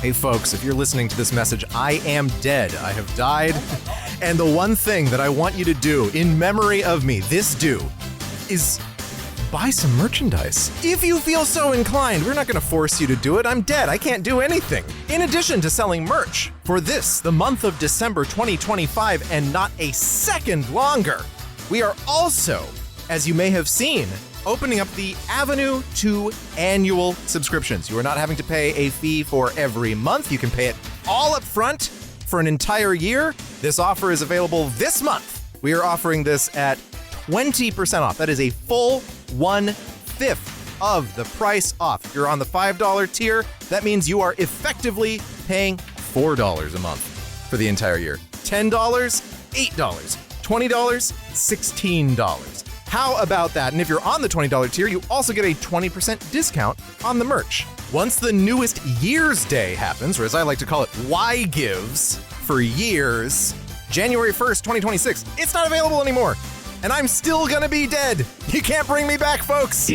Hey folks, if you're listening to this message, I am dead. I have died. And the one thing that I want you to do in memory of me, is buy some merchandise. If you feel so inclined, we're not going to force you to do it. I'm dead. I can't do anything. In addition to selling merch for the month of December 2025, and not a second longer, we are also, as you may have seen, opening up the avenue to annual subscriptions. You are not having to pay a fee for every month. You can pay it all up front for an entire year. This offer is available this month. We are offering this at 20% off. That is a full 1/5 of the price off. If you're on the $5 tier, that means you are effectively paying $4 a month for the entire year. $10, $8, $20, $16. How about that? And if you're on the $20 tier, you also get a 20% discount on the merch. Once the newest Year's Day happens, or as I like to call it, Y Gives for years, January 1st, 2026, it's not available anymore. And I'm still gonna be dead. You can't bring me back, folks.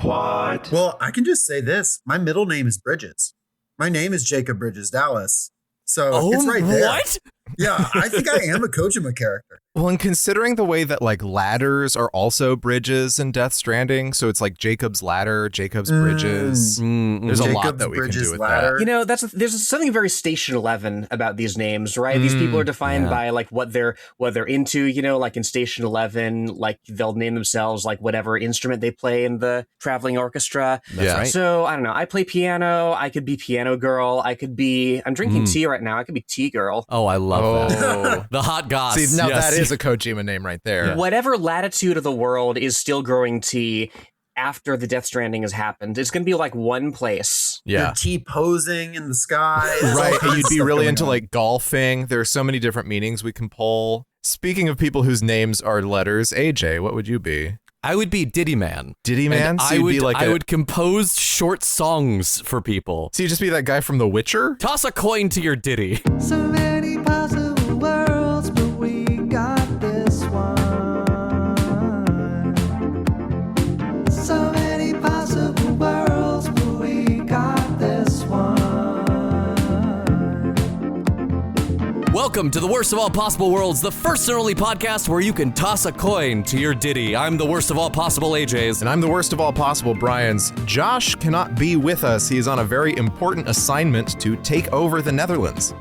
What? Well, I can just say this. My middle name is Bridges. My name is Jacob Bridges Dallas. So it's right there. What? Yeah, I think I am a Kojima character. Well, and considering the way that like ladders are also bridges in Death Stranding, so it's like Jacob's ladder, Jacob's bridges. There's a lot that we can do with ladder. that. You know, there's something very Station 11 about these names, right? These people are defined by like what they're into, you know, like in Station 11, like they'll name themselves like whatever instrument they play in the traveling orchestra. That's right. So, I don't know, I play piano, I could be piano girl, I'm drinking tea right now, I could be tea girl. Oh, I love that. The hot goss. See, now yes. that is a Kojima name right there. Whatever latitude of the world is still growing tea after the Death Stranding has happened, it's going to be like one place. Yeah. You're T-posing in the sky. Right. You'd be really into like golfing. There are so many different meanings we can pull. Speaking of people whose names are letters, AJ, what would you be? I would be Ditty Man. Ditty Man? So I you'd would be like I would compose short songs for people. So you'd just be that guy from The Witcher? Toss a coin to your ditty. So many possible worlds, but we got this one. So many possible worlds, but we got this one. Welcome to the Worst of All Possible Worlds, the first and only podcast where you can toss a coin to your ditty. I'm the worst of all possible AJs. And I'm the worst of all possible Brian's. Josh cannot be with us. He is on a very important assignment to take over the Netherlands.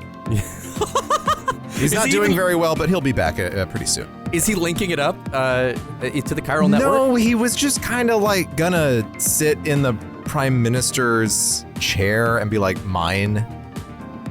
He's not doing very well, but he'll be back pretty soon. Is he linking it up to the chiral network? No, he was just kind of like gonna sit in the prime minister's chair and be like, mine.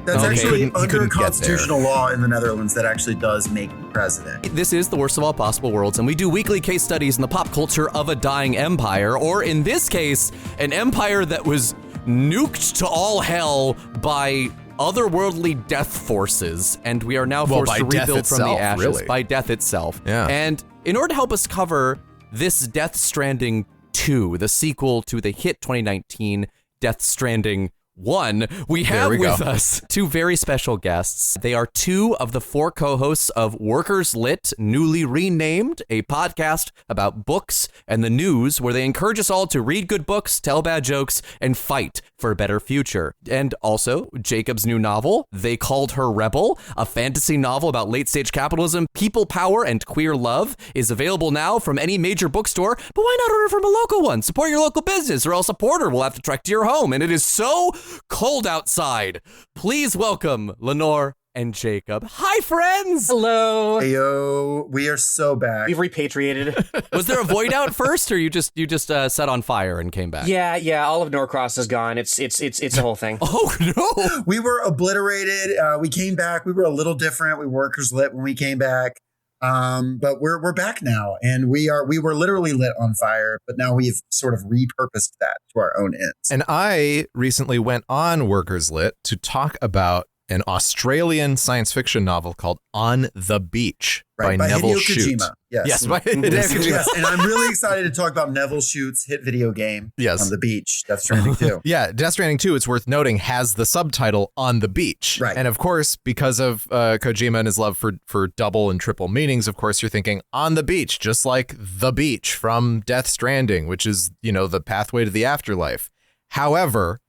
That's actually He under couldn't get constitutional law in the Netherlands that actually does make the president. This is the Worst of All Possible Worlds, and we do weekly case studies in the pop culture of a dying empire, or in this case, an empire that was nuked to all hell by otherworldly death forces, and we are now forced to rebuild from the ashes. Really. By death itself. Yeah. And in order to help us cover this Death Stranding 2, the sequel to the hit 2019 Death Stranding 1, we have with us two very special guests. They are two of the four co-hosts of Workers Lit, newly renamed, a podcast about books and the news where they encourage us all to read good books, tell bad jokes, and fight for a better future. And also, Jacob's new novel, They Called Her Rebel, a fantasy novel about late-stage capitalism, people power, and queer love, is available now from any major bookstore, but why not order from a local one? Support your local business, or else a porter will have to trek to your home, and it is so cold outside. Please welcome Lenore and Jacob. Hi, friends! Hello. Heyo, we are so back. We've repatriated. Was there a void out first, or you just set on fire and came back? Yeah. All of Norcross is gone. It's a whole thing. Oh no! We were obliterated. We came back. We were a little different. We were Workers Lit when we came back. But we're back now, and we were literally lit on fire, but now we've sort of repurposed that to our own ends. And I recently went on Workers Lit to talk about an Australian science fiction novel called On the Beach by Neville Hideo Shute. Kojima. Yes. Yes, by Hideo Kojima. Yes, and I'm really excited to talk about Neville Shute's hit video game, Yes. On the Beach. Death Stranding 2. Yeah, Death Stranding 2, it's worth noting, has the subtitle On the Beach. Right. And of course, because of Kojima and his love for double and triple meanings, of course, you're thinking on the beach, just like the beach from Death Stranding, which is, the pathway to the afterlife. However,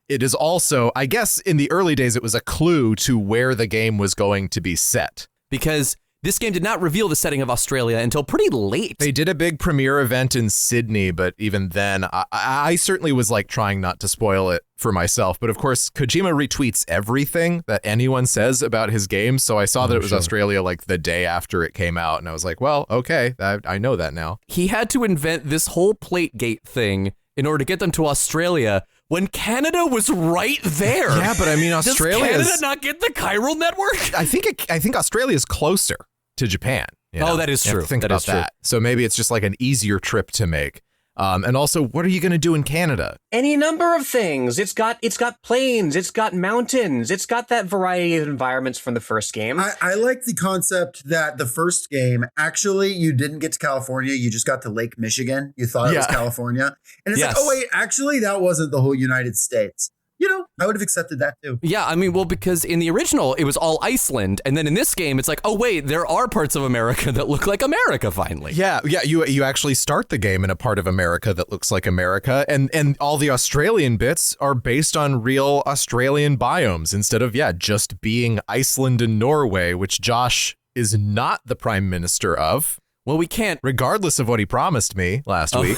it is also, I guess in the early days, it was a clue to where the game was going to be set. Because this game did not reveal the setting of Australia until pretty late. They did a big premiere event in Sydney, but even then, I certainly was like trying not to spoil it for myself. But of course, Kojima retweets everything that anyone says about his game. So I saw that it was Australia like the day after it came out. And I was like, well, okay, I know that now. He had to invent this whole Plategate thing in order to get them to Australia when Canada was right there. Yeah, but I mean, Australia. Does Canada not get the chiral network? I think Australia is closer to Japan. You know? Oh, that is true. Think about that. So maybe it's just like an easier trip to make. And also, what are you going to do in Canada? Any number of things. It's got plains, it's got mountains, it's got that variety of environments from the first game. I like the concept that the first game, actually, you didn't get to California. You just got to Lake Michigan. You thought it was California. And it's like, oh, wait, actually, that wasn't the whole United States. You know, I would have accepted that too. Yeah, I mean, well, because in the original, it was all Iceland. And then in this game, it's like, oh, wait, there are parts of America that look like America finally. Yeah, you actually start the game in a part of America that looks like America. And all the Australian bits are based on real Australian biomes instead of, just being Iceland and Norway, which Josh is not the prime minister of. Well, we can't. Regardless of what he promised me last week.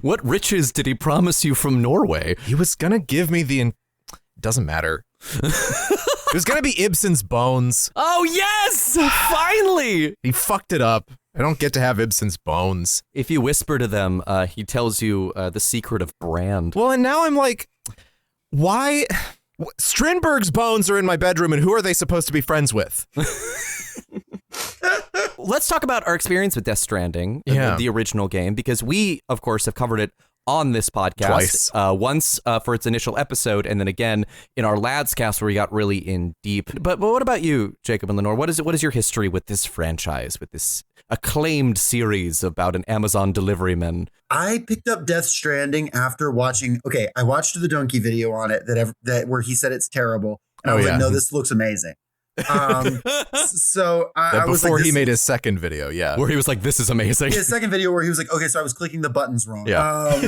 What riches did he promise you from Norway? He was gonna give me doesn't matter. It was gonna be Ibsen's bones. Oh yes! Finally! He fucked it up. I don't get to have Ibsen's bones. If you whisper to them, he tells you the secret of Brand. Well, and now I'm like, why? Strindberg's bones are in my bedroom, and who are they supposed to be friends with? Let's talk about our experience with Death Stranding, the original game, because we, of course, have covered it on this podcast twice. Once for its initial episode, and then again in our Lads cast where we got really in deep. But what about you, Jacob and Lenore? What is your history with this franchise, with this acclaimed series about an Amazon delivery man? I picked up Death Stranding after watching. Okay, I watched the Donkey video on it that where he said it's terrible, and I was like, no, this looks amazing. So I was before like, he made his second video, where he was like, this is amazing. His second video where he was like, okay, so I was clicking the buttons wrong. Yeah.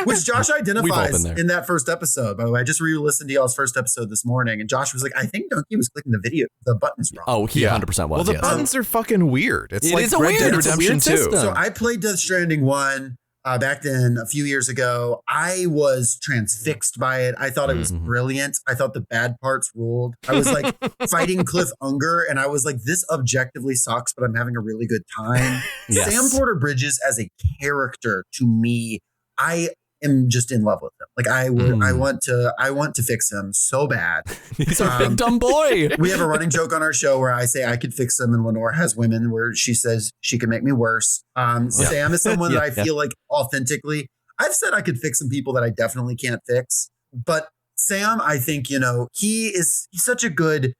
Which Josh identifies in that first episode. By the way, I just re-listened to y'all's first episode this morning, and Josh was like, I think Donkey was clicking the buttons wrong. Oh, he 100% was. Well, the buttons are fucking weird. It's like Red Dead Redemption 2. So I played Death Stranding 1 back then a few years ago. I was transfixed by it. I thought it was brilliant. I thought the bad parts ruled. I was like fighting Cliff Unger, and I was like, this objectively sucks, but I'm having a really good time. Yes. Sam Porter Bridges as a character, to me, I am just in love with him. Like I want to fix him so bad. He's a big dumb boy. We have a running joke on our show where I say I could fix him, and Lenore has women where she says she can make me worse. Sam is someone that I feel like authentically, I've said I could fix some people that I definitely can't fix, but Sam, I think, he's such a good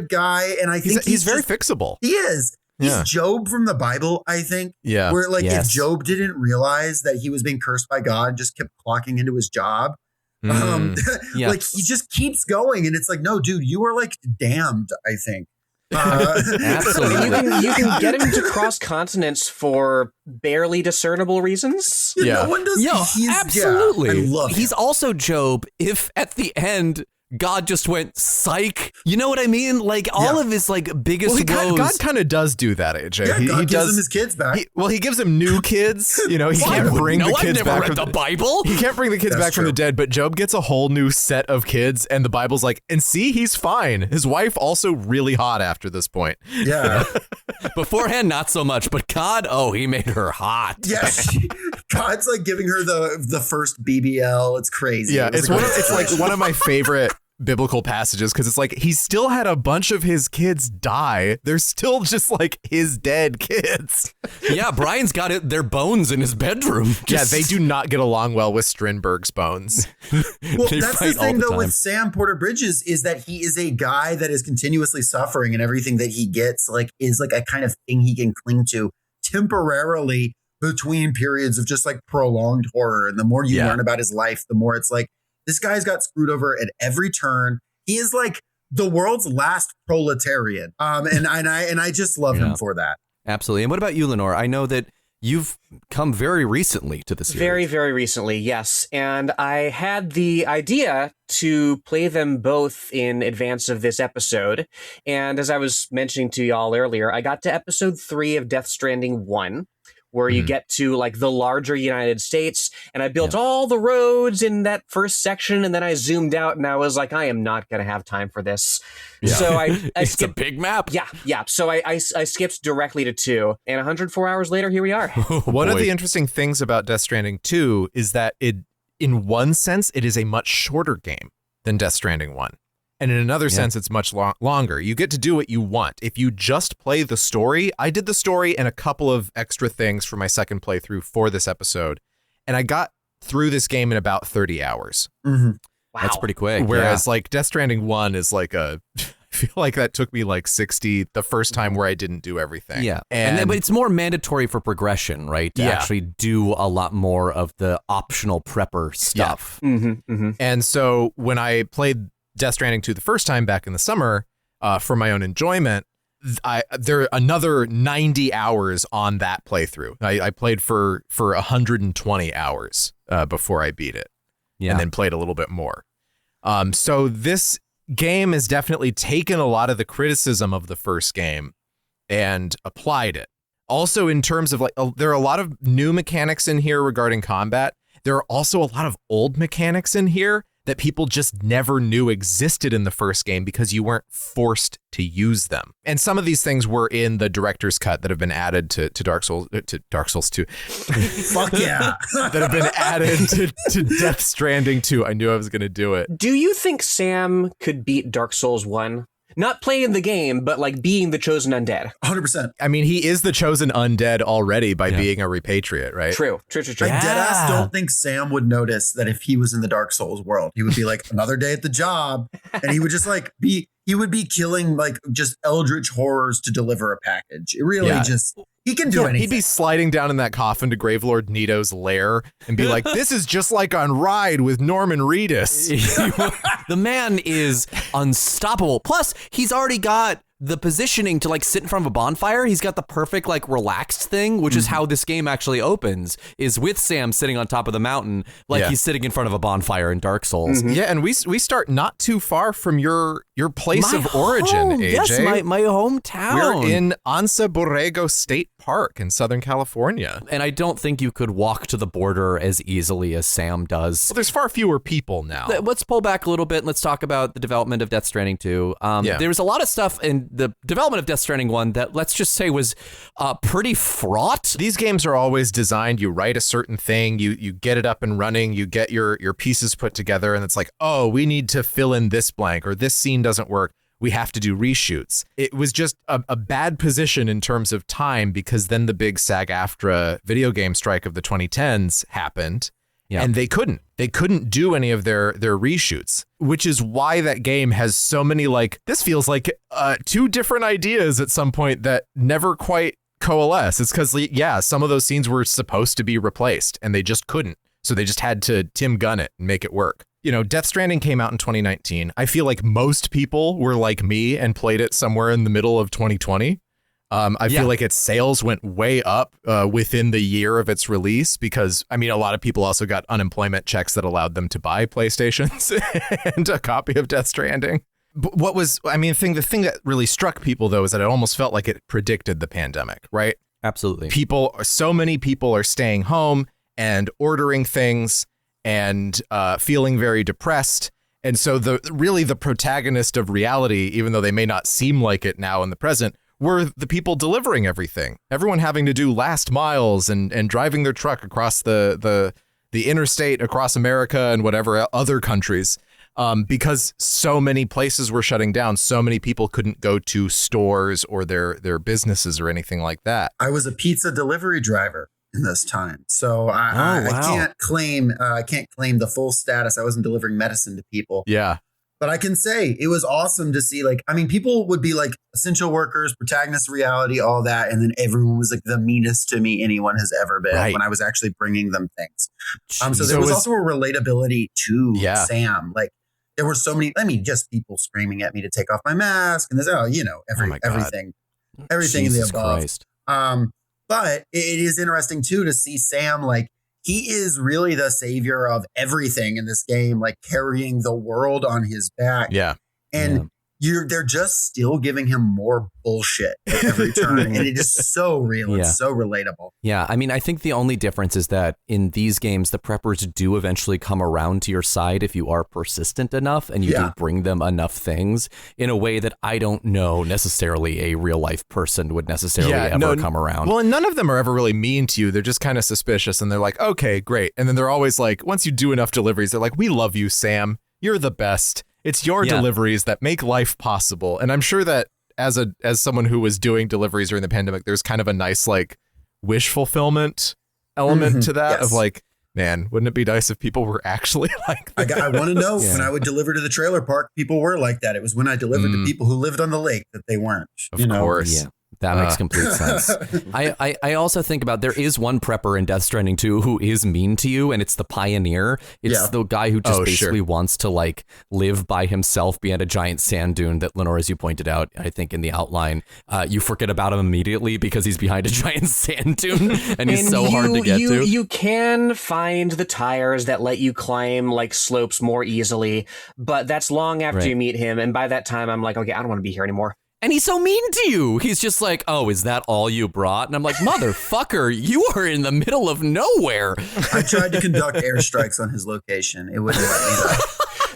guy, and I think he's very fixable. He is. He's Job from the Bible, I think. Yeah. Where if Job didn't realize that he was being cursed by God, just kept clocking into his job. Like he just keeps going. And it's like, no, dude, you are like damned, I think. Absolutely. You can get him to cross continents for barely discernible reasons. No one does. Absolutely. I love He's also Job if at the end God just went psych. You know what I mean? Like all of his like biggest woes. God kind of does do that, AJ. Yeah, God gives him his kids back. He gives him new kids. He can't bring the kids back from the Bible. He can't bring the kids back from the dead, but Job gets a whole new set of kids, and the Bible's like, and see, he's fine. His wife also really hot after this point. Yeah. Beforehand, not so much, but God, he made her hot. Yes. God's like giving her the first BBL. It's crazy. Yeah, it's like one of my favorite biblical passages, because it's like he still had a bunch of his kids die. They're still just like his dead kids. Yeah, Brian's got their bones in his bedroom. Yeah, they do not get along well with Strindberg's bones. Well, that's the thing though with Sam Porter Bridges is that he is a guy that is continuously suffering, and everything that he gets is like a kind of thing he can cling to temporarily between periods of just like prolonged horror. And the more you learn about his life, the more it's like, this guy's got screwed over at every turn. He is like the world's last proletarian. And I just love him for that. Absolutely. And what about you, Lenore? I know that you've come very recently to the series. Very, very recently, yes. And I had the idea to play them both in advance of this episode. And as I was mentioning to y'all earlier, I got to episode 3 of Death Stranding 1, where you get to like the larger United States, and I built all the roads in that first section, and then I zoomed out and I was like, I am not going to have time for this. Yeah. So I it's skipped, a big map. Yeah. So I skipped directly to 2, and 104 hours later, here we are. One of the interesting things about Death Stranding 2 is that in one sense, it is a much shorter game than Death Stranding 1. And in another sense, it's much longer. You get to do what you want. If you just play the story, I did the story and a couple of extra things for my second playthrough for this episode. And I got through this game in about 30 hours. Mm-hmm. Wow. That's pretty quick. Whereas like Death Stranding 1 is like I feel like that took me like 60 the first time where I didn't do everything. Yeah. And but it's more mandatory for progression, right? To actually do a lot more of the optional prepper stuff. Yeah. Mm-hmm, mm-hmm. And so when I played Death Stranding 2 the first time back in the summer for my own enjoyment, there are another 90 hours on that playthrough. I played for 120 hours before I beat it, and then played a little bit more. So this game has definitely taken a lot of the criticism of the first game and applied it. Also, in terms of like, there are a lot of new mechanics in here regarding combat. There are also a lot of old mechanics in here that people just never knew existed in the first game because you weren't forced to use them. And some of these things were in the director's cut that have been added to Dark Souls 2. Fuck yeah. That have been added to Death Stranding 2. I knew I was going to do it. Do you think Sam could beat Dark Souls 1? Not playing the game, but like being the chosen undead. 100%. I mean, he is the chosen undead already by being a repatriate, right? True. I deadass don't think Sam would notice that if he was in the Dark Souls world. He would be like, another day at the job, and he would just like he would be killing like just eldritch horrors to deliver a package. It really he can do anything. He'd be sliding down in that coffin to Gravelord Nito's lair and be like, this is just like on Ride with Norman Reedus. The man is unstoppable. Plus, he's already got the positioning to like sit in front of a bonfire. He's got the perfect like relaxed thing, which is how this game actually opens, is with Sam sitting on top of the mountain like he's sitting in front of a bonfire in Dark Souls. Yeah, and we start not too far from your place of origin, AJ. Yes, my hometown. We're in Anza Borrego State Park in Southern California. And I don't think you could walk to the border as easily as Sam does. Well, there's far fewer people now. Let's pull back a little bit and let's talk about the development of Death Stranding 2. There was a lot of stuff in the development of Death Stranding 1 that, let's just say, was pretty fraught. These games are always designed, you write a certain thing, you get it up and running, you get your pieces put together, and it's like, oh, we need to fill in this blank, or this scene doesn't work. We have to do reshoots. It was just a bad position in terms of time, because then the big SAG-AFTRA video game strike of the 2010s happened. Yeah. And they couldn't do any of their reshoots, which is why that game has so many, like, this feels like 2 different ideas at some point that never quite coalesce. It's because, some of those scenes were supposed to be replaced and they just couldn't. So they just had to Tim Gunn it and make it work. You know, Death Stranding came out in 2019. I feel like most people were like me and played it somewhere in the middle of 2020. I feel like its sales went way up within the year of its release because, I mean, a lot of people also got unemployment checks that allowed them to buy PlayStations and a copy of Death Stranding. But the thing that really struck people, though, is that it almost felt like it predicted the pandemic, right? Absolutely. So many people are staying home and ordering things and feeling very depressed. And so the protagonist of reality, even though they may not seem like it now in the present, were the people delivering everything. Everyone having to do last miles and driving their truck across the interstate across America and whatever other countries, because so many places were shutting down. So many people couldn't go to stores or their businesses or anything like that. I was a pizza delivery driver in this time, so I can't claim the full status. I wasn't delivering medicine to people. Yeah. But I can say it was awesome to see, like, I mean, people would be like essential workers, protagonists of reality, all that. And then everyone was like the meanest to me anyone has ever been when I was actually bringing them things. So there was also a relatability to Sam. Like there were so many, just people screaming at me to take off my mask and there's, everything in the above. But it is interesting too to see Sam, like, he is really the savior of everything in this game, like carrying the world on his back. Yeah. And they're just still giving him more bullshit at every turn. And it is so real. Yeah. It's so relatable. Yeah, I mean, I think the only difference is that in these games, the preppers do eventually come around to your side if you are persistent enough and you do bring them enough things in a way that I don't know necessarily a real life person would necessarily ever come around. Well, and none of them are ever really mean to you. They're just kind of suspicious and they're like, okay, great. And then they're always like, once you do enough deliveries, they're like, we love you, Sam. You're the best. It's your deliveries that make life possible. And I'm sure that as someone who was doing deliveries during the pandemic, there's kind of a nice like wish fulfillment element to that of like, man, wouldn't it be nice if people were actually like that? I want to know when I would deliver to the trailer park, people were like that. It was when I delivered to people who lived on the lake that they weren't. Of course. Yeah. That makes complete sense. I also think about there is one prepper in Death Stranding 2 who is mean to you, and it's the Pioneer. It's the guy who just basically wants to like live by himself behind a giant sand dune that, Lenore, as you pointed out, I think in the outline, you forget about him immediately because he's behind a giant sand dune and he's so hard to get to. You can find the tires that let you climb like slopes more easily, but that's long after you meet him. And by that time, I'm like, okay, I don't want to be here anymore. And he's so mean to you. He's just like, oh, is that all you brought? And I'm like, motherfucker, you are in the middle of nowhere. I tried to conduct airstrikes on his location. It wouldn't let me know.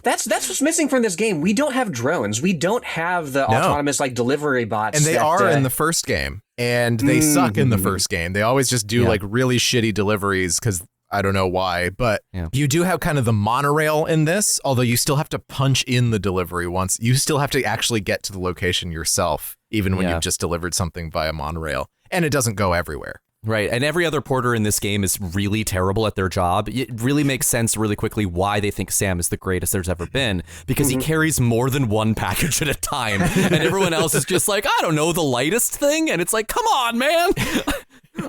That's what's missing from this game. We don't have drones. We don't have the autonomous like delivery bots. And they are in the first game. And they suck in the first game. They always just do like really shitty deliveries because I don't know why, but you do have kind of the monorail in this, although you still have to punch in the delivery once. You still have to actually get to the location yourself, even when you've just delivered something via monorail. And it doesn't go everywhere. Right. And every other porter in this game is really terrible at their job. It really makes sense really quickly why they think Sam is the greatest there's ever been, because he carries more than one package at a time. And everyone else is just like, I don't know, the lightest thing. And it's like, come on, man.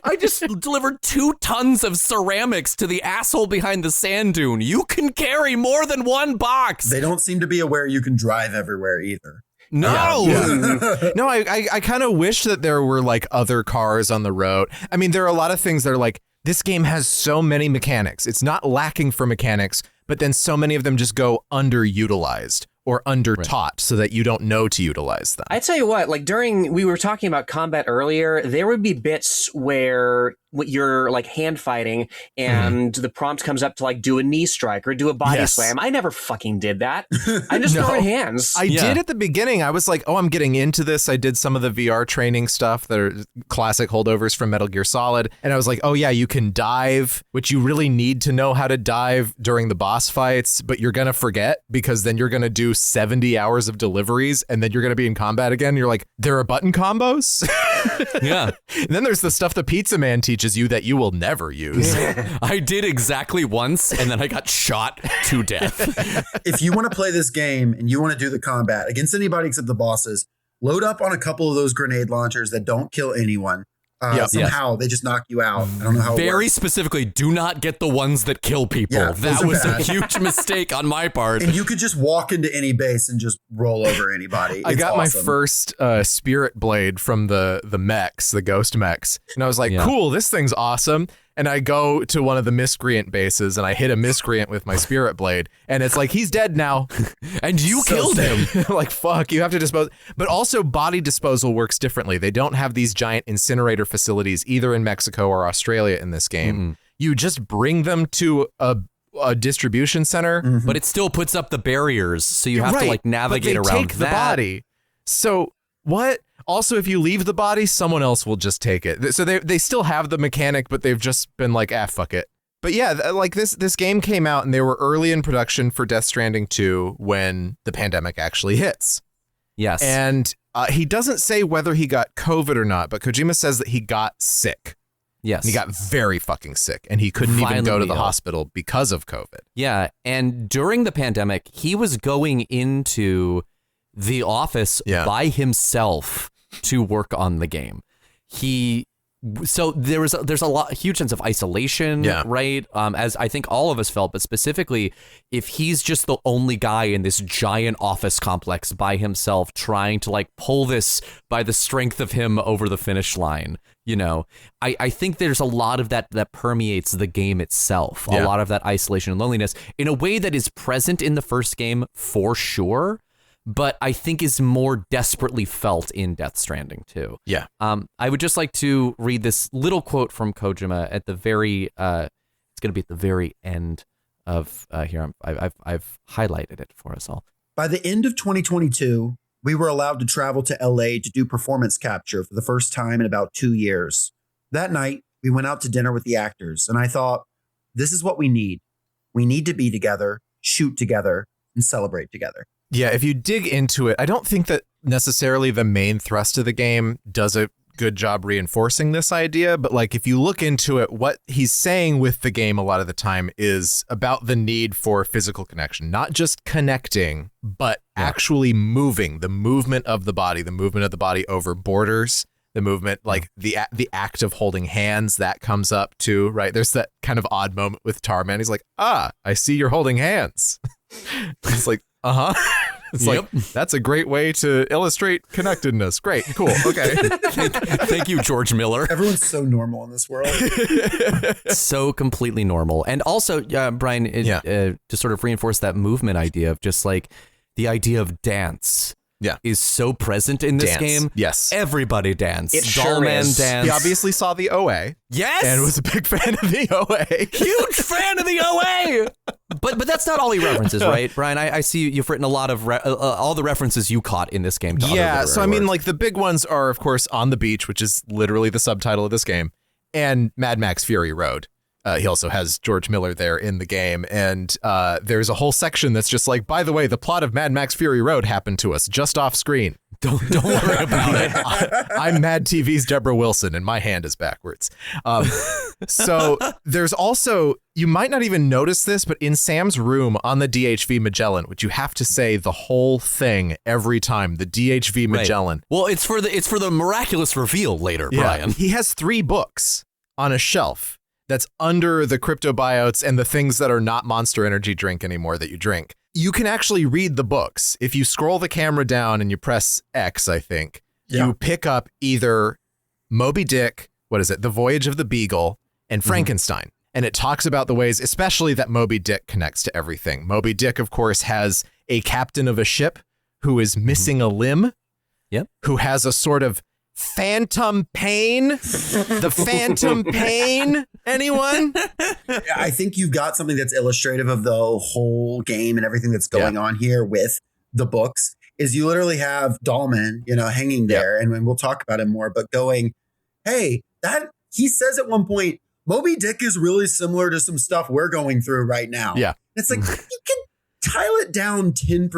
I just delivered 2 tons of ceramics to the asshole behind the sand dune. You can carry more than one box. They don't seem to be aware you can drive everywhere either. No. No, I kind of wish that there were like other cars on the road. I mean, there are a lot of things that are like, this game has so many mechanics. It's not lacking for mechanics, but then so many of them just go underutilized or under-taught so that you don't know to utilize them. I tell you what, like we were talking about combat earlier, there would be bits where you're like hand fighting and the prompt comes up to like do a knee strike or do a body slam. I never fucking did that. I just throw in hands. I did at the beginning. I was like, oh, I'm getting into this. I did some of the VR training stuff that are classic holdovers from Metal Gear Solid. And I was like, oh yeah, you can dive, which you really need to know how to dive during the boss fights, but you're going to forget because then you're going to do 70 hours of deliveries and then you're going to be in combat again. You're like, there are button combos? And then there's the stuff the pizza man teaches you that you will never use. I did exactly once and then I got shot to death. If you want to play this game and you want to do the combat against anybody except the bosses, load up on a couple of those grenade launchers that don't kill anyone. Somehow they just knock you out. I don't know how. Very specifically, do not get the ones that kill people. Yeah, that was a huge mistake on my part. And you could just walk into any base and just roll over anybody. I got my first spirit blade from the mechs, the ghost mechs. And I was like, cool, this thing's awesome. And I go to one of the miscreant bases and I hit a miscreant with my spirit blade. And it's like, he's dead now. And you killed him. Like, fuck, you have to dispose. But also body disposal works differently. They don't have these giant incinerator facilities either in Mexico or Australia in this game. You just bring them to a distribution center. But it still puts up the barriers. So you have to like navigate around take the body. So what? Also, if you leave the body, someone else will just take it. So they still have the mechanic, but they've just been like, fuck it. But yeah, like this game came out and they were early in production for Death Stranding 2 when the pandemic actually hits. Yes. And he doesn't say whether he got COVID or not, but Kojima says that he got sick. Yes. And he got very fucking sick and he couldn't even go to the hospital because of COVID. Yeah. And during the pandemic, he was going into the office by himself to work on the game. He So there's a huge sense of isolation, right? As I think all of us felt, but specifically, if he's just the only guy in this giant office complex by himself, trying to like pull this by the strength of him over the finish line, you know, I think there's a lot of that permeates the game itself, a lot of that isolation and loneliness in a way that is present in the first game for sure, but I think is more desperately felt in Death Stranding too. Yeah. I would just like to read this little quote from Kojima at the very, it's going to be at the very end of here. I've highlighted it for us all. By the end of 2022, we were allowed to travel to LA to do performance capture for the first time in about 2 years. That night, we went out to dinner with the actors, and I thought, this is what we need. We need to be together, shoot together, and celebrate together. Yeah, if you dig into it, I don't think that necessarily the main thrust of the game does a good job reinforcing this idea, but like if you look into it, what he's saying with the game a lot of the time is about the need for physical connection, not just connecting, but actually moving, the movement of the body over borders, the movement, like the act of holding hands, that comes up too, right? There's that kind of odd moment with Tarman. He's like, I see you're holding hands. It's like, It's like, that's a great way to illustrate connectedness. Great, cool, okay. Thank you, George Miller. Everyone's so normal in this world. So completely normal. And also, Brian, to sort of reinforce that movement idea of just like the idea of dance. Is so present in this game. Yes. Everybody dance. It sure Dollman is. dance. He obviously saw the OA. Yes. And was a big fan of the OA. Huge fan of the OA. But that's not all he references, right, Brian? I see you've written a lot of all the references you caught in this game. Yeah. So I mean, like the big ones are, of course, On the Beach, which is literally the subtitle of this game, and Mad Max Fury Road. He also has George Miller there in the game. And there's a whole section that's just like, by the way, the plot of Mad Max Fury Road happened to us just off screen. Don't worry about it. I'm Mad TV's Deborah Wilson, and my hand is backwards. So there's also, you might not even notice this, but in Sam's room on the DHV Magellan, which you have to say the whole thing every time, the DHV Magellan. Right. Well, it's for the miraculous reveal later, Brian. He has 3 books on a shelf that's under the cryptobiotes and the things that are not Monster Energy drink anymore that you drink. You can actually read the books. If you scroll the camera down and you press X, I think, you pick up either Moby Dick, The Voyage of the Beagle, and Frankenstein. And it talks about the ways, especially that Moby Dick connects to everything. Moby Dick, of course, has a captain of a ship who is missing a limb, who has a sort of phantom pain. The phantom pain. Anyone? I think you've got something that's illustrative of the whole game and everything that's going on here with the books. Is you literally have Dollman, hanging there, and we'll talk about him more, but going, hey, that he says at one point, Moby Dick is really similar to some stuff we're going through right now. Yeah. It's like, you can tile it down 10%.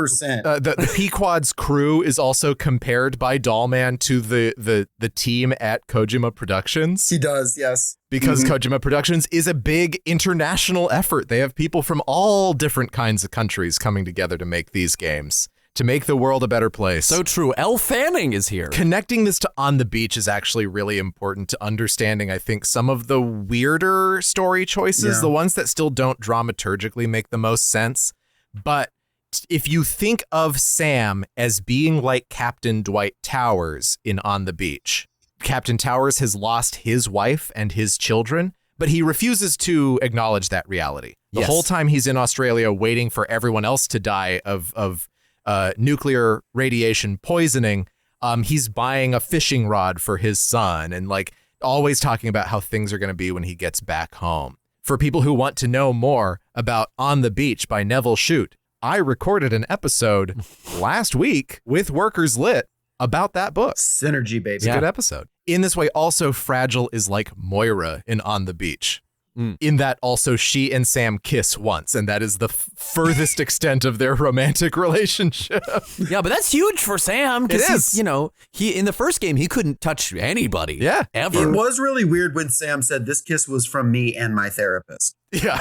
The Pequod's crew is also compared by Dollman to the team at Kojima Productions. He does, yes. Because Kojima Productions is a big international effort. They have people from all different kinds of countries coming together to make these games, to make the world a better place. So true. Elle Fanning is here. Connecting this to On the Beach is actually really important to understanding, I think, some of the weirder story choices, the ones that still don't dramaturgically make the most sense. But if you think of Sam as being like Captain Dwight Towers in On the Beach, Captain Towers has lost his wife and his children, but he refuses to acknowledge that reality. The whole time he's in Australia waiting for everyone else to die of nuclear radiation poisoning, he's buying a fishing rod for his son and like always talking about how things are going to be when he gets back home. For people who want to know more about On the Beach by Neville Shute, I recorded an episode last week with Workers Lit about that book. Synergy, baby. It's a good episode. In this way, also Fragile is like Moira in On the Beach. In that also she and Sam kiss once, and that is the furthest extent of their romantic relationship. Yeah, but that's huge for Sam. It is. He in the first game, he couldn't touch anybody. Yeah. Ever. It was really weird when Sam said, this kiss was from me and my therapist. Yeah.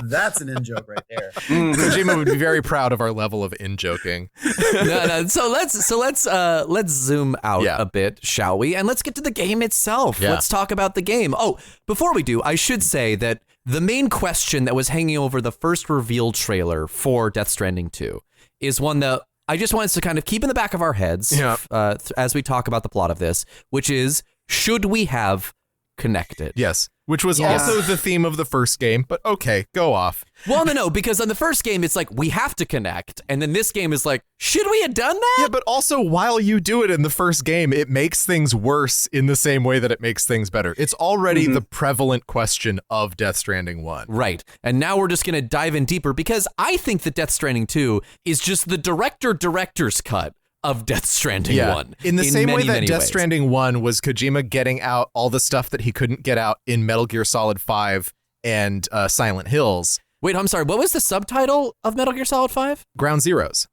That's an in-joke right there. Kojima would be very proud of our level of in-joking. No. So let's zoom out a bit, shall we? And let's get to the game itself. Yeah. Let's talk about the game. Oh, before we do, I should say that the main question that was hanging over the first revealed trailer for Death Stranding 2 is one that I just want us to kind of keep in the back of our heads as we talk about the plot of this, which is, should we have connected? Yes. Which was also the theme of the first game, but okay, go off. Well, no, because on the first game, it's like, we have to connect. And then this game is like, should we have done that? Yeah, but also while you do it in the first game, it makes things worse in the same way that it makes things better. It's already the prevalent question of Death Stranding 1. Right. And now we're just going to dive in deeper because I think that Death Stranding 2 is just the director's cut of Death Stranding 1. In the same way that many Death ways. Stranding 1 was Kojima getting out all the stuff that he couldn't get out in Metal Gear Solid 5 and Silent Hills. Wait, I'm sorry. What was the subtitle of Metal Gear Solid 5? Ground Zeroes.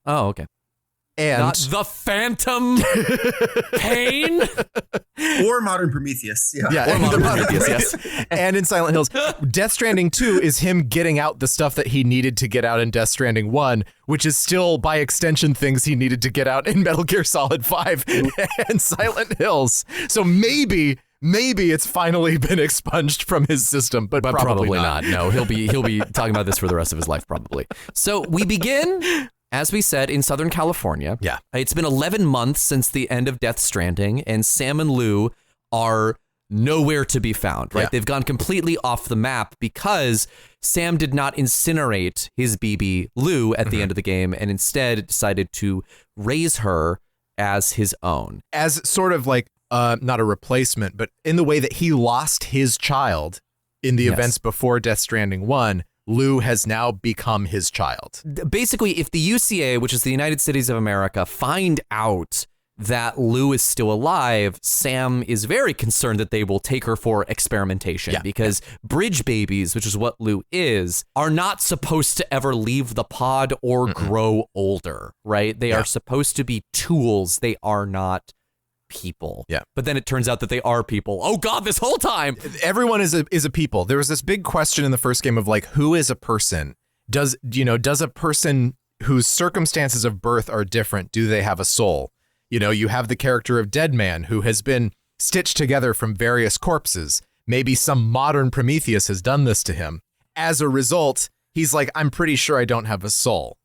Oh, okay. And Not the Phantom Pain? Or Modern Prometheus. Yeah, Or and Modern the- Prometheus, yes. and in Silent Hills. Death Stranding 2 is him getting out the stuff that he needed to get out in Death Stranding 1, which is still, by extension, things he needed to get out in Metal Gear Solid 5 and Silent Hills. So maybe it's finally been expunged from his system, but probably not. No, he'll be talking about this for the rest of his life, probably. So we begin, as we said, in Southern California. Yeah. It's been 11 months since the end of Death Stranding, and Sam and Lou are nowhere to be found, right? Yeah. They've gone completely off the map because Sam did not incinerate his BB Lou at the end of the game and instead decided to raise her as his own. As sort of like, not a replacement, but in the way that he lost his child in the events before Death Stranding 1, Lou has now become his child. Basically, if the UCA, which is the United States of America, find out that Lou is still alive, Sam is very concerned that they will take her for experimentation because bridge babies, which is what Lou is, are not supposed to ever leave the pod or grow older, right? They are supposed to be tools. They are not people. Yeah. But then it turns out that they are people. Oh God, this whole time. Everyone is a people. There was this big question in the first game of like, who is a person? Does a person whose circumstances of birth are different, do they have a soul? You know, you have the character of Deadman who has been stitched together from various corpses. Maybe some modern Prometheus has done this to him. As a result, he's like, I'm pretty sure I don't have a soul.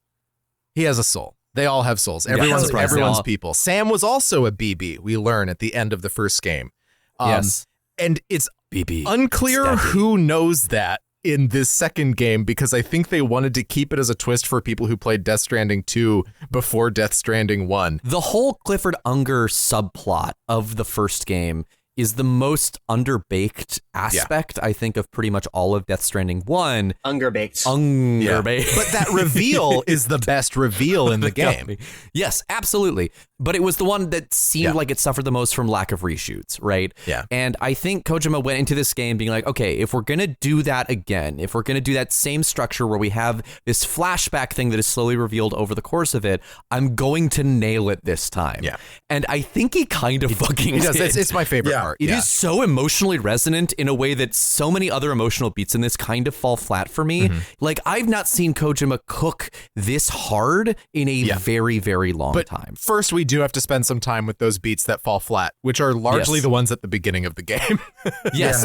He has a soul. They all have souls. Everyone's people. Sam was also a BB, we learn at the end of the first game. Yes. And it's BB. unclear Steady. who knows that in this second game, because I think they wanted to keep it as a twist for people who played Death Stranding 2 before Death Stranding 1. The whole Clifford Unger subplot of the first game is the most underbaked aspect, I think, of pretty much all of Death Stranding 1. Ungerbaked. Ungerbaked. But that reveal is the best reveal in the game. Yes, absolutely. But it was the one that seemed like it suffered the most from lack of reshoots, right? Yeah. And I think Kojima went into this game being like, okay, if we're going to do that again, if we're going to do that same structure where we have this flashback thing that is slowly revealed over the course of it, I'm going to nail it this time. Yeah. And I think he kind of fucking He does. did. It's my favorite part. It is so emotionally resonant in a way that so many other emotional beats in this kind of fall flat for me. Like, I've not seen Kojima cook this hard in a very, very long time. First, we do have to spend some time with those beats that fall flat, which are largely the ones at the beginning of the game.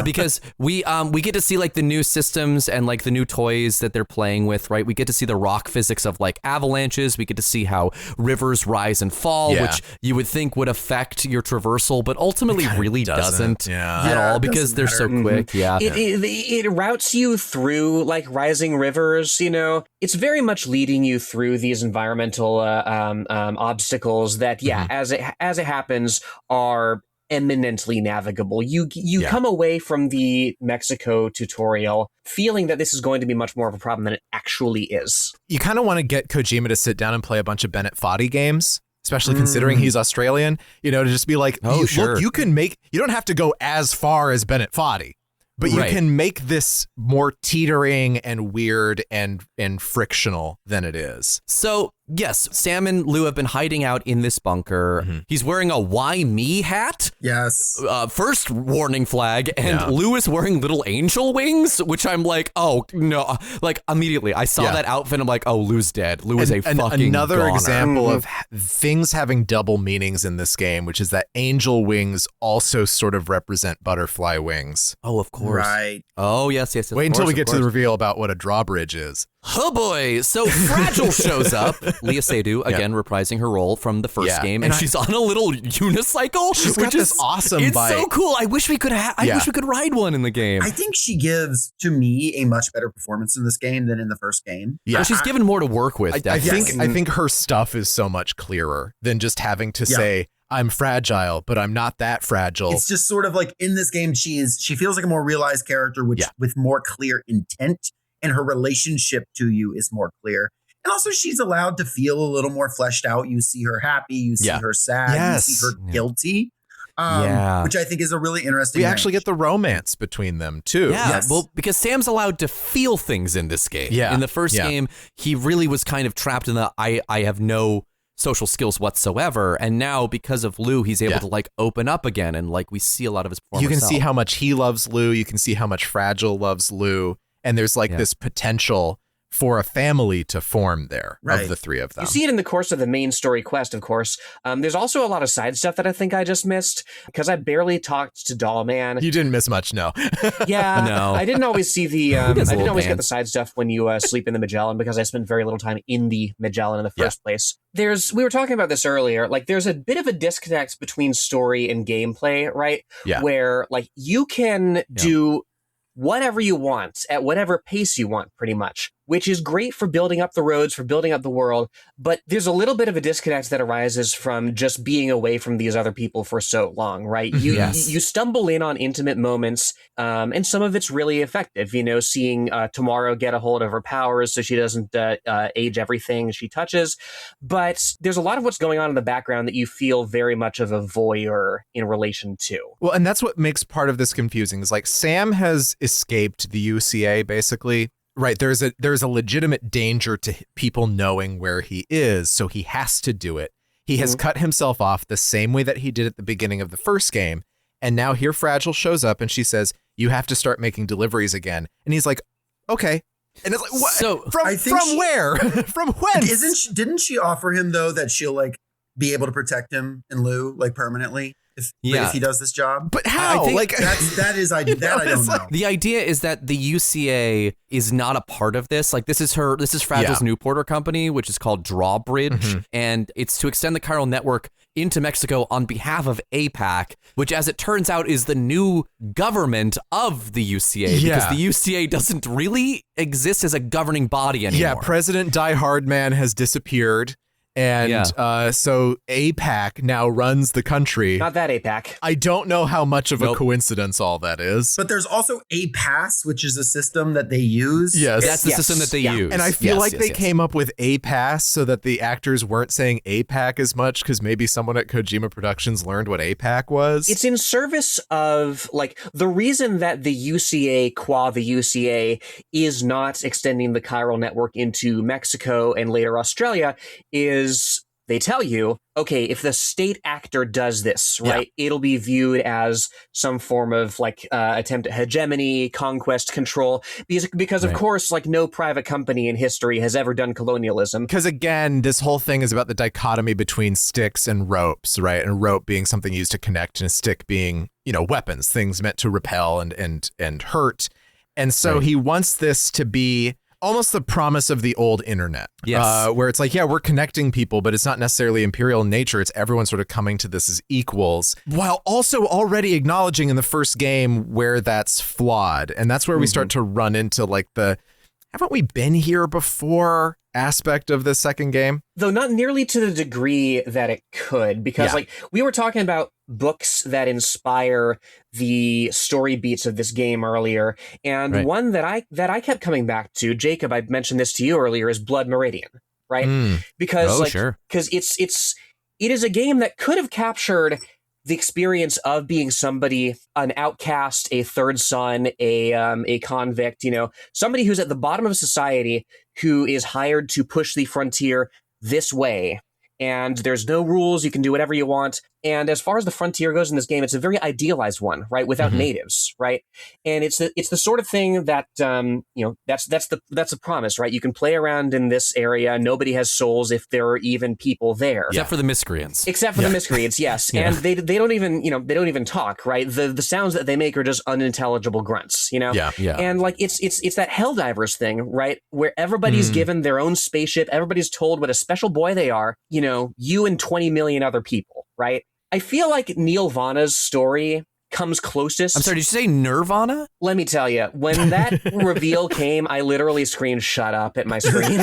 Because we get to see like the new systems and like the new toys that they're playing with, right? We get to see the rock physics of like avalanches. We get to see how rivers rise and fall, which you would think would affect your traversal, but ultimately really doesn't at all because they're so quick. It routes you through like rising rivers, you know. It's very much leading you through these environmental obstacles that, as it happens, are eminently navigable. You come away from the Mexico tutorial feeling that this is going to be much more of a problem than it actually is. You kind of want to get Kojima to sit down and play a bunch of Bennett Foddy games, especially considering he's Australian, you know, to just be like, look, you don't have to go as far as Bennett Foddy, but you can make this more teetering and weird and frictional than it is. So Yes, Sam and Lou have been hiding out in this bunker. Mm-hmm. He's wearing a "Why Me" hat. Yes. First warning flag, and Lou is wearing little angel wings, which I'm like, oh no! Like immediately, I saw that outfit. I'm like, oh, Lou's dead. Lou is a fucking another goner. example of things having double meanings in this game, which is that angel wings also sort of represent butterfly wings. Oh, of course. Right. Oh, yes. Wait until we get to the reveal about what a drawbridge is. Oh boy! So Fragile shows up. Leah Seydoux again reprising her role from the first game, and she's on a little unicycle. She's got this awesome it's bike. so cool. I wish we could I wish we could ride one in the game. I think she gives, to me, a much better performance in this game than in the first game. Yeah, well, she's given more to work with. I definitely. think her stuff is so much clearer than just having to say, I'm fragile, but I'm not that fragile. It's just sort of like in this game, she feels like a more realized character, with more clear intent, and her relationship to you is more clear. And also, she's allowed to feel a little more fleshed out. You see her happy, you see her sad, you see her guilty, which I think is a really interesting. We actually get the romance between them too. Yeah, well, because Sam's allowed to feel things in this game. Yeah. In the first game, he really was kind of trapped in the I have no social skills whatsoever, and now because of Lou, he's able to like open up again, and like we see a lot of his former You can self. see how much he loves Lou. You can see how much Fragile loves Lou, and there's like this potential for a family to form there of the three of them. You see it in the course of the main story quest, of course. There's also a lot of side stuff that I think I just missed because I barely talked to Dollman. You didn't miss much, no. Yeah, No. I didn't always see the. I didn't always get pants. the side stuff when you sleep in the Magellan because I spent very little time in the Magellan in the first place. We were talking about this earlier. Like, there's a bit of a disconnect between story and gameplay, right? Yeah. Where like you can do whatever you want at whatever pace you want, pretty much, which is great for building up the roads, for building up the world. But there's a little bit of a disconnect that arises from just being away from these other people for so long, right? You stumble in on intimate moments, and some of it's really effective. You know, seeing Tomorrow get a hold of her powers so she doesn't age everything she touches. But there's a lot of what's going on in the background that you feel very much of a voyeur in relation to. Well, and that's what makes part of this confusing is like Sam has escaped the UCA basically. Right. There's a legitimate danger to people knowing where he is. So he has to do it. He has cut himself off the same way that he did at the beginning of the first game. And now here Fragile shows up and she says, you have to start making deliveries again. And he's like, OK. And it's like, what? So from where? From when? Didn't she offer him, though, that she'll like be able to protect him and Lou like permanently? If he does this job. But how? I think like I don't know. The idea is that the UCA is not a part of this. Like this is Fragile's new Porter company, which is called Drawbridge, and it's to extend the chiral network into Mexico on behalf of APAC, which, as it turns out, is the new government of the UCA because the UCA doesn't really exist as a governing body anymore. Yeah, President Die Hard Man has disappeared. And so APAC now runs the country. Not that APAC. I don't know how much of a coincidence all that is. But there's also APAS, which is a system that they use. Yes. That's the system that they use. And I feel like they came up with APAS so that the actors weren't saying APAC as much because maybe someone at Kojima Productions learned what APAC was. It's in service of, like, the reason that the UCA, qua the UCA, is not extending the chiral network into Mexico and later Australia is they tell you, okay, if the state actor does this, right, it'll be viewed as some form of like attempt at hegemony, conquest, control, because of course, like no private company in history has ever done colonialism. Because again, this whole thing is about the dichotomy between sticks and ropes, right? And rope being something used to connect, and a stick being, you know, weapons, things meant to repel and hurt. And so he wants this to be almost the promise of the old internet. Yes. Where it's like, yeah, we're connecting people, but it's not necessarily imperial in nature. It's everyone sort of coming to this as equals, while also already acknowledging in the first game where that's flawed. And that's where we start to run into like the, haven't we been here before aspect of the second game? Though not nearly to the degree that it could, because like we were talking about books that inspire the story beats of this game earlier, and one that I kept coming back to, Jacob, I mentioned this to you earlier, is Blood Meridian, right? Because because it is a game that could have captured the experience of being somebody, an outcast, a third son, a convict, you know, somebody who's at the bottom of society who is hired to push the frontier this way. And there's no rules. You can do whatever you want. And as far as the frontier goes in this game, it's a very idealized one, right? Without natives, right? And it's the sort of thing that that's the promise, right? You can play around in this area. Nobody has souls if there are even people there, except for the miscreants. Except for the miscreants, yes. And they don't even talk, right? The sounds that they make are just unintelligible grunts, Yeah. And like it's that Helldivers thing, right? Where everybody's given their own spaceship. Everybody's told what a special boy they are. You and 20 million other people, right? I feel like Neil Vana's story comes closest. I'm sorry, did you say Nirvana? Let me tell you, when that reveal came, I literally screamed "shut up" at my screen.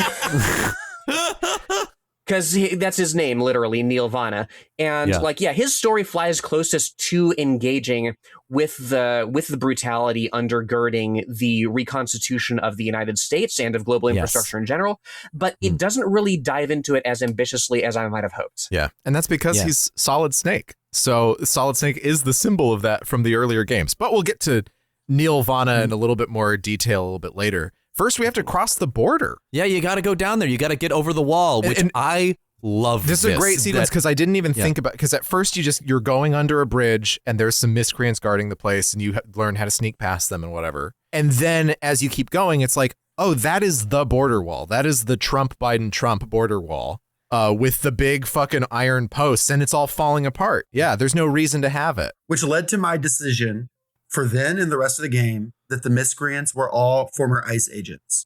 Because that's his name, literally, Neil Vana. And his story flies closest to engaging with the brutality undergirding the reconstitution of the United States and of global infrastructure in general. But it doesn't really dive into it as ambitiously as I might have hoped. Yeah, and that's because he's Solid Snake. So Solid Snake is the symbol of that from the earlier games. But we'll get to Neil Vana in a little bit more detail a little bit later. First, we have to cross the border. Yeah, you got to go down there. You got to get over the wall, which I love. This is a great sequence because I didn't even think about, because at first you're going under a bridge and there's some miscreants guarding the place and you learn how to sneak past them and whatever. And then as you keep going, it's like, oh, that is the border wall. That is the Trump border wall with the big fucking iron posts, and it's all falling apart. Yeah, there's no reason to have it. Which led to my decision for then and the rest of the game that the miscreants were all former ICE agents.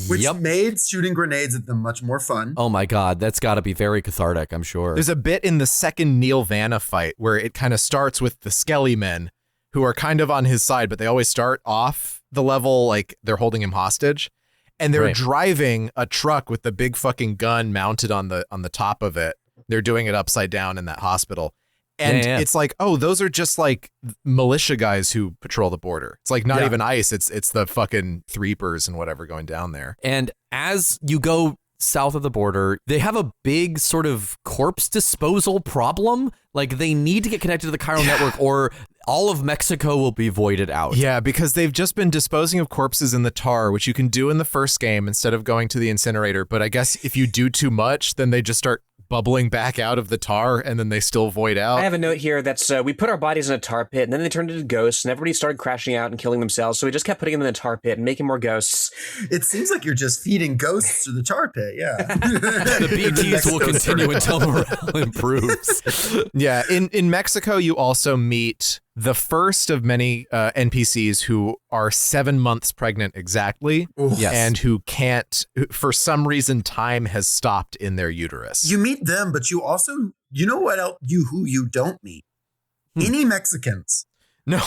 Which made shooting grenades at them much more fun. Oh my God, that's got to be very cathartic, I'm sure. There's a bit in the second Neil Vana fight where it kind of starts with the Skelly men who are kind of on his side, but they always start off the level like they're holding him hostage. And they're driving a truck with the big fucking gun mounted on the top of it. They're doing it upside down in that hospital. And it's like, oh, those are just like militia guys who patrol the border. It's like not even ICE. It's the fucking Threepers and whatever going down there. And as you go south of the border, they have a big sort of corpse disposal problem. Like they need to get connected to the chiral network or all of Mexico will be voided out. Yeah, because they've just been disposing of corpses in the tar, which you can do in the first game instead of going to the incinerator. But I guess if you do too much, then they just start bubbling back out of the tar and then they still void out. I have a note here that's we put our bodies in a tar pit and then they turned into ghosts and everybody started crashing out and killing themselves. So we just kept putting them in the tar pit and making more ghosts. It seems like you're just feeding ghosts to the tar pit. Yeah. The BTs will continue until morale improves. Yeah. In Mexico, you also meet the first of many NPCs who are 7 months pregnant exactly, and who can't, for some reason, time has stopped in their uterus. You meet them, but you also, you know what else? Who you don't meet? Any Mexicans. No.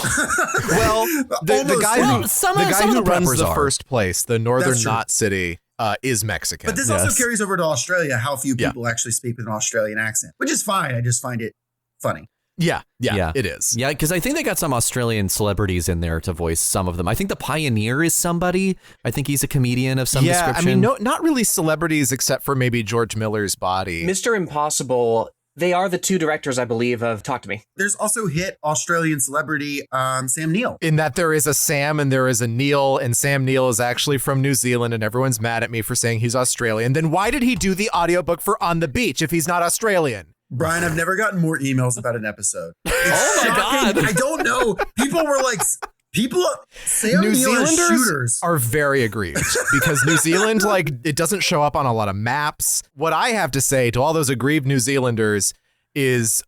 Well, the guy who runs the first place, the Northern Knot City, is Mexican. But this also carries over to Australia, how few people actually speak with an Australian accent, which is fine. I just find it funny. Yeah, it is. Yeah, because I think they got some Australian celebrities in there to voice some of them. I think the Pioneer is somebody. I think he's a comedian of some description. I mean, not really celebrities except for maybe George Miller's body. Mr. Impossible, they are the two directors, I believe, of Talk to Me. There's also hit Australian celebrity Sam Neill. In that there is a Sam and there is a Neil, and Sam Neill is actually from New Zealand, and everyone's mad at me for saying he's Australian. Then why did he do the audiobook for On the Beach if he's not Australian? Brian, I've never gotten more emails about an episode. Oh my God. I don't know. People were like, Sam New Neill as Zealanders shooters are very aggrieved because New Zealand, like, it doesn't show up on a lot of maps. What I have to say to all those aggrieved New Zealanders is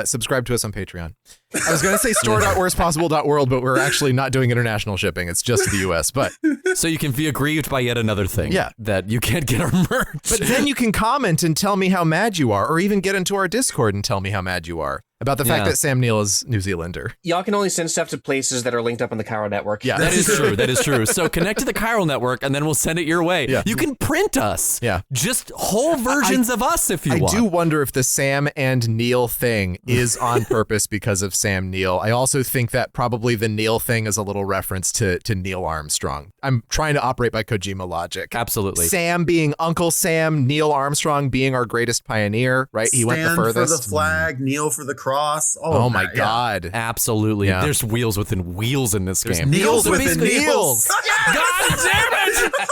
subscribe to us on Patreon. I was going to say store.worstpossible.world, but we're actually not doing international shipping. It's just the US. But so you can be aggrieved by yet another thing. Yeah. That you can't get our merch. But then you can comment and tell me how mad you are, or even get into our Discord and tell me how mad you are about the fact that Sam Neill is New Zealander. Y'all can only send stuff to places that are linked up on the Chiral Network. Yeah, that is true. That is true. So connect to the Chiral Network and then we'll send it your way. Yeah. You can print us. Yeah. Just whole versions of us if you want. I do wonder if the Sam and Neil thing is on purpose because of Sam Neill. I also think that probably the Neil thing is a little reference to Neil Armstrong. I'm trying to operate by Kojima logic. Absolutely. Sam being Uncle Sam, Neil Armstrong being our greatest pioneer, right? He went the furthest. For the flag, Neil for the cross. Oh my God. Absolutely. Yeah. There's wheels within wheels in this game. Neils within Neils. God damn it!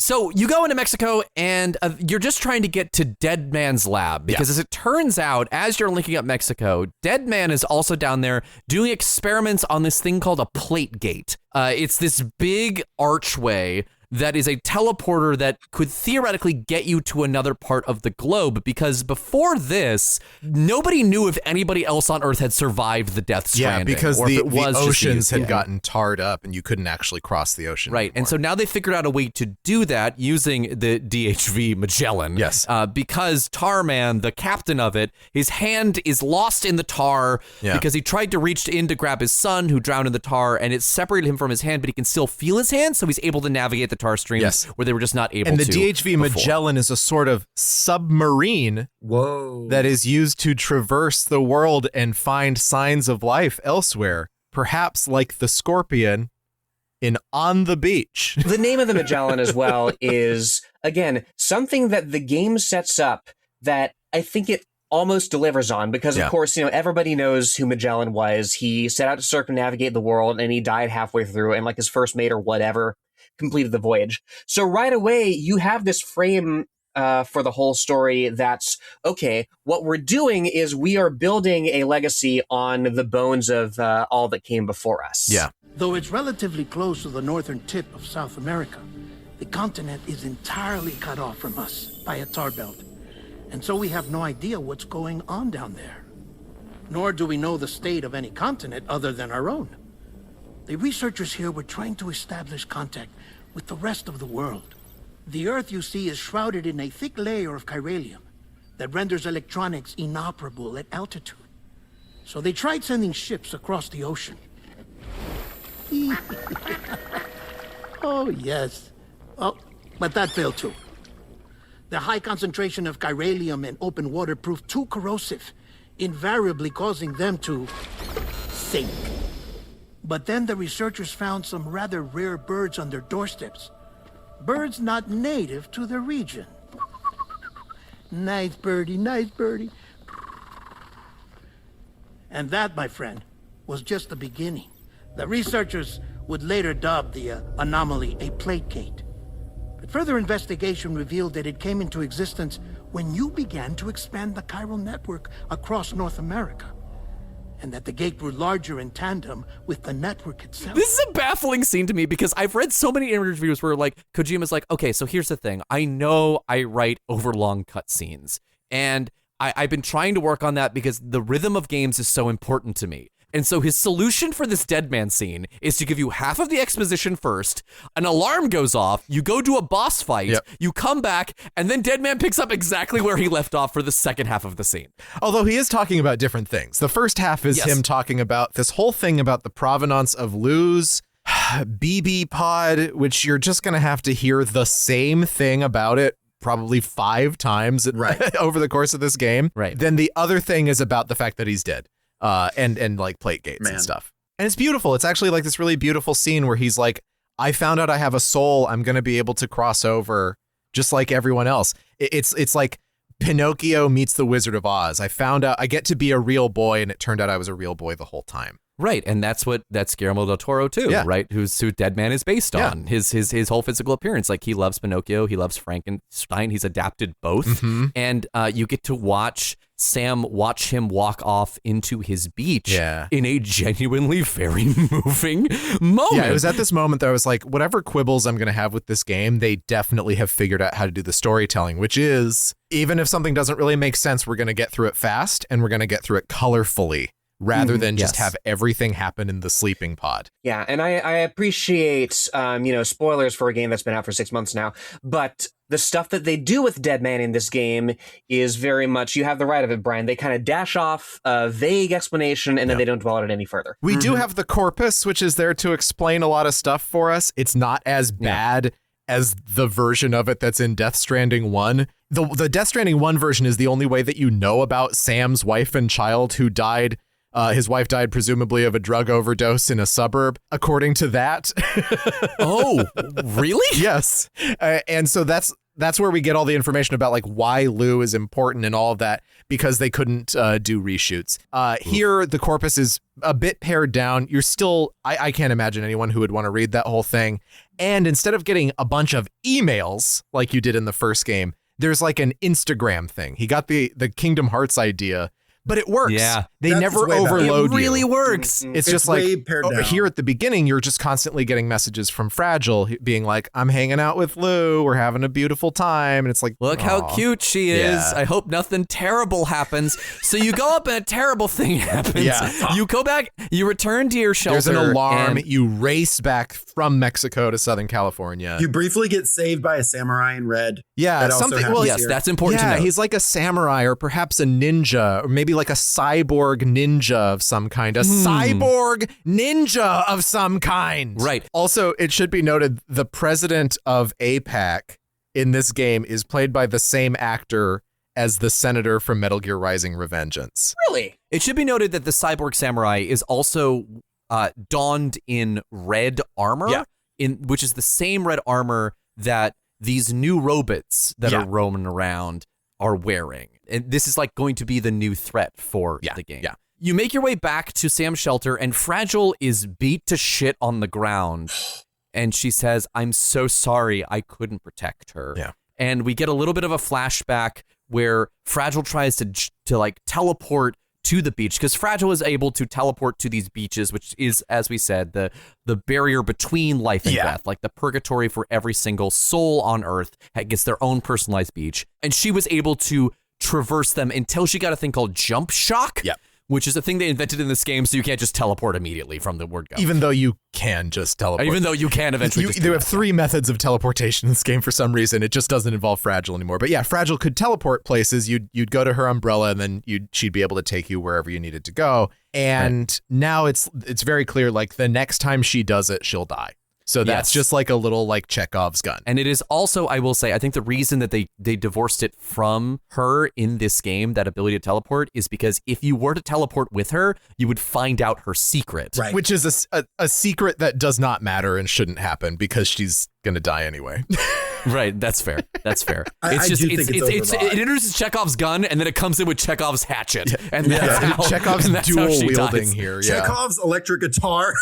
So you go into Mexico and you're just trying to get to Dead Man's lab because as it turns out, as you're linking up Mexico, Dead Man is also down there doing experiments on this thing called a plate gate. It's this big archway that is a teleporter that could theoretically get you to another part of the globe, because before this, nobody knew if anybody else on Earth had survived the Death Stranding. Yeah, because or if the it was oceans had gotten tarred up and you couldn't actually cross the ocean. Right, anymore. and so now they figured out a way to do that using the DHV Magellan. Yes. Because Tarman, the captain of it, his hand is lost in the tar because he tried to reach in to grab his son who drowned in the tar, and it separated him from his hand, but he can still feel his hand, so he's able to navigate the tar streams where they were just not able to. And the DHV before. Magellan is a sort of submarine that is used to traverse the world and find signs of life elsewhere, perhaps like the Scorpion in On the Beach. The name of the Magellan as well is, again, something that the game sets up that I think it almost delivers on, because of course, everybody knows who Magellan was. He set out to circumnavigate the world and he died halfway through, and like his first mate or whatever completed the voyage. So right away, you have this frame for the whole story that's, okay, what we're doing is we are building a legacy on the bones of all that came before us. Yeah. Though it's relatively close to the northern tip of South America, the continent is entirely cut off from us by a tar belt. And so we have no idea what's going on down there. Nor do we know the state of any continent other than our own. The researchers here were trying to establish contact with the rest of the world. The Earth, you see, is shrouded in a thick layer of chiralium that renders electronics inoperable at altitude. So they tried sending ships across the ocean. Oh, yes. Oh, but that failed too. The high concentration of chiralium in open water proved too corrosive, invariably causing them to sink. But then the researchers found some rather rare birds on their doorsteps. Birds not native to the region. Nice birdie, nice birdie. And that, my friend, was just the beginning. The researchers would later dub the anomaly a plate gate. But further investigation revealed that it came into existence when you began to expand the chiral network across North America, and that the gate grew larger in tandem with the network itself. This is a baffling scene to me because I've read so many interviews where like Kojima's like, okay, so here's the thing. I know I write overlong cutscenes, and I've been trying to work on that because the rhythm of games is so important to me. And so his solution for this Dead Man scene is to give you half of the exposition first, an alarm goes off, you go do a boss fight, you come back, and then Dead Man picks up exactly where he left off for the second half of the scene. Although he is talking about different things. The first half is him talking about this whole thing about the provenance of Lou's BB pod, which you're just going to have to hear the same thing about it probably 5 times over the course of this game. Right. Then the other thing is about the fact that he's dead. And like plate gates and stuff. And it's beautiful. It's actually like this really beautiful scene where he's like, I found out I have a soul. I'm going to be able to cross over just like everyone else. It's like Pinocchio meets the Wizard of Oz. I found out I get to be a real boy, and it turned out I was a real boy the whole time. Right, and that's Guillermo del Toro too, right? Who Dead Man is based on. His whole physical appearance. Like, he loves Pinocchio, he loves Frankenstein. He's adapted both, and you get to watch Sam watch him walk off into his beach in a genuinely very moving moment. Yeah, it was at this moment that I was like, whatever quibbles I'm going to have with this game, they definitely have figured out how to do the storytelling, which is, even if something doesn't really make sense, we're going to get through it fast, and we're going to get through it colorfully, rather than just have everything happen in the sleeping pod. Yeah, and I appreciate, spoilers for a game that's been out for 6 months now, but the stuff that they do with Dead Man in this game is very much, you have the right of it, Brian. They kind of dash off a vague explanation, and then they don't dwell on it any further. We do have the corpus, which is there to explain a lot of stuff for us. It's not as bad as the version of it that's in Death Stranding 1. The Death Stranding 1 version is the only way that you know about Sam's wife and child who died. His wife died presumably of a drug overdose in a suburb, according to that. Oh, really? Yes. And so that's That's where we get all the information about like why Lou is important and all of that, because they couldn't do reshoots. Here, the corpus is a bit pared down. You're still, I can't imagine anyone who would want to read that whole thing. And instead of getting a bunch of emails like you did in the first game, there's like an Instagram thing. He got the Kingdom Hearts idea, but it works. Yeah. They never overload you. It really you. works. It's just like here at the beginning, you're just constantly getting messages from Fragile being like, I'm hanging out with Lou. We're having a beautiful time. And it's like, look how cute she is. Yeah. I hope nothing terrible happens. So you go up and a terrible thing happens. Yeah. You go back, you return to your shelter. There's an alarm. And You race back from Mexico to Southern California. You briefly get saved by a samurai in red. Yeah, That also something. happens Well, yes, here. that's important to know. he's like a samurai or perhaps a ninja or maybe like a cyborg ninja of some kind. A cyborg ninja of some kind. Right. Also, it should be noted the president of APAC in this game is played by the same actor as the senator from Metal Gear Rising: Revengeance. Really? It should be noted that the cyborg samurai is also donned in red armor, which is the same red armor that these new robots that are roaming around are wearing. And this is like going to be the new threat for the game. Yeah. You make your way back to Sam's shelter, and Fragile is beat to shit on the ground. And she says, I'm so sorry I couldn't protect her. Yeah. And we get a little bit of a flashback where Fragile tries to like teleport to the beach, because Fragile is able to teleport to these beaches, which is, as we said, the barrier between life and death, like the purgatory for every single soul on Earth gets their own personalized beach. And she was able to traverse them until she got a thing called jump shock, which is a thing they invented in this game, so you can't just teleport immediately from the word go. Even though you can just teleport. Even though you can eventually just There have three methods of teleportation in this game for some reason. It just doesn't involve Fragile anymore. But yeah, Fragile could teleport places. You'd go to her umbrella and then she'd be able to take you wherever you needed to go. And now it's very clear, like the next time she does it, she'll die. So that's just like a little like Chekhov's gun. And it is also, I will say, I think the reason that they divorced it from her in this game, that ability to teleport, is because if you were to teleport with her, you would find out her secret. Right. Which is a secret that does not matter and shouldn't happen because she's going to die anyway. Right, that's fair. That's fair. I do think it's overbought. it introduces Chekhov's gun, and then it comes in with Chekhov's hatchet, and that's Chekhov's and that's how dual she wielding dies. here. Yeah. Chekhov's electric guitar.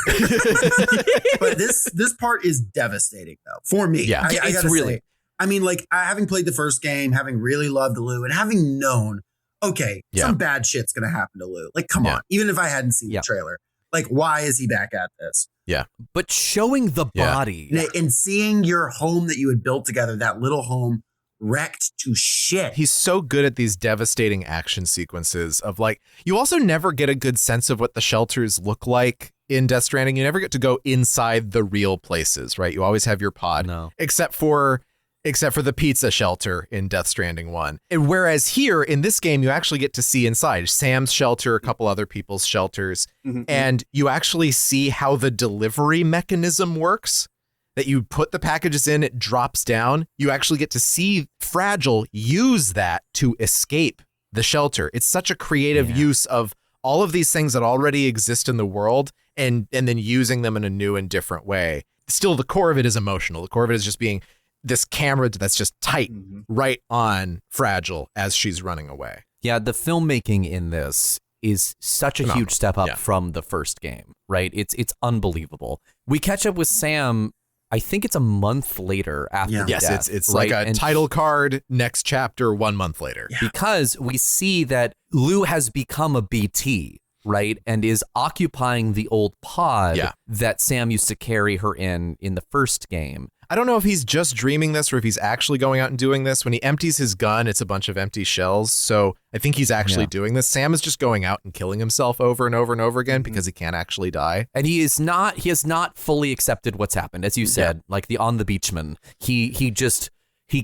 But this part is devastating, though, for me. Yeah. I It's gotta really- say. I mean, like, having played the first game, having really loved Lou, and having known, okay, some bad shit's going to happen to Lou. Like, come on. Even if I hadn't seen the trailer. Like, why is he back at this? Yeah. But showing the body. And seeing your home that you had built together, that little home, wrecked to shit. He's so good at these devastating action sequences of like, you also never get a good sense of what the shelters look like in Death Stranding. You never get to go inside the real places, right? You always have your pod. No. Except for the pizza shelter in Death Stranding 1. And whereas here in this game, you actually get to see inside Sam's shelter, a couple other people's shelters, and you actually see how the delivery mechanism works. That you put the packages in, it drops down. You actually get to see Fragile use that to escape the shelter. It's such a creative use of all of these things that already exist in the world and then using them in a new and different way. Still, the core of it is emotional. The core of it is just being this camera that's just tight right on Fragile as she's running away. Yeah, the filmmaking in this is such a huge step up from the first game, right? It's unbelievable. We catch up with Sam, I think it's a month later after the death. It's right? like a And title card, next chapter, 1 month later. because we see that Lou has become a BT, right? And is occupying the old pod that Sam used to carry her in the first game. I don't know if he's just dreaming this or if he's actually going out and doing this. When he empties his gun, it's a bunch of empty shells. So I think he's actually doing this. Sam is just going out and killing himself over and over and over again because he can't actually die. And he has not fully accepted what's happened. As you said, like the On the Beachman, he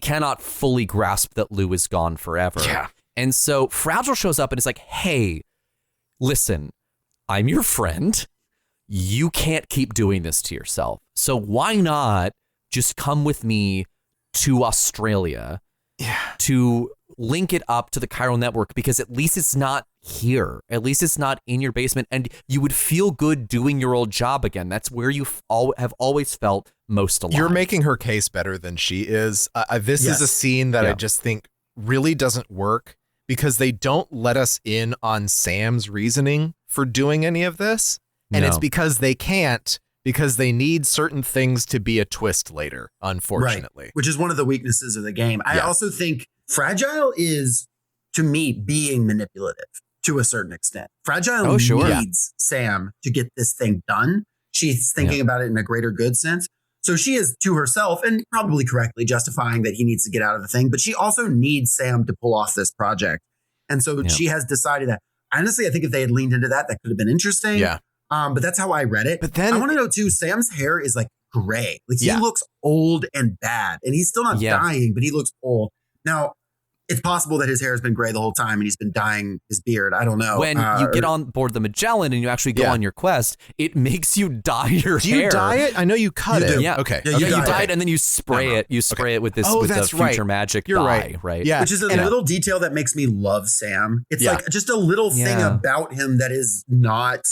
cannot fully grasp that Lou is gone forever. Yeah. And so Fragile shows up and is like, hey, listen, I'm your friend. You can't keep doing this to yourself. So why not just come with me to Australia to link it up to the chiral network, because at least it's not here. At least it's not in your basement, and you would feel good doing your old job again. That's where you have always felt most alive. You're making her case better than she is. This is a scene that I just think really doesn't work because they don't let us in on Sam's reasoning for doing any of this. And it's because they can't, because they need certain things to be a twist later, unfortunately. Right. Which is one of the weaknesses of the game. I also think Fragile is, to me, being manipulative to a certain extent. Fragile needs Sam to get this thing done. She's thinking about it in a greater good sense. So she is, to herself, and probably correctly, justifying that he needs to get out of the thing. But she also needs Sam to pull off this project. And so she has decided that, honestly, I think if they had leaned into that, that could have been interesting. Yeah. But that's how I read it. But then I want to know, too, Sam's hair is like gray. Like he looks old and bad. And he's still not dying, but he looks old. Now, it's possible that his hair has been gray the whole time and he's been dyeing his beard. I don't know. When you get on board the Magellan and you actually go on your quest, it makes you dye your hair. Do you dye it? I know you cut it. Yeah. Okay. Yeah, you dye it and then you spray it. You spray it with this with the future magic dye, right? Yeah. Which is a little detail that makes me love Sam. It's like just a little thing about him that is not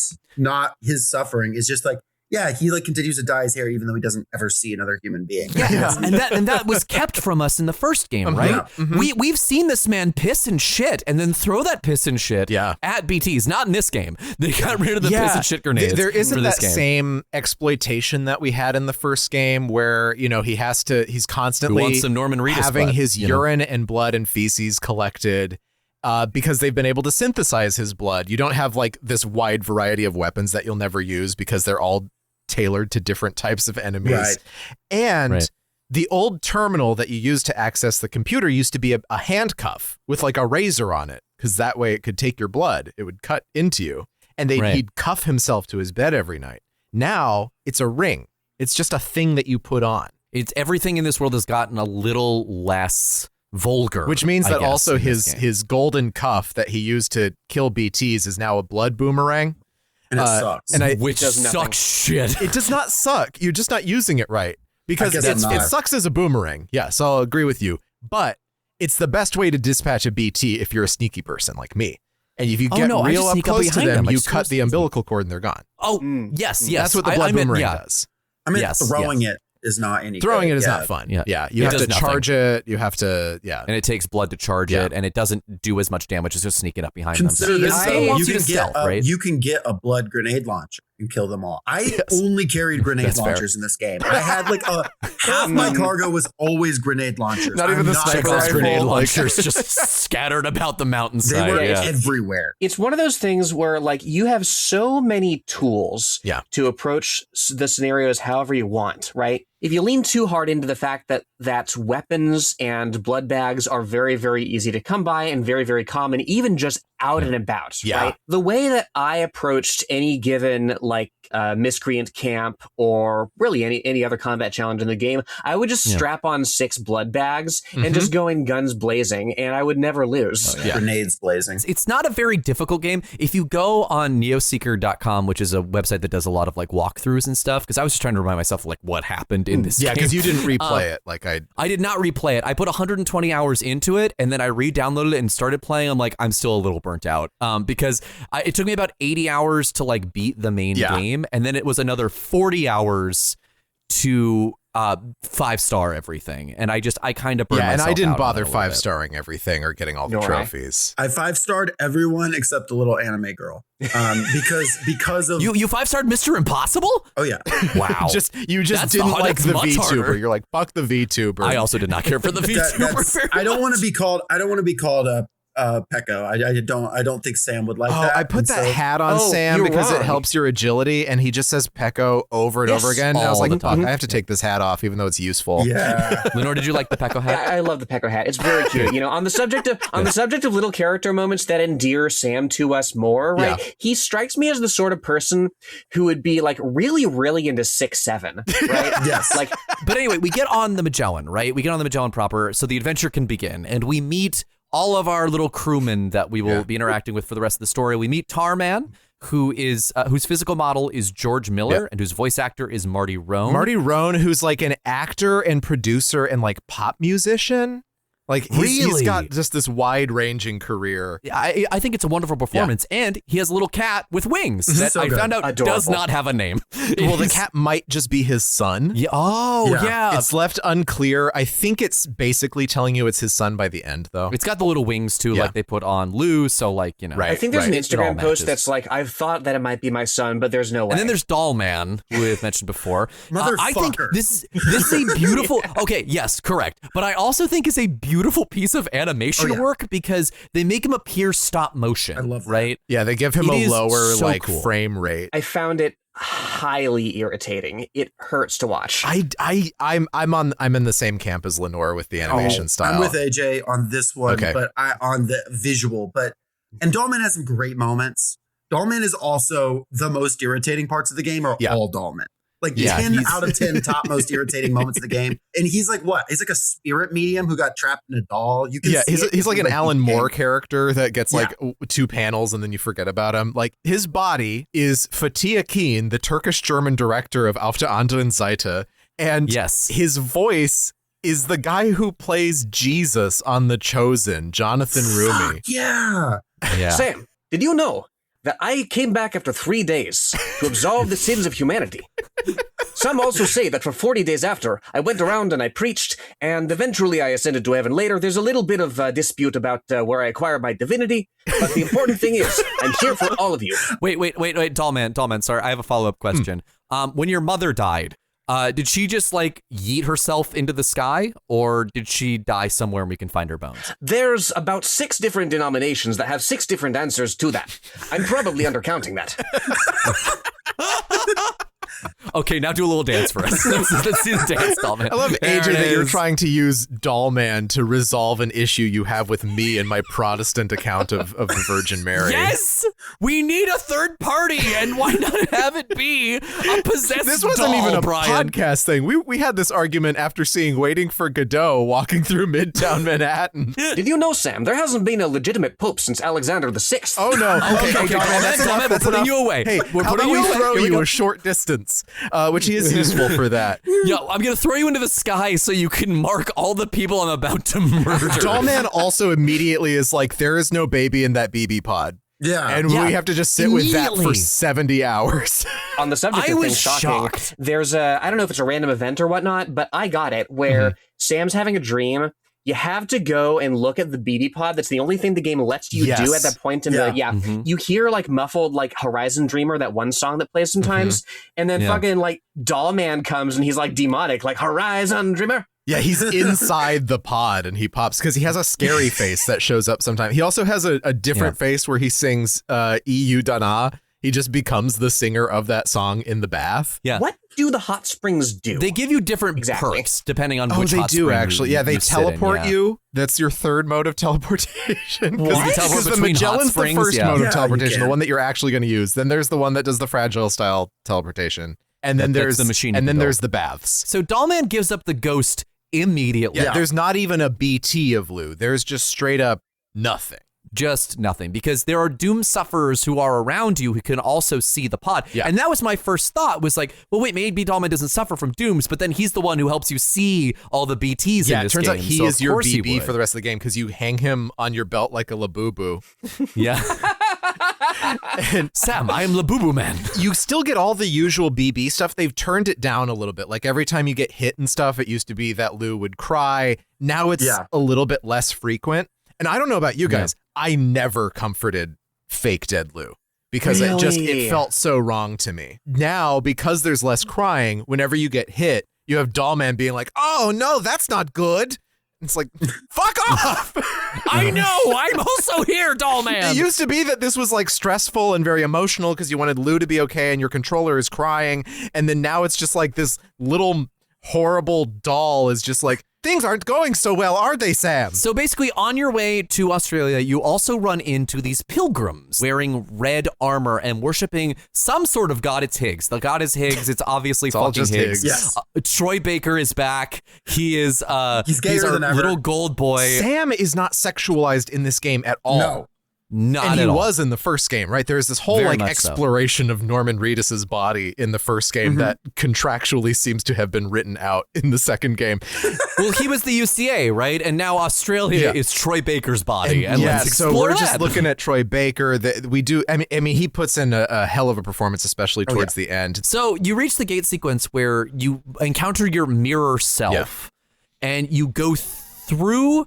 his suffering. It's just like, he like continues to dye his hair even though he doesn't ever see another human being. And that was kept from us in the first game, right? We've seen this man piss and shit and then throw that piss and shit at BTs. Not in this game. They got rid of the piss and shit grenades. There isn't that game. same exploitation that we had in the first game where, he's constantly Who wants some Norman Reedus having butt, his urine and blood and feces collected. Because they've been able to synthesize his blood. You don't have like this wide variety of weapons that you'll never use because they're all tailored to different types of enemies. Right. And the old terminal that you used to access the computer used to be a handcuff with like a razor on it, because that way it could take your blood. It would cut into you. And he'd cuff himself to his bed every night. Now it's a ring. It's just a thing that you put on. It's everything in this world has gotten a little less vulgar. Which means that also his his golden cuff that he used to kill BTs is now a blood boomerang. And it sucks. Which sucks shit. It does not suck. You're just not using it right. Because it sucks as a boomerang. Yes, I'll agree with you. But it's the best way to dispatch a BT if you're a sneaky person like me. And if you get real up close to them, you cut the umbilical cord and they're gone. Oh, yes. That's what the blood boomerang does. I mean, throwing it is not any Throwing good. it is not fun. Yeah. You have to charge it. You have to, And it takes blood to charge it, and it doesn't do as much damage as just sneaking up behind Consider them. this, though. Right? You can get a blood grenade launcher and kill them all. I only carried grenade launchers in this game. I had like half my cargo was always grenade launchers. Not even the sniper rifle. Grenade launchers just scattered about the mountainside. They were everywhere. It's one of those things where like you have so many tools to approach the scenarios however you want, right? If you lean too hard into the fact that weapons and blood bags are very, very easy to come by and very, very common, even just out and about, right? The way that I approached any given like miscreant camp or really any other combat challenge in the game, I would just strap on 6 blood bags and just go in guns blazing, and I would never lose. Grenades blazing. It's not a very difficult game. If you go on neoseeker.com, which is a website that does a lot of like walkthroughs and stuff, because I was just trying to remind myself like what happened in this game. Yeah, because you didn't replay it. Like I did not replay it. I put 120 hours into it, and then I re-downloaded it and started playing. I'm like, I'm still a little burnt out because it took me about 80 hours to like beat the main game, and then it was another 40 hours to 5-star everything, and I kind of burned myself out. And I didn't bother 5-starring everything or getting all the trophies. I 5-starred everyone except the little anime girl, because of you 5-starred Mr. Impossible. Oh yeah, wow. you just didn't like the VTuber. You're like, fuck the VTuber. I also did not care for the VTuber. I don't want to be called Pecco. I don't think Sam would like that. I put that hat on Sam because it helps your agility, and he just says Pecco over and over again. And I was like, fuck, I have to take this hat off, even though it's useful. Yeah. Lenore, did you like the Pecco hat? I love the Pecco hat. It's very cute. On the subject of little character moments that endear Sam to us more, right? Yeah. He strikes me as the sort of person who would be like really, really into 6'7", right? Yes. Like, but anyway, we get on the Magellan, right? We get on the Magellan proper, so the adventure can begin, and we meet all of our little crewmen that we will be interacting with for the rest of the story. We meet Tarman, who is whose physical model is George Miller, and whose voice actor is Marty Roan. Marty Roan, who's like an actor and producer and like pop musician. Like he's got just this wide-ranging career. I think it's a wonderful performance, and he has a little cat with wings that I found out does not have a name. Well, the cat might just be his son. Yeah. Oh, yeah. It's left unclear. I think it's basically telling you it's his son by the end, though. It's got the little wings too, like they put on Lou. So, like, you know, right, I think there's an Instagram post that's like, I've thought that it might be my son, but there's no way. And then there's Dollman, who we've mentioned before. Motherfucker. I think this is a beautiful. Okay, yes, correct. But I also think it's a beautiful piece of animation work because they make him appear stop motion. I love that. Right? Yeah, they give him a lower cool. frame rate. I found it highly irritating. It hurts to watch. I'm in the same camp as Lenore with the animation style. I'm with AJ on this one, but on the visual. And Dollman has some great moments. Dollman is also the most irritating parts of the game are all Dollman. Like 10 out of 10 top most irritating moments of the game. And he's like what? He's like a spirit medium who got trapped in a doll. You can he's like an Alan Moore character that gets like 2 panels and then you forget about him. Like his body is Fatih Akin, the Turkish-German director of Auf der anderen Seite. And his voice is the guy who plays Jesus on The Chosen, Jonathan Rumi. Yeah. Sam, did you know that I came back after 3 days to absolve the sins of humanity? Some also say that for 40 days after, I went around and I preached, and eventually I ascended to heaven later. There's a little bit of dispute about where I acquired my divinity, but the important thing is, I'm here for all of you. Wait, Dollman, sorry, I have a follow-up question. When your mother died, did she just like yeet herself into the sky, or did she die somewhere and we can find her bones? There's about 6 different denominations that have 6 different answers to that. I'm probably undercounting that. Okay, now do a little dance for us. Let's see the dance, Dollman. I love AJ that you're trying to use Dollman to resolve an issue you have with me and my Protestant account of the Virgin Mary. Yes! We need a third party, and why not have it be a possessed This wasn't doll, even a Brian. podcast thing. We had this argument after seeing Waiting for Godot walking through Midtown Manhattan. Did you know, Sam, there hasn't been a legitimate pope since Alexander VI? Oh, no. Okay, Dollman, we're putting you away. Hey, we're how putting about you we away. throw you a short distance, which is useful for that. Yo, I'm going to throw you into the sky so you can mark all the people I'm about to murder. Dollman also immediately is like, there is no baby in that BB pod. Yeah. And we have to just sit with that for 70 hours. On the subject of things shocking, shocked. There's I don't know if it's a random event or whatnot, but I got it where Sam's having a dream. You have to go and look at the BB pod. That's the only thing the game lets you do at that point in the, you hear like muffled like Horizon Dreamer, that one song that plays sometimes. And then fucking like Dollman comes and he's like demonic, like Horizon Dreamer. Yeah, he's inside the pod and he pops because he has a scary face that shows up sometimes. He also has a different face where he sings EU Dana. He just becomes the singer of that song in the bath. Yeah. What do the hot springs do? They give you different perks depending on which hot spring actually. Yeah, they teleport you. That's your third mode of teleportation. Because the Magellan's the first mode of teleportation, the one that you're actually going to use. Then there's the one that does the fragile style teleportation. And then there's the machine. And then there's the baths. So Dollman gives up the ghost immediately. Yeah, there's not even a BT of Lou. There's just straight up nothing. Just nothing, because there are doom sufferers who are around you who can also see the pod. Yeah. And that was my first thought, was like, well, wait, maybe Dollman doesn't suffer from dooms, but then he's the one who helps you see all the BTs in this game. Yeah, it turns out he is your BB for the rest of the game because you hang him on your belt like a Labubu. Yeah. And Sam, I am Labubu Man. You still get all the usual BB stuff. They've turned it down a little bit. Like every time you get hit and stuff, it used to be that Lou would cry. Now it's a little bit less frequent. And I don't know about you guys. I never comforted fake dead Lou because it felt so wrong to me. Now, because there's less crying, whenever you get hit, you have Dollman being like, oh no, that's not good. It's like, fuck off. I know. I'm also here, Dollman. It used to be that this was like stressful and very emotional because you wanted Lou to be okay and your controller is crying. And then now it's just like this little horrible doll is just like, things aren't going so well, are they, Sam? So basically, on your way to Australia, you also run into these pilgrims wearing red armor and worshiping some sort of god. It's Higgs. The god is Higgs. It's obviously it's all just Higgs. Yes. Troy Baker is back. He is he's our than ever. Little gold boy. Sam is not sexualized in this game at all. No. Not and at he all. was in the first game, right? There's this whole Very like much so. exploration of Norman Reedus's body in the first game that contractually seems to have been written out in the second game. Well, he was the UCA, right? And now Australia is Troy Baker's body. And let's explore so we're that. just looking at Troy Baker. We do. I mean, he puts in a hell of a performance, especially towards the end. So you reach the gate sequence where you encounter your mirror self, and you go through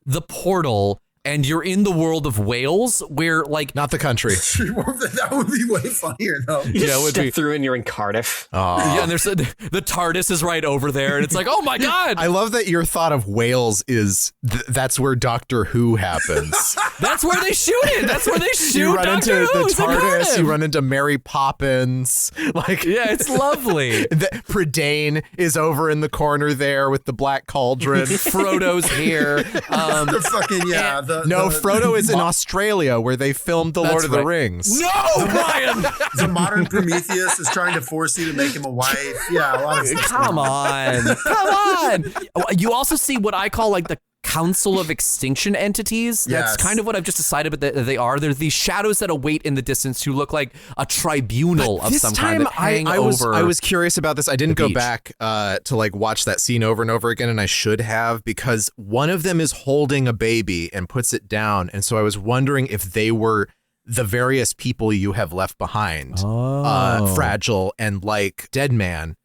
the portal. And you're in the world of Wales, where like not the country. That would be way funnier though. You just step through and you're in Cardiff. Yeah, and there's the TARDIS is right over there, and it's like, oh my god! I love that your thought of Wales is that's where Doctor Who happens. That's where they shoot it. That's where they shoot. You run Doctor into Who. the TARDIS. You run into Mary Poppins. Like, yeah, it's lovely. Prydain is over in the corner there with the black cauldron. Frodo's here. The fucking Frodo is in Australia where they filmed The Lord of the Rings. No, Brian! The modern Prometheus is trying to force you to make him a wife. Yeah, a lot of stuff. Come on. You also see what I call like the Council of Extinction Entities. That's kind of what I've just decided that they are. There's these shadows that await in the distance who look like a tribunal of some kind that hang over. I was curious about this. I didn't go back to like watch that scene over and over again, and I should have, because one of them is holding a baby and puts it down, and so I was wondering if they were the various people you have left behind, Fragile and like Dead Man.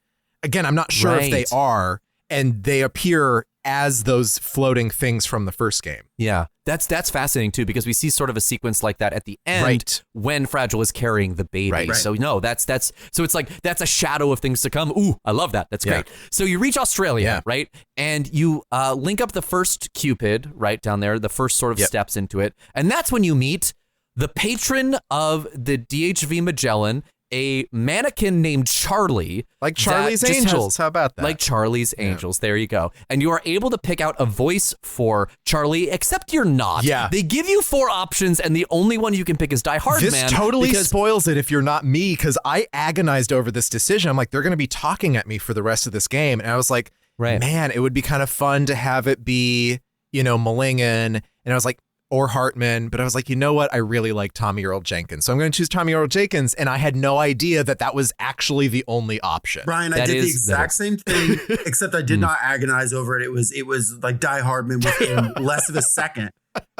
Again, I'm not sure if they are, and they appear as those floating things from the first game. Yeah, that's fascinating too, because we see sort of a sequence like that at the end when Fragile is carrying the baby. Right. So no, that's so it's like that's a shadow of things to come. Ooh, I love that. That's great. So you reach Australia, right? And you link up the first Cupid right down there, the first sort of steps into it, and that's when you meet the patron of the DHV Magellan, a mannequin named Charlie. Like Charlie's Angels. How about that? Like Charlie's Angels. There you go. And you are able to pick out a voice for Charlie, except you're not. Yeah. They give you 4 options, and the only one you can pick is Die Hard Man. This totally spoils it if you're not me, because I agonized over this decision. I'm like, they're going to be talking at me for the rest of this game. And I was like, man, it would be kind of fun to have it be, Mulligan. And I was like, or Hartman, but I was like, you know what? I really like Tommy Earl Jenkins. So I'm going to choose Tommy Earl Jenkins, and I had no idea that was actually the only option. Brian, I did the exact same thing, except I did not agonize over it. It was like Die Hardman within less of a second.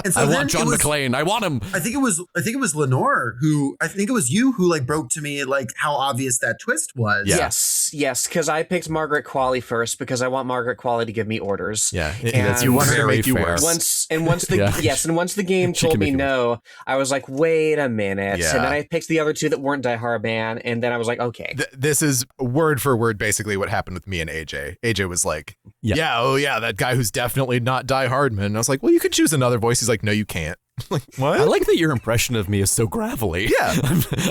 And so I want John McClane. I want him. I think it was Lenore I think it was you who like broke to me like how obvious that twist was. Yeah. Yes, because I picked Margaret Qualley first because I want Margaret Qualley to give me orders. Yeah, and you want her to make you fair. worse. Once the game told me no, I was like, wait a minute. Yeah. And then I picked the other 2 that weren't Die Hard Man, and then I was like, okay. This is word for word basically what happened with me and AJ. AJ was like, that guy who's definitely not Die Hardman. And I was like, well, you could choose another voice. He's like, no, you can't. Like, what? I like that your impression of me is so gravelly. Yeah.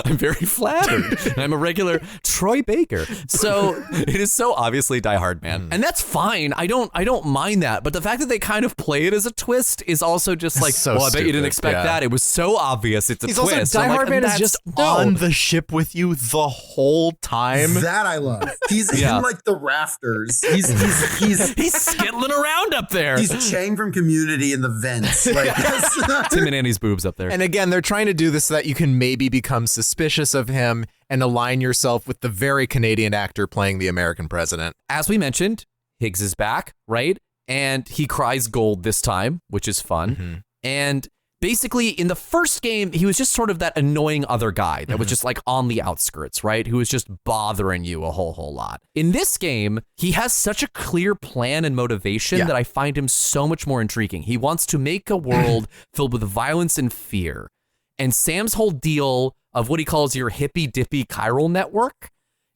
I'm very flattered. I'm a regular Troy Baker. So it is so obviously Die Hard Man. And that's fine. I don't mind that. But the fact that they kind of play it as a twist is also just like, so I bet you didn't expect that. It was so obvious it's a He's twist. Also, Die Hard Man is just on the ship with you the whole time. That I love. He's in like the rafters. He's skittling around up there. He's Chang from Community in the vents. Like Tim and Annie's boobs up there. And again, they're trying to do this so that you can maybe become suspicious of him and align yourself with the very Canadian actor playing the American president. As we mentioned, Higgs is back, right? And he cries gold this time, which is fun. Mm-hmm. And basically, in the first game, he was just sort of that annoying other guy that was just like on the outskirts, right? Who was just bothering you a whole lot. In this game, he has such a clear plan and motivation that I find him so much more intriguing. He wants to make a world filled with violence and fear. And Sam's whole deal of what he calls your hippy-dippy chiral network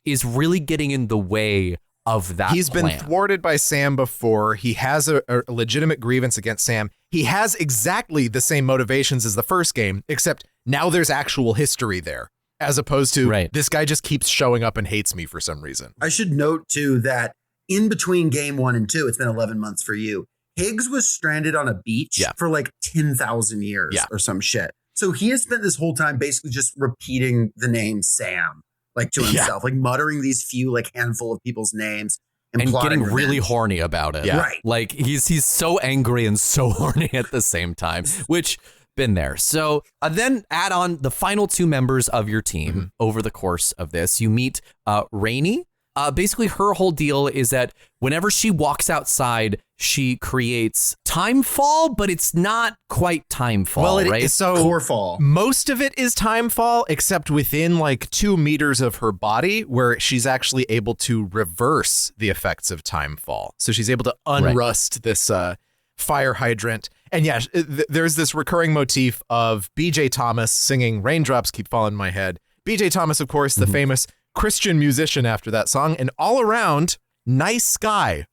is really getting in the way of that He's plan. been thwarted by Sam before. He has a legitimate grievance against Sam. He has exactly the same motivations as the first game, except now there's actual history there, as opposed to this guy just keeps showing up and hates me for some reason. I should note, too, that in between game 1 and 2, it's been 11 months for you. Higgs was stranded on a beach for like 10,000 years or some shit. So he has spent this whole time basically just repeating the name Sam, like to himself, like muttering these few like handful of people's names and getting revenge. really horny about it. Yeah. Right. Like he's so angry and so horny at the same time, which Been there. So then add on the final two members of your team over the course of this. You meet Rainey. Basically, her whole deal is that whenever she walks outside, she creates timefall, but it's not quite timefall, right? So Corefall. most of it is timefall, except within like 2 meters of her body, where she's actually able to reverse the effects of timefall. So she's able to unrust this fire hydrant. And yeah, there's this recurring motif of B.J. Thomas singing "Raindrops Keep Falling on My Head." B.J. Thomas, of course, the famous Christian musician after that song, and all around nice guy.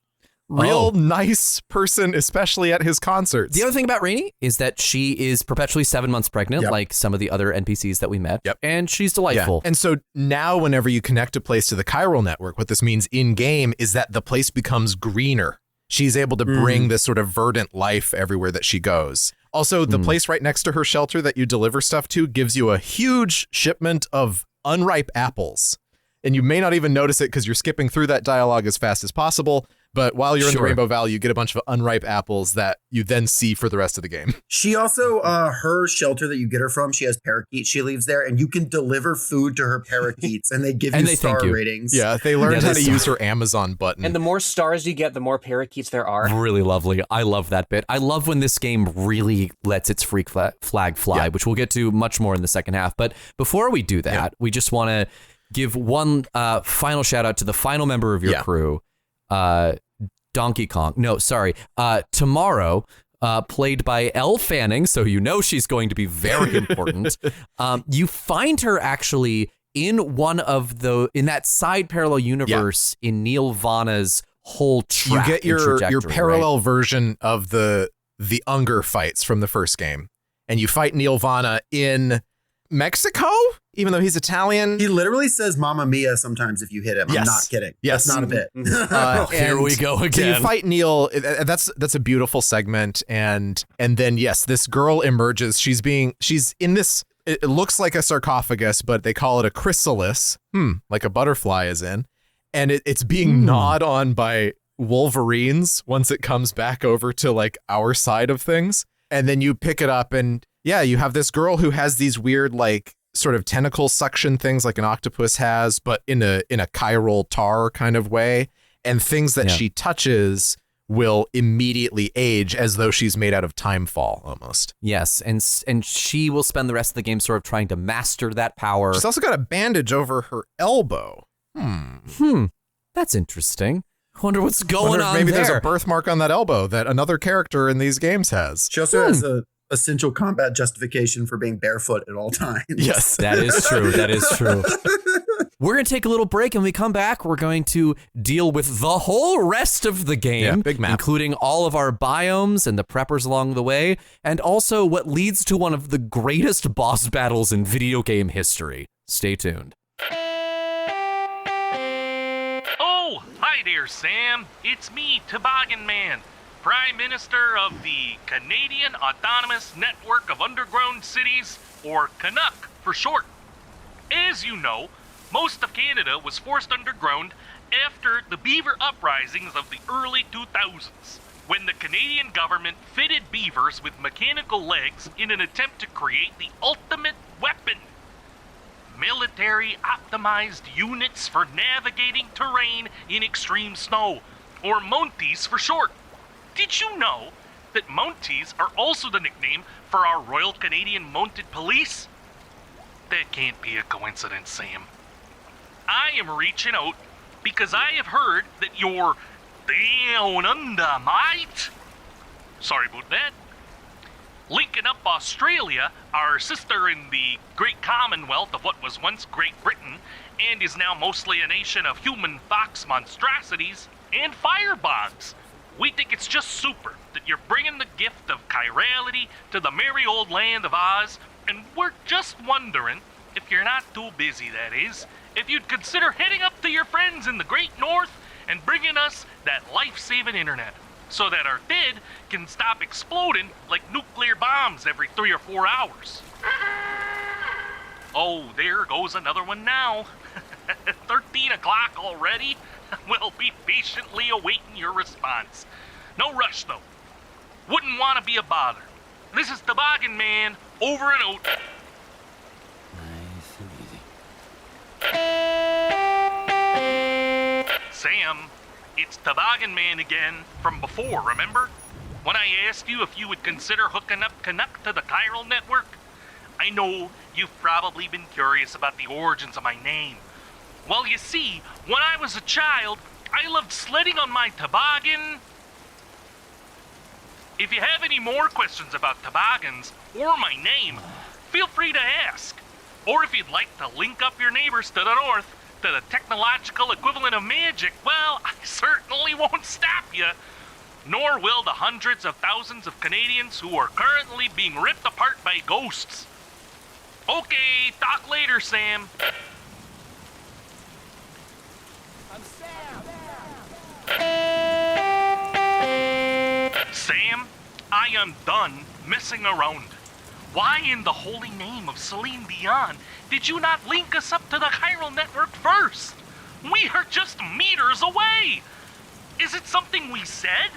Real nice person, especially at his concerts. The other thing about Rainey is that she is perpetually 7 months pregnant, like some of the other NPCs that we met. And she's delightful. And so now whenever you connect a place to the chiral network, what this means in game is that the place becomes greener. She's able to bring this sort of verdant life everywhere that she goes. Also, the place right next to her shelter that you deliver stuff to gives you a huge shipment of unripe apples. And you may not even notice it because you're skipping through that dialogue as fast as possible. But while you're in the Rainbow Valley, you get a bunch of unripe apples that you then see for the rest of the game. She also, her shelter that you get her from, she has parakeets she leaves there, and you can deliver food to her parakeets, and they give you star ratings. Yeah, they learned how to use her Amazon button. And the more stars you get, the more parakeets there are. Really lovely. I love that bit. I love when this game really lets its freak flag fly, which we'll get to much more in the second half. But before we do that, we just want to give one final shout out to the final member of your crew, Donkey Kong. No, sorry. Tomorrow, played by Elle Fanning, so you know she's going to be very important. You find her actually in in that side parallel universe in Neil Vana's whole track. You get your parallel version of the Unger fights from the first game, and you fight Neil Vana in Mexico, even though he's Italian. He literally says "Mamma Mia" sometimes if you hit him. I'm not kidding. Yes. That's not a bit. Here we go again. So you fight Neil. That's a beautiful segment. And then, yes, this girl emerges. She's in this, it looks like a sarcophagus, but they call it a chrysalis, like a butterfly is in. And it's being gnawed on by wolverines once it comes back over to like our side of things. And then you pick it up and you have this girl who has these weird, like, sort of tentacle suction things like an octopus has, but in a chiral tar kind of way. And things that she touches will immediately age as though she's made out of timefall almost. Yes, and she will spend the rest of the game sort of trying to master that power. She's also got a bandage over her elbow. That's interesting. I wonder what's going on maybe there. There's a birthmark on that elbow that another character in these games has. She also has a essential combat justification for being barefoot at all times. Yes. That is true. That is true. We're going to take a little break, and when we come back, we're going to deal with the whole rest of the game, big map, including all of our biomes and the preppers along the way, and also what leads to one of the greatest boss battles in video game history. Stay tuned. Oh, hi there, Sam. It's me, Tobogganman, Prime Minister of the Canadian Autonomous Network of Underground Cities, or Canuck for short. As you know, most of Canada was forced underground after the beaver uprisings of the early 2000s, when the Canadian government fitted beavers with mechanical legs in an attempt to create the ultimate weapon. Military-optimized units for navigating terrain in extreme snow, or Mounties for short. Did you know that Mounties are also the nickname for our Royal Canadian Mounted Police? That can't be a coincidence, Sam. I am reaching out because I have heard that you're down under, mate. Sorry about that. Linking up Australia, our sister in the great commonwealth of what was once Great Britain, and is now mostly a nation of human fox monstrosities and firebombs. We think it's just super that you're bringing the gift of chirality to the merry old land of Oz, and we're just wondering, if you're not too busy, that is, if you'd consider heading up to your friends in the Great North and bringing us that life-saving internet, so that our dead can stop exploding like nuclear bombs every 3 or 4 hours. Oh, there goes another one now. 13 o'clock already? We'll be patiently awaiting your response. No rush, though. Wouldn't want to be a bother. This is Tobogganman, over and out. Nice and easy. Sam, it's Tobogganman again from before, remember? When I asked you if you would consider hooking up Canuck to the chiral network? I know you've probably been curious about the origins of my name. Well, you see, when I was a child, I loved sledding on my toboggan. If you have any more questions about toboggans or my name, feel free to ask. Or if you'd like to link up your neighbors to the north to the technological equivalent of magic, well, I certainly won't stop you. Nor will the hundreds of thousands of Canadians who are currently being ripped apart by ghosts. Okay, talk later, Sam. Sam, I am done messing around. Why in the holy name of Celine Dion did you not link us up to the chiral network first? We are just meters away. Is it something we said?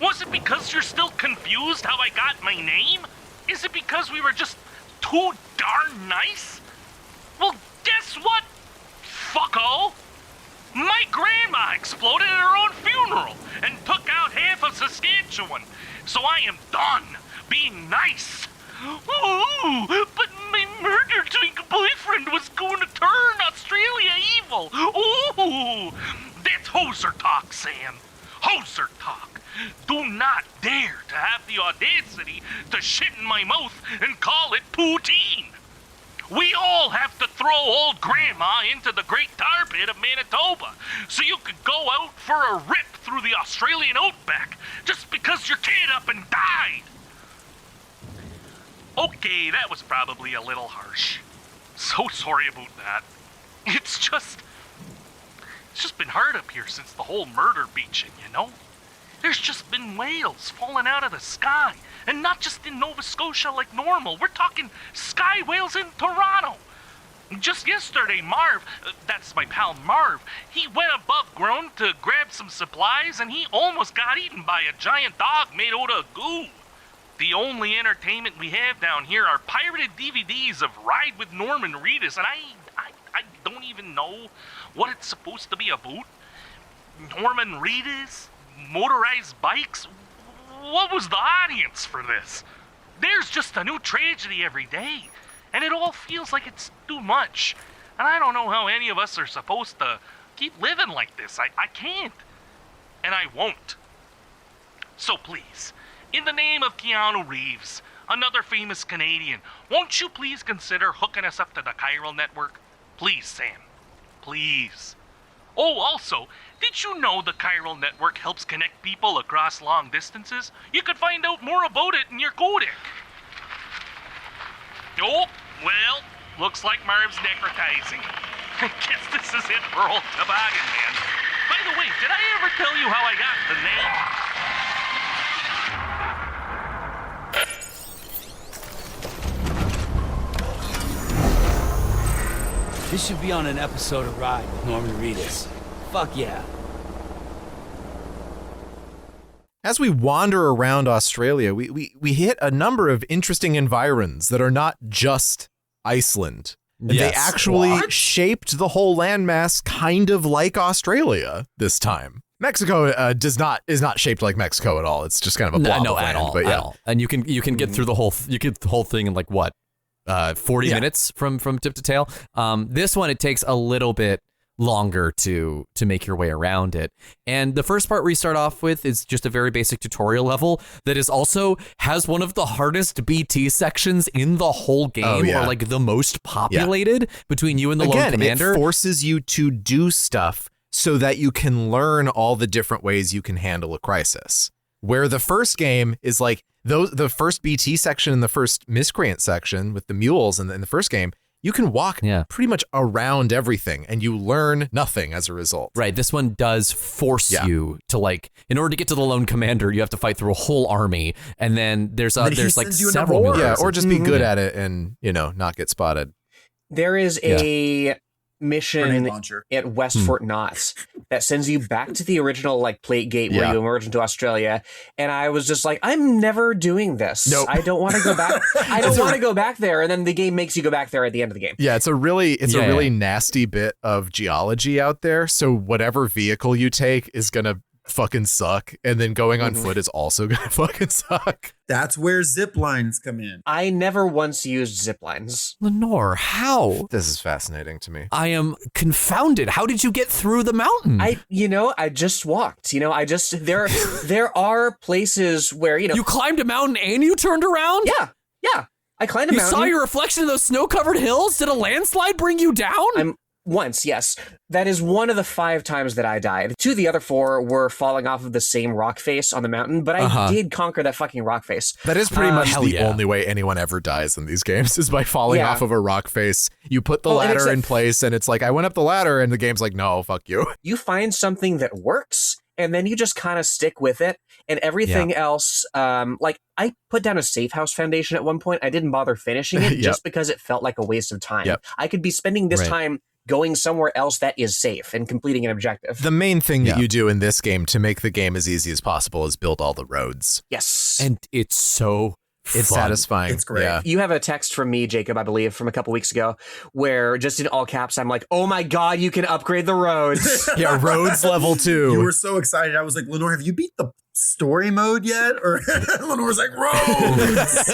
Was it because you're still confused how I got my name? Is it because we were just too darn nice? Well, guess what, fucko? My grandma exploded at her own funeral and took out half of Saskatchewan. So I am done being nice. Ooh, but my murder-doing boyfriend was going to turn Australia evil. Ooh, that's hoser talk, Sam. Hoser talk. Do not dare to have the audacity to shit in my mouth and call it poutine. We all have to throw old grandma into the great tar pit of Manitoba so you could go out for a rip through the Australian outback just because your kid up and died. Okay, that was probably a little harsh. So sorry about that. It's just been hard up here since the whole murder beaching, you know? There's just been whales falling out of the sky. And not just in Nova Scotia like normal. We're talking sky whales in Toronto. Just yesterday, Marv, that's my pal Marv, he went above ground to grab some supplies and he almost got eaten by a giant dog made out of goo. The only entertainment we have down here are pirated DVDs of Ride with Norman Reedus, and I don't even know what it's supposed to be about. Norman Reedus? Motorized bikes? What was the audience for this? There's just a new tragedy every day, and it all feels like it's too much. And I don't know how any of us are supposed to keep living like this. I can't. And I won't. So please, in the name of Keanu Reeves, another famous Canadian, won't you please consider hooking us up to the chiral network? Please, Sam. Please. Oh, also, did you know the chiral network helps connect people across long distances? You could find out more about it in your codec. Oh, well, looks like Marv's necrotizing. I guess this is it for old Tobogganman. By the way, did I ever tell you how I got the name? This should be on an episode of Ride with Norman Reedus. Fuck yeah. As we wander around Australia, we hit a number of interesting environs that are not just Iceland. Yes. They actually shaped the whole landmass kind of like Australia this time. Mexico is not shaped like Mexico at all. It's just kind of a blob of land, at all. And you can get through the whole thing in like what? 40 minutes from tip to tail. This one, it takes a little bit longer to make your way around it. And the first part we start off with is just a very basic tutorial level that is also has one of the hardest BT sections in the whole game, or like the most populated between you and the lone commander. It forces you to do stuff so that you can learn all the different ways you can handle a crisis. Where the first game is like the first BT section and the first miscreant section with the mules in the first game, you can walk pretty much around everything and you learn nothing as a result. Right. This one does force you to, like, in order to get to the lone commander, you have to fight through a whole army. And then there's like several. Or just be good at it and, not get spotted. There is a mission at West Fort Knox that sends you back to the original like plate gate where you emerge into Australia. And I was just like, I'm never doing this. Nope. I don't want to go back. I don't want to go back there. And then the game makes you go back there at the end of the game. Yeah, it's a really nasty bit of geology out there. So whatever vehicle you take is gonna fucking suck, and then going on foot is also gonna fucking suck. That's where zip lines come in. I never once used zip lines. Lenore, how? This is fascinating to me. I am confounded. How did you get through the mountain? I just walked. There are places where, You climbed a mountain and you turned around? Yeah. I climbed a mountain. You saw your reflection in those snow-covered hills? Did a landslide bring you down? Once, yes. That is one of the 5 times that I died. 2 of the other 4 were falling off of the same rock face on the mountain, but I did conquer that fucking rock face. That is pretty much the only way anyone ever dies in these games is by falling off of a rock face. You put the ladder in place and it's like, I went up the ladder, and the game's like, no, fuck you. You find something that works, and then you just kind of stick with it, and everything else, like I put down a safe house foundation at one point. I didn't bother finishing it just because it felt like a waste of time. I could be spending this time going somewhere else that is safe and completing an objective. The main thing that you do in this game to make the game as easy as possible is build all the roads. Yes. And it's so It's satisfying. It's great. Yeah. You have a text from me, Jacob, I believe, from a couple weeks ago, where just in all caps, I'm like, oh my God, you can upgrade the roads. Roads level 2. You were so excited. I was like, Lenore, have you beat the story mode yet? Or Lenore's like, roads.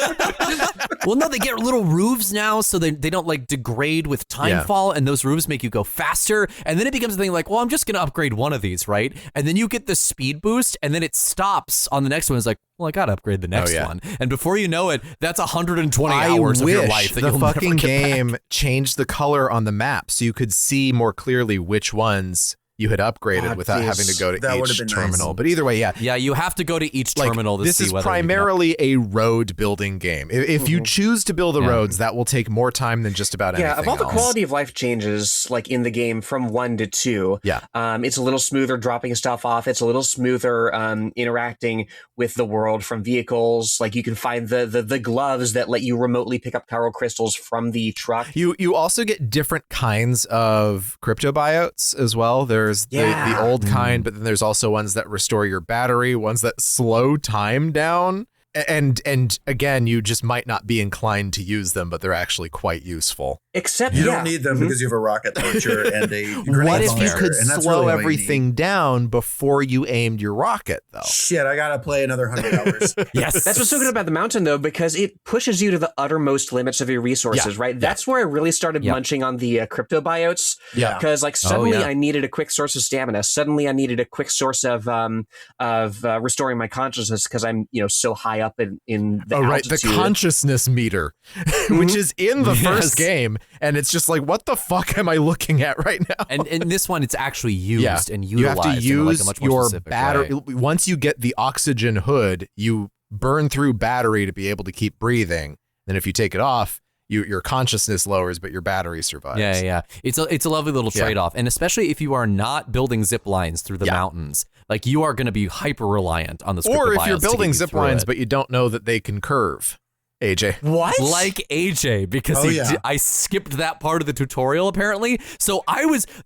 Well, no, they get little roofs now, so they don't like degrade with timefall, and those roofs make you go faster. And then it becomes a thing like, well, I'm just going to upgrade one of these, right? And then you get the speed boost, and then it stops on the next one. It's like, well, I got to upgrade the next one. And before you know it, that's 120 hours of your life that the you'll fucking never get game back. changed the color on the map so you could see more clearly which ones you had upgraded without having to go to each terminal. Nice. But either way, yeah, you have to go to each terminal to see whether this is primarily a road building game. If you choose to build the roads, that will take more time than just about anything of all the else. quality of life changes, like in the game from 1 to 2, it's a little smoother dropping stuff off. It's a little smoother interacting with the world from vehicles. Like you can find the gloves that let you remotely pick up chiral crystals from the truck. You also get different kinds of cryptobiotes as well. There's the old kind, but then there's also ones that restore your battery, ones that slow time down. And again, you just might not be inclined to use them, but they're actually quite useful. Except you don't need them because you have a rocket launcher and a grenade What if you launcher, could and that's slow really everything down before you aimed your rocket, though? Shit, I gotta play another 100 hours. Yes. That's what's so good about the mountain, though, because it pushes you to the uttermost limits of your resources, right? That's where I really started munching on the cryptobiotes. Yeah. Because suddenly I needed a quick source of stamina. Suddenly I needed a quick source of restoring my consciousness because I'm so high up in the altitude. The consciousness meter, which is in the first game, and it's just like, what the fuck am I looking at right now? And in this one, it's actually used and utilized. You have to use a much more your specific battery. way. Once you get the oxygen hood, you burn through battery to be able to keep breathing. Then if you take it off, your consciousness lowers, but your battery survives. Yeah. It's a lovely little trade-off. And especially if you are not building zip lines through the mountains, like you are going to be hyper reliant on the scriptobiotes. Or if you're building zip lines, but you don't know that they can curve. AJ. What? Like AJ, because I skipped that part of the tutorial apparently. So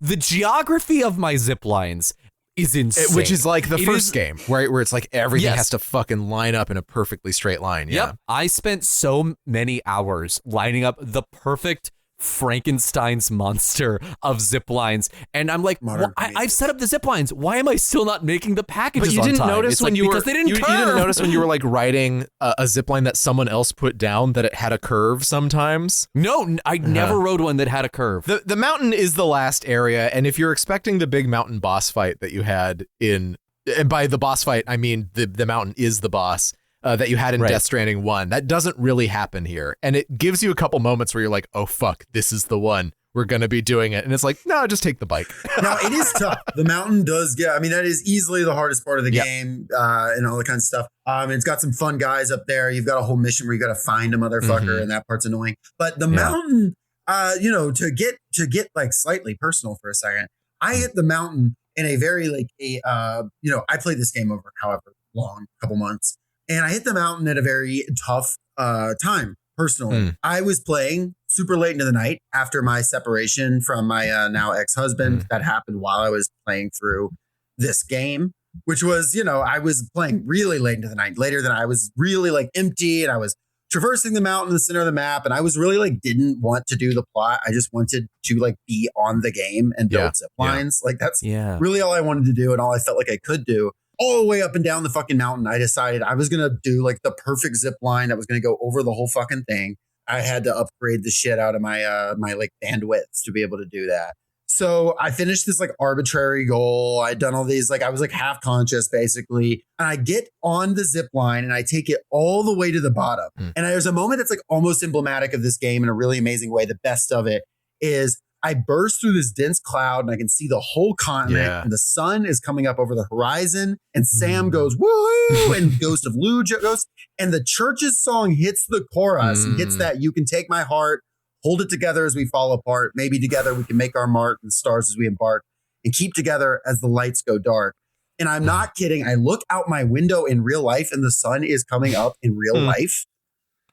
the geography of my zip lines is insane. Which is like the first game, right? Where it's like everything has to fucking line up in a perfectly straight line. Yeah. Yep. I spent so many hours lining up the perfect Frankenstein's monster of zip lines, and I'm like, I've set up the zip lines. Why am I still not making the packages? But you didn't notice when because they didn't curve. You didn't notice when you were like writing a zip line that someone else put down that it had a curve sometimes. No, I never rode one that had a curve. The mountain is the last area, and if you're expecting the big mountain boss fight that you had and by the boss fight I mean the mountain is the boss. That you had in Death Stranding 1. That doesn't really happen here. And it gives you a couple moments where you're like, oh, fuck, this is the one. We're going to be doing it. And it's like, no, just take the bike. Now, it is tough. The mountain does that is easily the hardest part of the game and all that kind of stuff. It's got some fun guys up there. You've got a whole mission where you got to find a motherfucker, and that part's annoying. But the mountain, to get like slightly personal for a second, I hit the mountain in a very I played this game over however long, couple months. And I hit the mountain at a very tough time, personally. I was playing super late into the night after my separation from my now ex-husband. That happened while I was playing through this game, which was, I was playing really late into the night, later than I was really like empty, and I was traversing the mountain in the center of the map, and I was really like didn't want to do the plot. I just wanted to like be on the game and build zip lines. Like that's really all I wanted to do and all I felt like I could do. All the way up and down the fucking mountain, I decided I was going to do like the perfect zip line that was going to go over the whole fucking thing. I had to upgrade the shit out of my my like bandwidth to be able to do that. So I finished this like arbitrary goal. I'd done all these, like I was like half conscious basically. And I get on the zip line and I take it all the way to the bottom. And there's a moment that's like almost emblematic of this game in a really amazing way. The best of it is I burst through this dense cloud and I can see the whole continent and the sun is coming up over the horizon and Sam goes, woohoo, and Ghost of Lou goes, and the Church's song hits the chorus and hits that "You can take my heart, hold it together as we fall apart. Maybe together we can make our mark in the stars as we embark and keep together as the lights go dark." And I'm not kidding. I look out my window in real life and the sun is coming up in real life.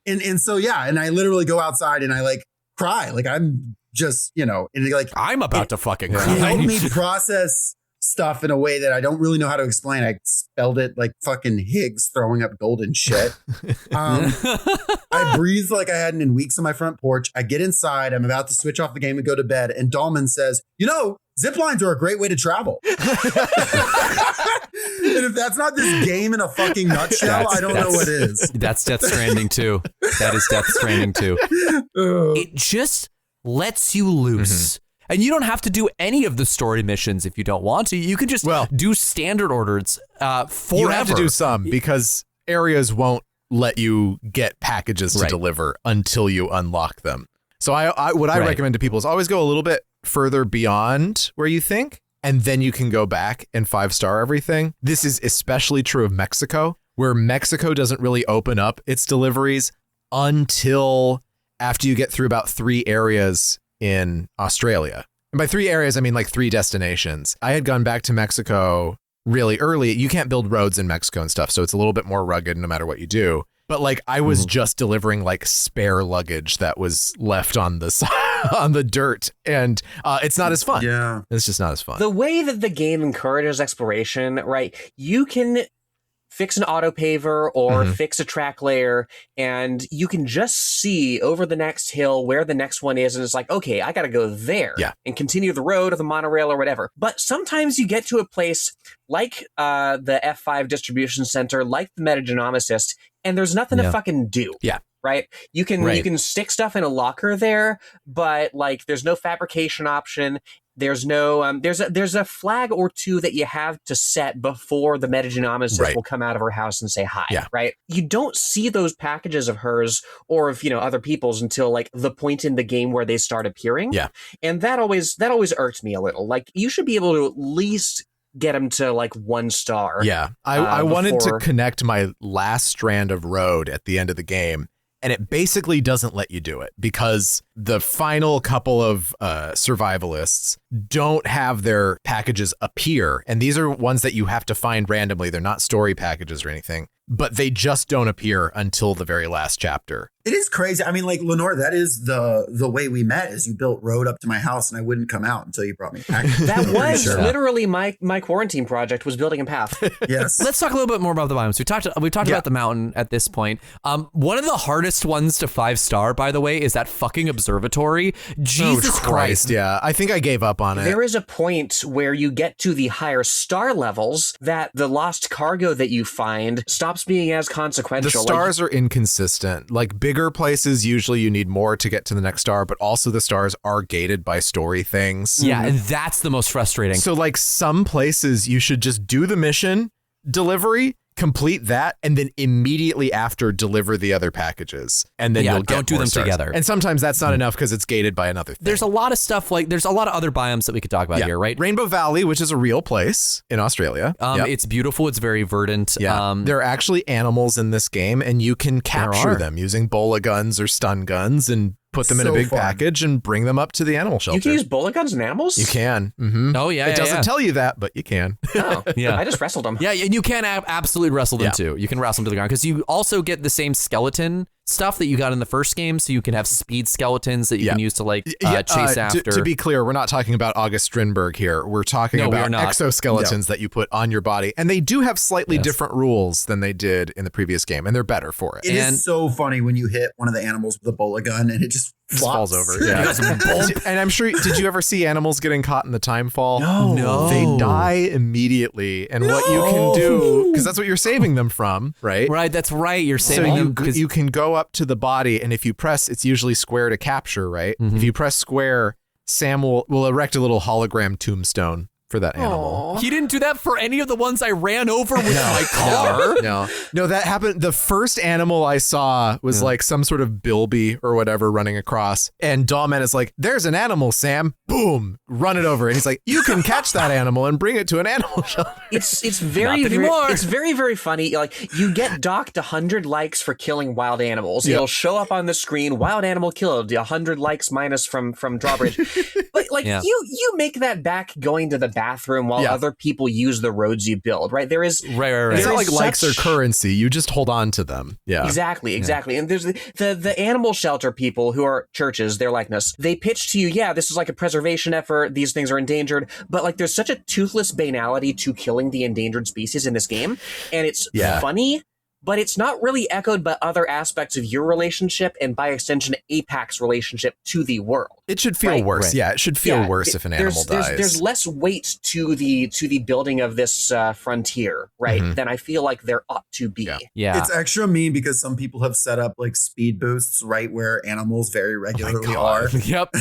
And so, and I literally go outside and I like cry. Like I'm just, and like I'm about to fucking cry. It helped me process stuff in a way that I don't really know how to explain. I spelled it like fucking Higgs throwing up golden shit. I breathed like I hadn't in weeks on my front porch. I get inside. I'm about to switch off the game and go to bed. And Dollman says, zip lines are a great way to travel. And if that's not this game in a fucking nutshell, I don't know what is. That's Death Stranding 2. That is Death Stranding 2. It just lets you loose. And you don't have to do any of the story missions if you don't want to. You can just do standard orders forever. You have to do some because areas won't let you get packages to deliver until you unlock them. So I recommend to people is always go a little bit further beyond where you think, and then you can go back and 5-star everything. This is especially true of Mexico, where Mexico doesn't really open up its deliveries until after you get through about 3 areas in Australia. And by 3 areas, I mean like 3 destinations. I had gone back to Mexico really early. You can't build roads in Mexico and stuff, so it's a little bit more rugged no matter what you do. But like I was just delivering like spare luggage that was left on the on the dirt, and it's not as fun. Yeah, it's just not as fun. The way that the game encourages exploration, right? You can fix an auto paver or fix a track layer, and you can just see over the next hill where the next one is, and it's like, okay, I gotta go there and continue the road or the monorail or whatever. But sometimes you get to a place like the F5 distribution center, like the Metagenomicist, and there's nothing to fucking do. Yeah. Right? You can stick stuff in a locker there, but like there's no fabrication option. There's no there's a flag or 2 that you have to set before the Metagenomicist will come out of her house and say hi. Right? You don't see those packages of hers or of other people's until like the point in the game where they start appearing. Yeah. And that always irked me a little. Like you should be able to at least get them to like 1 star. Yeah. I wanted to connect my last strand of road at the end of the game. And it basically doesn't let you do it because the final couple of survivalists don't have their packages appear. And these are ones that you have to find randomly. They're not story packages or anything, but they just don't appear until the very last chapter. It is crazy. I mean, like, Lenore, that is the way we met, is you built road up to my house and I wouldn't come out until you brought me packages. That was literally my quarantine project, was building a path. Yes. Let's talk a little bit more about the biomes. We talked about the mountain at this point. One of the hardest ones to 5-star, by the way, is that fucking observatory. Jesus Christ. Yeah, I think I gave up on it. There is a point where you get to the higher star levels that the lost cargo that you find stops being as consequential. The stars are inconsistent. Like bigger places, usually you need more to get to the next star, but also the stars are gated by story things. Yeah, and that's the most frustrating. So like some places you should just do the mission delivery, complete that, and then immediately after deliver the other packages, and then you'll get don't do them stars. together. And sometimes that's not enough because it's gated by another thing. There's a lot of stuff, like there's a lot of other biomes that we could talk about here, right? Rainbow Valley, which is a real place in Australia. It's beautiful. It's very verdant. Yeah. There are actually animals in this game, and you can capture them using bola guns or stun guns and put them in a big package and bring them up to the animal shelter. You can use bola guns and animals? You can. Oh, yeah. It doesn't tell you that, but you can. Oh, yeah. I just wrestled them. Yeah, and you can absolutely wrestle them too. You can wrestle them to the ground because you also get the same skeleton stuff that you got in the first game, so you can have speed skeletons that you can use to like chase after. To be clear, we're not talking about August Strindberg here. We're talking about exoskeletons that you put on your body, and they do have slightly different rules than they did in the previous game, and they're better for it. It is so funny when you hit one of the animals with a bola gun and it just falls over. Yeah. And I'm sure, did you ever see animals getting caught in the time fall? No. They die immediately. And what you can do, because that's what you're saving them from, right? Right, that's right. You're saving them. You can go up to the body, and if you press, it's usually square to capture, right? Mm-hmm. If you press square, Sam will erect a little hologram tombstone for that animal. He didn't do that for any of the ones I ran over with my car. No, that happened. The first animal I saw was like some sort of bilby or whatever running across. And Dollman is like, there's an animal, Sam. Boom, run it over. And he's like, you can catch that animal and bring it to an animal shelter. It's very, very funny. Like, you get docked 100 likes for killing wild animals. It'll show up on the screen, wild animal killed, 100 likes minus from drawbridge. But like you make that back going to the bathroom while other people use the roads you build, right? There is right. It's not like likes are currency. You just hold on to them. Yeah. Exactly. And there's the animal shelter people who are churches, they're like us. They pitch to you, this is like a preservation effort. These things are endangered. But like there's such a toothless banality to killing the endangered species in this game. And it's funny, but it's not really echoed by other aspects of your relationship and by extension, APAC's relationship to the world. It should feel worse. Right. Yeah, it should feel worse if an animal dies. There's less weight to the building of this frontier, right, than I feel like there ought to be. Yeah. It's extra mean because some people have set up like speed boosts right where animals very regularly are. Yep.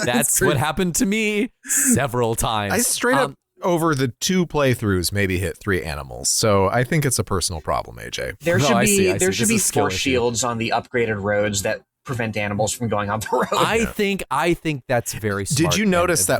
That's what happened to me several times. I straight up over the 2 playthroughs maybe hit 3 animals. So I think it's a personal problem, AJ. There should be force shields on the upgraded roads that prevent animals from going on the road. I think that's very smart. Did you notice that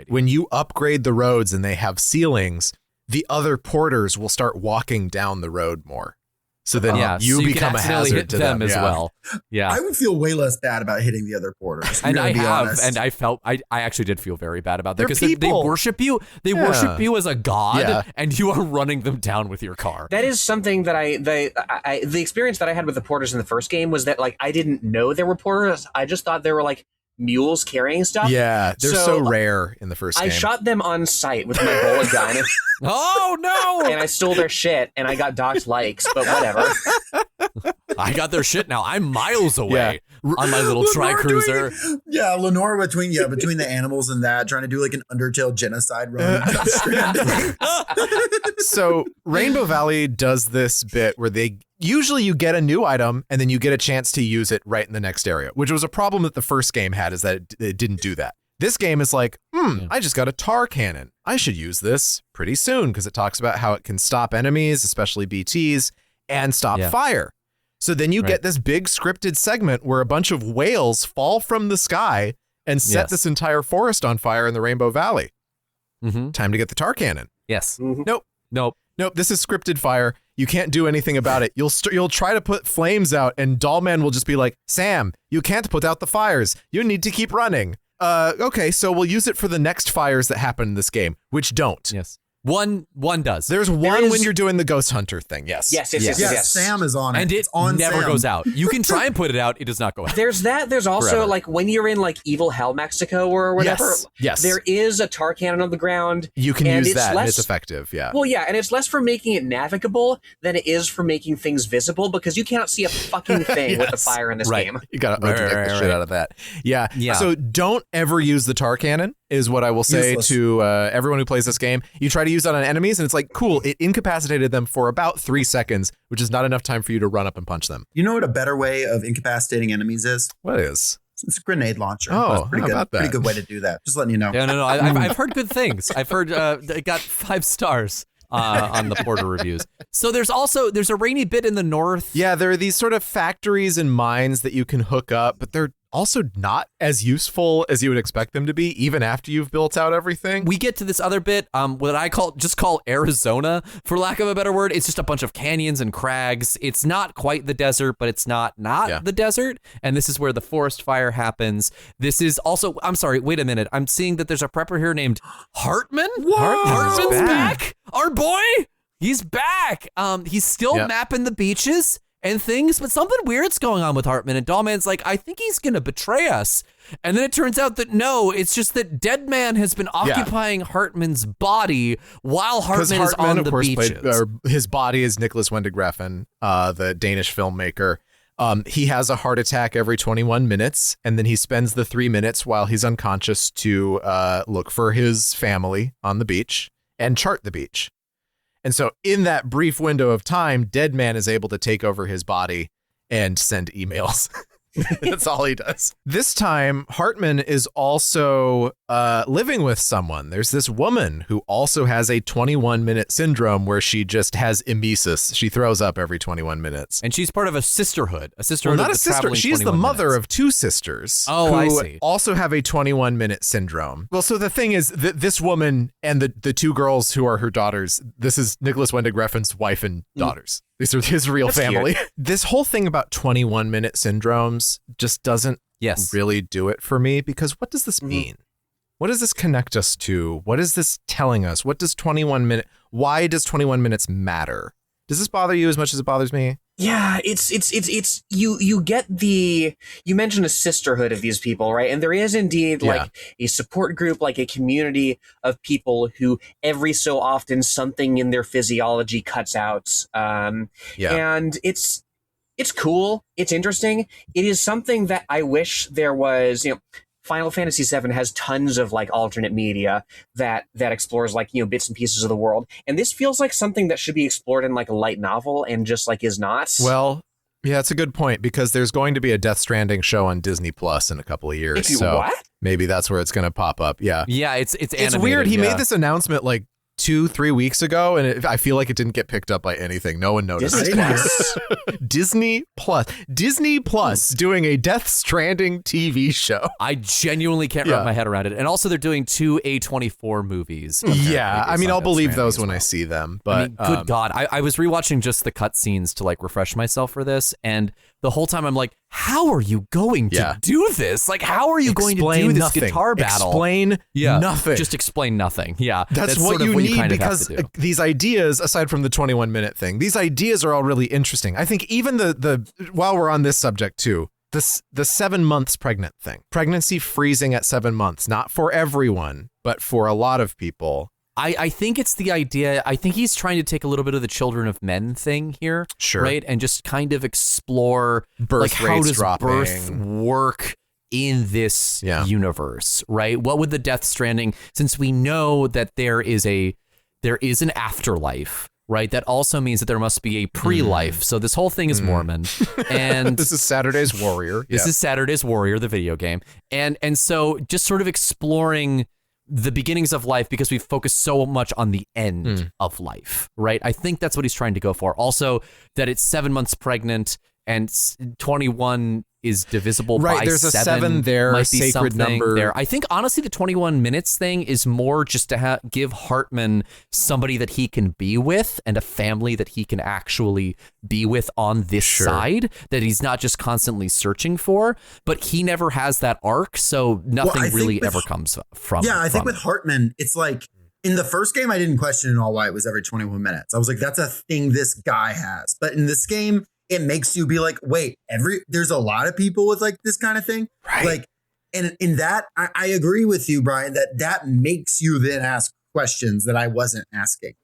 when you upgrade the roads and they have ceilings, the other porters will start walking down the road more? So then you become a hazard to them as well. Yeah, I would feel way less bad about hitting the other porters. And I actually did feel very bad about that because they worship you. They worship you as a god, and you are running them down with your car. That is something that the experience that I had with the porters in the first game was that like I didn't know there were porters. I just thought they were like mules carrying stuff. Yeah, they're so rare in the first game. I shot them on sight with my bola gun. Oh no! And I stole their shit, and I got docked likes, but whatever. I got their shit now. I'm miles away on my little tri-cruiser. Lenore between the animals and that, trying to do like an Undertale genocide run. So Rainbow Valley does this bit where usually you get a new item and then you get a chance to use it right in the next area, which was a problem that the first game had, is that it didn't do that. This game is like, I just got a tar cannon. I should use this pretty soon because it talks about how it can stop enemies, especially BTs, and stop fire. So then you get this big scripted segment where a bunch of whales fall from the sky and set this entire forest on fire in the Rainbow Valley. Time to get the tar cannon. Yes. Nope. This is scripted fire. You can't do anything about it. You'll try to put flames out, and Dollman will just be like, Sam, you can't put out the fires. You need to keep running. Okay, so we'll use it for the next fires that happen in this game, which don't. Yes. One does. There's one when you're doing the ghost hunter thing. Yes. Yes. Sam is on it. And it never goes out. You can try and put it out. It does not go out. There's that. There's also like when you're in like Evil Hell, Mexico or whatever. Yes. There is a tar cannon on the ground. You can use that. And it's effective. Yeah. Well, yeah. And it's less for making it navigable than it is for making things visible because you cannot see a fucking thing with the fire in this game. You got to the shit out of that. Yeah. So don't ever use the tar cannon is what I will say to everyone who plays this game. You try to use that on enemies and it's like, cool, it incapacitated them for about 3 seconds, which is not enough time for you to run up and punch them. You know what a better way of incapacitating enemies is? What is? It's a grenade launcher. Oh, pretty good. Pretty good way to do that. Just letting you know. Yeah, no. I've heard good things. I've heard it got 5 stars. On the Porter reviews. So there's a rainy bit in the north. Yeah, there are these sort of factories and mines that you can hook up, but they're also not as useful as you would expect them to be, even after you've built out everything. We get to this other bit, what I call Arizona, for lack of a better word. It's just a bunch of canyons and crags. It's not quite the desert, but it's not the desert. And this is where the forest fire happens. This is also, I'm sorry, wait a minute. I'm seeing that there's a prepper here named Hartman. Hartman's back. Our boy, he's back. He's still mapping the beaches. and things, but something weird's going on with Hartman, and Dollman's like, I think he's going to betray us. And then it turns out that no, it's just that Deadman has been occupying Hartman's body while Hartman is on the beaches. His body is Nicholas Winding Refn, the Danish filmmaker. He has a heart attack every 21 minutes, and then he spends the 3 minutes while he's unconscious to look for his family on the beach and chart the beach. And so in that brief window of time, Deadman is able to take over his body and send emails. That's all he does. This time, Hartman is also living with someone. There's this woman who also has a 21-minute syndrome where she just has emesis. She throws up every 21 minutes. And she's part of a sisterhood. Well, not a sister. She's the mother of two sisters. Oh, who I see. Also have a 21-minute syndrome. Well, so the thing is that this woman and the two girls who are her daughters, this is Nicholas Winding Refn's wife and daughters. These are his real family. This whole thing about 21-minute syndromes just doesn't really do it for me, because what does this mean? What does this connect us to? What is this telling us? What does 21 minutes? Why does 21 minutes matter? Does this bother you as much as it bothers me? Yeah, it's you get you mentioned a sisterhood of these people, right? And there is indeed like a support group, like a community of people who every so often something in their physiology cuts out. And it's cool. It's interesting. It is something that I wish there was, Final Fantasy VII has tons of like alternate media that explores like, bits and pieces of the world. And this feels like something that should be explored in like a light novel and just like is not. Well, yeah, it's a good point, because there's going to be a Death Stranding show on Disney Plus in a couple of years. What? Maybe that's where it's going to pop up. Yeah. Yeah, it's animated. It's weird. He made this announcement like 2-3 weeks ago, and I feel like it didn't get picked up by anything. No one noticed. Disney Plus doing a Death Stranding TV show. I genuinely can't wrap my head around it. And also they're doing 2 A24 movies. Yeah, I mean, I'll believe those when I see them. But good God, I was rewatching just the cutscenes to like refresh myself for this, and the whole time I'm like, how are you going to do this? Like, how are you going to do this guitar battle? Explain nothing. Just explain nothing. Yeah, that's what you need, because these ideas, aside from the 21-minute thing, these ideas are all really interesting. I think even the while we're on this subject too, the 7 months pregnant thing, pregnancy freezing at 7 months, not for everyone, but for a lot of people. I think it's the idea. I think he's trying to take a little bit of the Children of Men thing here, right, and just kind of explore birth how does birth work in this universe, right? What would the Death Stranding, since we know that there is an afterlife, right? That also means that there must be a pre-life. So this whole thing is Mormon, and this is Saturday's Warrior. This is Saturday's Warrior, the video game, and so just sort of exploring the beginnings of life, because we focus so much on the end of life, right? I think that's what he's trying to go for. Also, that it's 7 months pregnant and 21 is divisible by 7. There's a 7 there, a sacred number there. I think honestly the 21 minutes thing is more just to give Hartman somebody that he can be with and a family that he can actually be with on this side, that he's not just constantly searching for, but he never has that arc, so nothing really ever comes from I think with Hartman, it's like, in the first game, I didn't question at all why it was every 21 minutes. I was like, that's a thing this guy has. But in this game, it makes you be like, wait, there's a lot of people with like this kind of thing. Right. Like, and in that, I agree with you, Brian, that makes you then ask questions that I wasn't asking.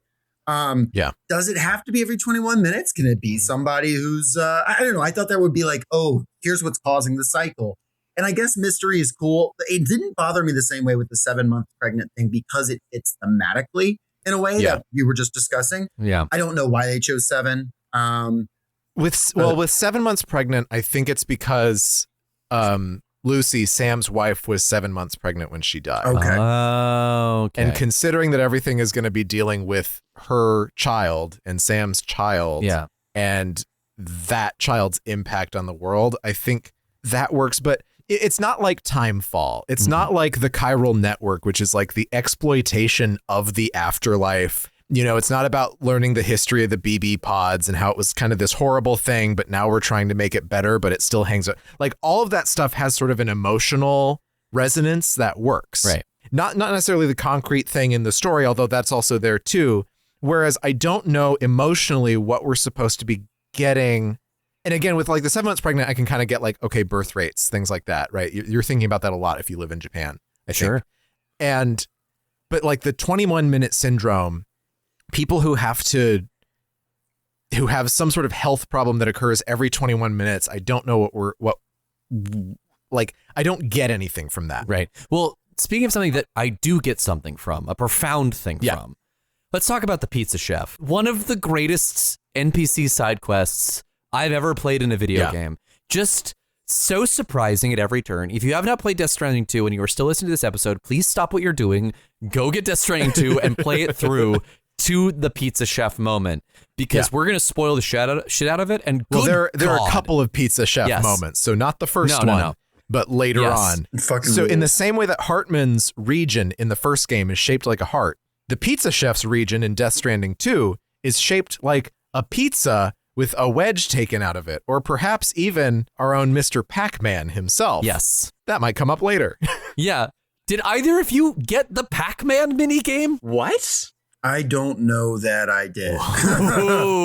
Does it have to be every 21 minutes? Can it be somebody who's, I don't know. I thought that would be like, oh, here's what's causing the cycle. And I guess mystery is cool. It didn't bother me the same way with the 7 month pregnant thing, because it fits thematically in a way that you were just discussing. Yeah. I don't know why they chose 7. With 7 months pregnant, I think it's because Lucy, Sam's wife, was 7 months pregnant when she died. Okay. And considering that everything is going to be dealing with her child and Sam's child, and that child's impact on the world, I think that works. But it's not like Timefall. It's not like the Chiral Network, which is like the exploitation of the afterlife. It's not about learning the history of the BB pods and how it was kind of this horrible thing, but now we're trying to make it better, but it still hangs up. Like, all of that stuff has sort of an emotional resonance that works. Right. Not necessarily the concrete thing in the story, although that's also there too. Whereas I don't know emotionally what we're supposed to be getting And again, with like the 7 months pregnant, I can kind of get like, okay, birth rates, things like that, right? You're thinking about that a lot if you live in Japan, I think. But like the 21-minute syndrome, people who have some sort of health problem that occurs every 21 minutes, I don't know I don't get anything from that. Right. Well, speaking of something that I do get something from, a profound thing from, let's talk about the Pizza Chef. One of the greatest NPC side quests I've ever played in a video game. Just so surprising at every turn. If you have not played Death Stranding 2 and you are still listening to this episode, please stop what you're doing, go get Death Stranding 2 and play it through to the Pizza Chef moment, because we're going to spoil the shit out of it. And there are a couple of Pizza Chef moments, so not the first one. But later on. So in the same way that Hartman's region in the first game is shaped like a heart, the Pizza Chef's region in Death Stranding 2 is shaped like a pizza with a wedge taken out of it, or perhaps even our own Mr. Pac-Man himself. Yes. That might come up later. Yeah. Did either of you get the Pac-Man minigame? What? I don't know that I did.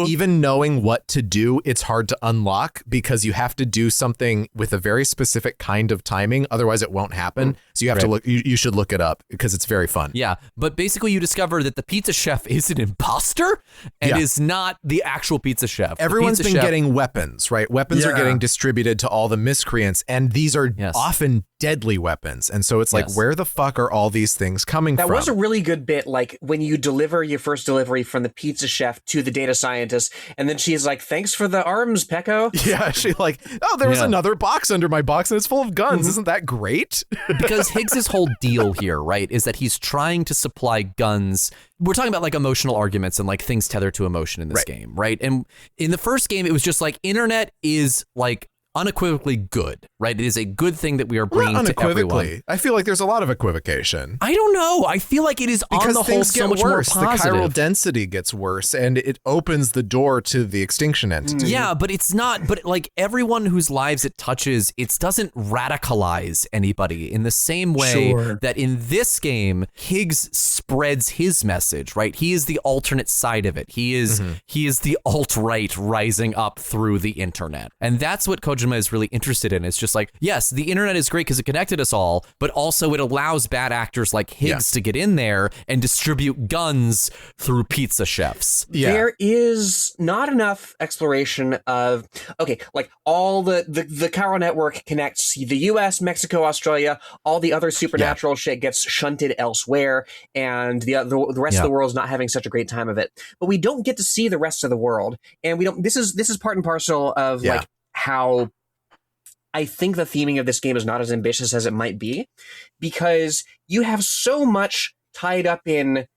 Even knowing what to do, it's hard to unlock because you have to do something with a very specific kind of timing. Otherwise, it won't happen. So you have to look. You should look it up because it's very fun. Yeah, but basically, you discover that the Pizza Chef is an imposter and is not the actual Pizza Chef. Everyone's been getting weapons, right? Weapons are getting distributed to all the miscreants, and these are often deadly weapons. And so it's like, where the fuck are all these things coming from? That was a really good bit, like when you deliver your first delivery from the Pizza Chef to the data scientist, and then she's like, thanks for the arms, Pecco. Yeah, she like, oh, there was another box under my box and it's full of guns. Isn't that great? Because Higgs's whole deal here, right, is that he's trying to supply guns. We're talking about like emotional arguments and like things tethered to emotion in this game, right? And in the first game, it was just like internet is like unequivocally good, right? It is a good thing that we are bringing to everyone. I feel like there's a lot of equivocation. I don't know. I feel like it is because on the whole so much worse. more positive. The chiral density gets worse, and it opens the door to the extinction entity. Yeah, but it's not. But like everyone whose lives it touches, it doesn't radicalize anybody in the same way that in this game, Higgs spreads his message. Right? He is the alternate side of it. He is the alt-right rising up through the internet, and that's what Kojima is really interested in. It's just like, yes, the internet is great because it connected us all, but also it allows bad actors like Higgs to get in there and distribute guns through Pizza Chefs. Yeah. There is not enough exploration of, like all the chiral network connects the US, Mexico, Australia, all the other supernatural shit gets shunted elsewhere, and the rest of the world's not having such a great time of it. But we don't get to see the rest of the world, and we don't. This is part and parcel of like how I think the theming of this game is not as ambitious as it might be, because you have so much tied up in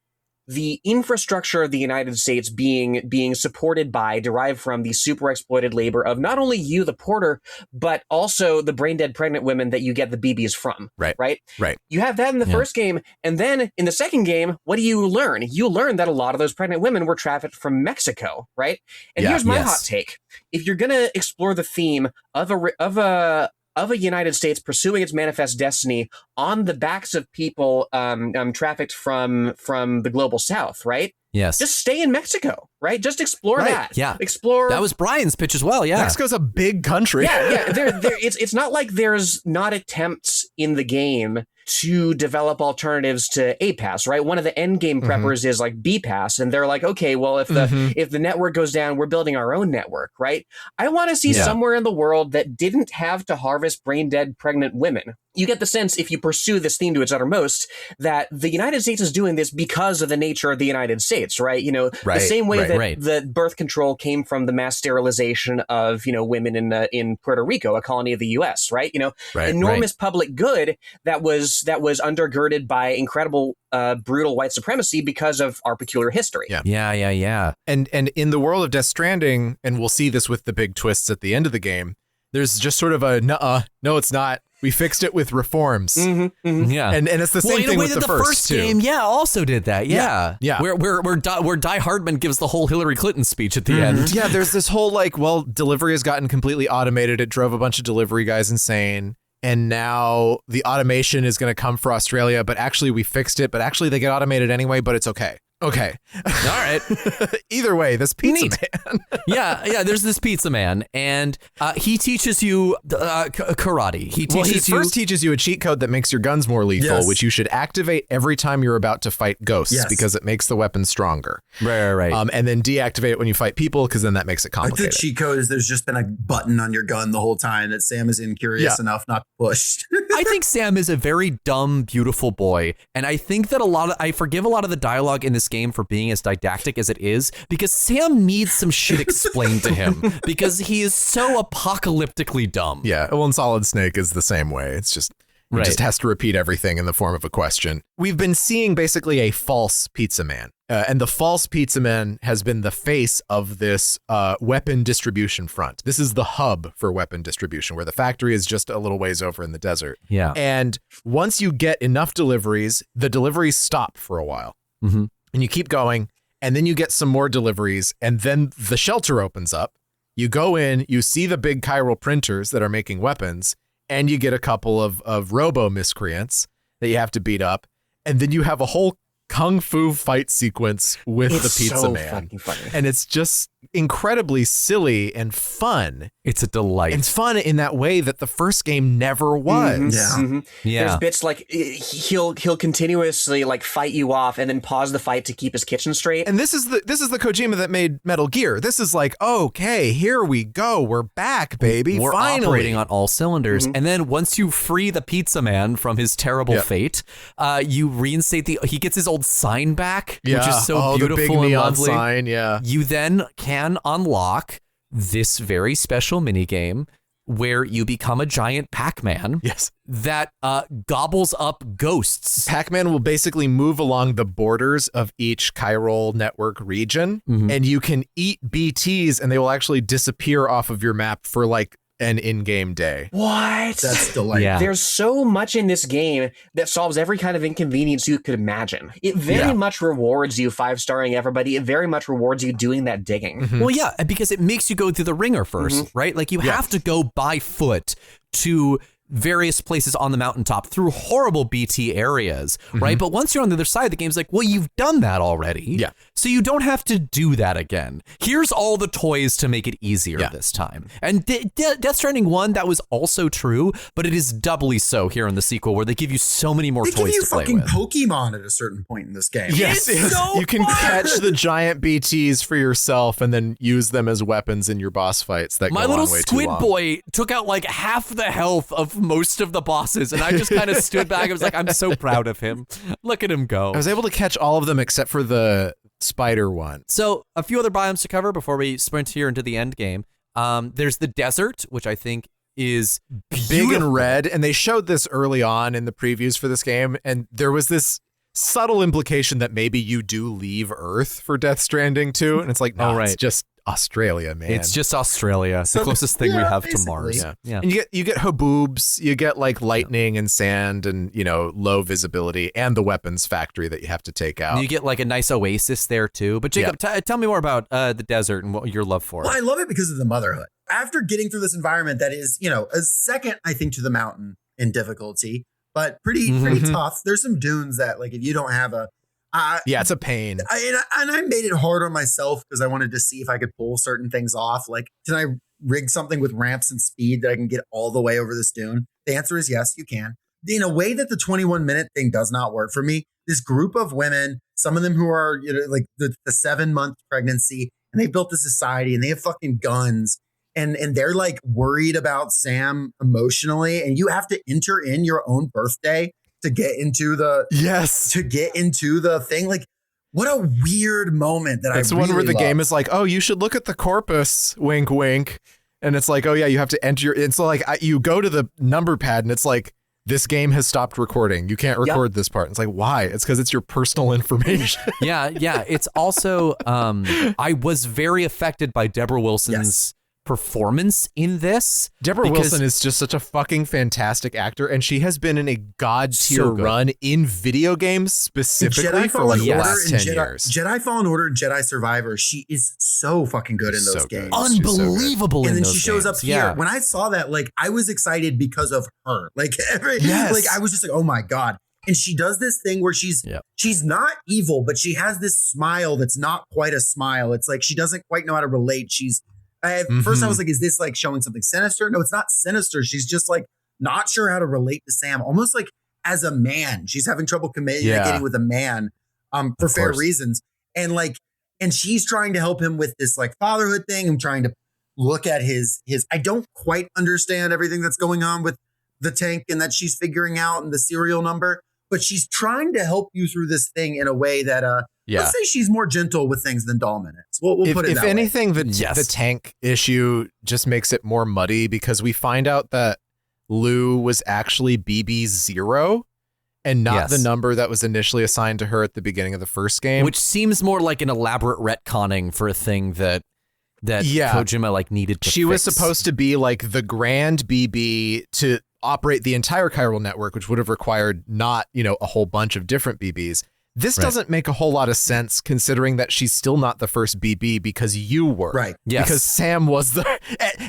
the infrastructure of the United States being supported by, derived from the super exploited labor of not only you, the porter, but also the brain dead pregnant women that you get the BBs from. Right. You have that in the first game. And then in the second game, what do you learn? You learn that a lot of those pregnant women were trafficked from Mexico. Right. And here's my hot take. If you're going to explore the theme of a United States pursuing its manifest destiny on the backs of people trafficked from the global south, right? Yes. Just stay in Mexico, right? Just explore that. Yeah. Explore. That was Brian's pitch as well. Yeah. Mexico's a big country. Yeah. It's not like there's not attempts in the game to develop alternatives to A pass, right? One of the end game preppers is like B pass, and they're like, okay, well, if the network goes down, we're building our own network, right? I want to see somewhere in the world that didn't have to harvest brain dead pregnant women. You get the sense, if you pursue this theme to its uttermost, that the United States is doing this because of the nature of the United States, right? You know, the same way that the birth control came from the mass sterilization of, women in Puerto Rico, a colony of the U.S., right? Enormous public good that was undergirded by incredible brutal white supremacy because of our peculiar history. Yeah. And in the world of Death Stranding, and we'll see this with the big twists at the end of the game, there's just sort of a no, it's not. We fixed it with reforms. Yeah, and it's the same thing with the first game. Yeah, also did that. Yeah. Where Die Hardman gives the whole Hillary Clinton speech at the end. Yeah, there's this whole delivery has gotten completely automated. It drove a bunch of delivery guys insane. And now the automation is going to come for Australia, but actually we fixed it. But actually they get automated anyway, but it's okay. Okay. All right. Either way, this pizza man. yeah. There's this pizza man, and he teaches you karate. He first teaches you a cheat code that makes your guns more lethal, which you should activate every time you're about to fight ghosts because it makes the weapon stronger. Right. And then deactivate it when you fight people, because then that makes it complicated. The cheat code is there's just been a button on your gun the whole time that Sam is incurious enough not to push. I think Sam is a very dumb, beautiful boy, and I think that I forgive a lot of the dialogue in this game for being as didactic as it is, because Sam needs some shit explained to him because he is so apocalyptically dumb. Yeah, well, and Solid Snake is the same way. It's just he just has to repeat everything in the form of a question. We've been seeing basically a false pizza man, and the false pizza man has been the face of this weapon distribution front. This is the hub for weapon distribution, where the factory is just a little ways over in the desert. Yeah, and once you get enough deliveries, the deliveries stop for a while. Mm-hmm. And you keep going, and then you get some more deliveries, and then the shelter opens up. You go in, you see the big chiral printers that are making weapons, and you get a couple of robo miscreants that you have to beat up, and then you have a whole kung fu fight sequence with the pizza man. Fucking funny. And it's just incredibly silly and fun. It's a delight. It's fun in that way that the first game never was. Yeah. There's bits like he'll continuously like fight you off and then pause the fight to keep his kitchen straight. And this is the Kojima that made Metal Gear. This is like, okay, here we go. We're back, baby. We're finally operating on all cylinders. And then once you free the pizza man from his terrible fate, you reinstate he gets his old sign back, which is so beautiful the big and neon lovely. Sign, You then can unlock this very special minigame where you become a giant Pac-Man that gobbles up ghosts. Pac-Man will basically move along the borders of each chiral network region, and you can eat BTs and they will actually disappear off of your map for like an in-game day. What? That's delightful. Yeah. There's so much in this game that solves every kind of inconvenience you could imagine. It very much rewards you 5-starring everybody. It very much rewards you doing that digging. Well, yeah, because it makes you go through the ringer first, right? Like you have to go by foot to various places on the mountaintop through horrible BT areas, right? But once you're on the other side, the game's like, well, you've done that already. Yeah. So you don't have to do that again. Here's all the toys to make it easier this time. And Death Stranding 1, that was also true, but it is doubly so here in the sequel, where they give you so many more toys to play with. They give you fucking Pokemon at a certain point in this game. Yes, so you can fun. catch the giant BTs for yourself and then use them as weapons in your boss fights. That My go little on way too squid long. boy took out like half the health of most of the bosses, and I just kind of stood back. I was like, I'm so proud of him. Look at him go. I was able to catch all of them except for the spider one. So a few other biomes to cover before we sprint here into the end game. There's the desert, which I think is Big and red, and they showed this early on in the previews for this game, and there was this subtle implication that maybe you do leave Earth for Death Stranding 2, and it's like, no, it's just Australia, man. It's just Australia. It's the closest thing we have to Mars. Yeah. And you get haboobs, you get like lightning and sand and, low visibility, and the weapons factory that you have to take out. And you get like a nice oasis there too. But Jacob, tell me more about the desert and what your love for it. Well, I love it because of the motherhood. After getting through this environment that is, a second, I think, to the mountain in difficulty, but pretty tough. There's some dunes that, like, if you don't have a it's a pain. I made it hard on myself because I wanted to see if I could pull certain things off. Like, can I rig something with ramps and speed that I can get all the way over this dune? The answer is yes, you can. In a way that the 21-minute thing does not work for me, this group of women, some of them who are like the 7-month pregnancy, and they built a society and they have fucking guns. And they're like worried about Sam emotionally. And you have to enter in your own birthday to get into the thing. Like, what a weird moment that It's I the one really where the love. game is like, oh, you should look at the corpus, wink, wink. And it's like, oh, yeah, you have to enter. It's like you go to the number pad and it's like, this game has stopped recording. You can't record this part. It's like, why? It's because it's your personal information. Yeah. It's also, I was very affected by Deborah Wilson's performance in this. Deborah Wilson is just such a fucking fantastic actor, and she has been in a god tier run in video games specifically for like the last 10 years. Jedi Fallen Order and Jedi Survivor, she is so fucking good in those games. Unbelievable in those games. And then she shows up here. When I saw that, like, I was excited because of her. Like, like I was just like, oh my God. And she does this thing where she's not evil, but she has this smile that's not quite a smile. It's like she doesn't quite know how to relate. First I was like, is this like showing something sinister? No, it's not sinister. She's just like not sure how to relate to Sam, almost like as a man. She's having trouble communicating with a man for fair reasons. And she's trying to help him with this like fatherhood thing and trying to look at his I don't quite understand everything that's going on with the tank and that she's figuring out and the serial number, but she's trying to help you through this thing in a way that let's say she's more gentle with things than Dollman is. We'll put it that way. If anything, the tank issue just makes it more muddy because we find out that Lou was actually BB0 and not the number that was initially assigned to her at the beginning of the first game. Which seems more like an elaborate retconning for a thing that Kojima like needed to She was supposed to be like the grand BB to operate the entire chiral network, which would have required not, a whole bunch of different BBs. This doesn't make a whole lot of sense considering that she's still not the first BB because you were. Right. Yes. Because Sam was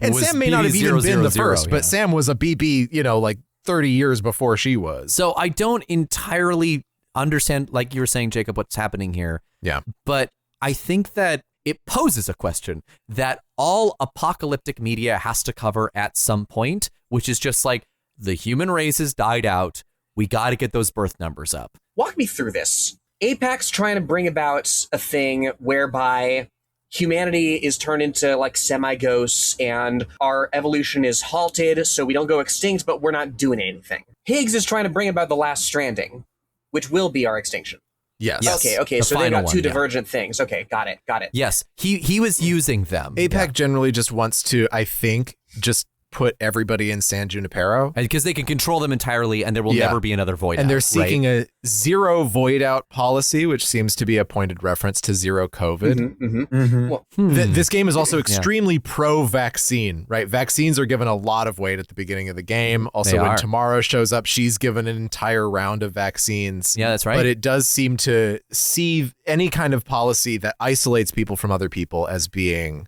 and Sam may not have even been the first, but Sam was a BB, like 30 years before she was. So I don't entirely understand, like you were saying, Jacob, what's happening here. Yeah. But I think that it poses a question that all apocalyptic media has to cover at some point, which is just like the human race has died out. We got to get those birth numbers up. Walk me through this. APAC's trying to bring about a thing whereby humanity is turned into like semi-ghosts and our evolution is halted so we don't go extinct, but we're not doing anything. Higgs is trying to bring about the last stranding, which will be our extinction. Yes. Okay. So they got two divergent things. Okay, got it. Yes, he was using them. APAC generally just wants to, I think, just put everybody in San Junipero. Because they can control them entirely and there will never be another void out. And they're seeking a zero void out policy, which seems to be a pointed reference to zero COVID. Well, this game is also extremely pro-vaccine, right? Vaccines are given a lot of weight at the beginning of the game. Also, when Tomorrow shows up, she's given an entire round of vaccines. Yeah, that's right. But it does seem to see any kind of policy that isolates people from other people as being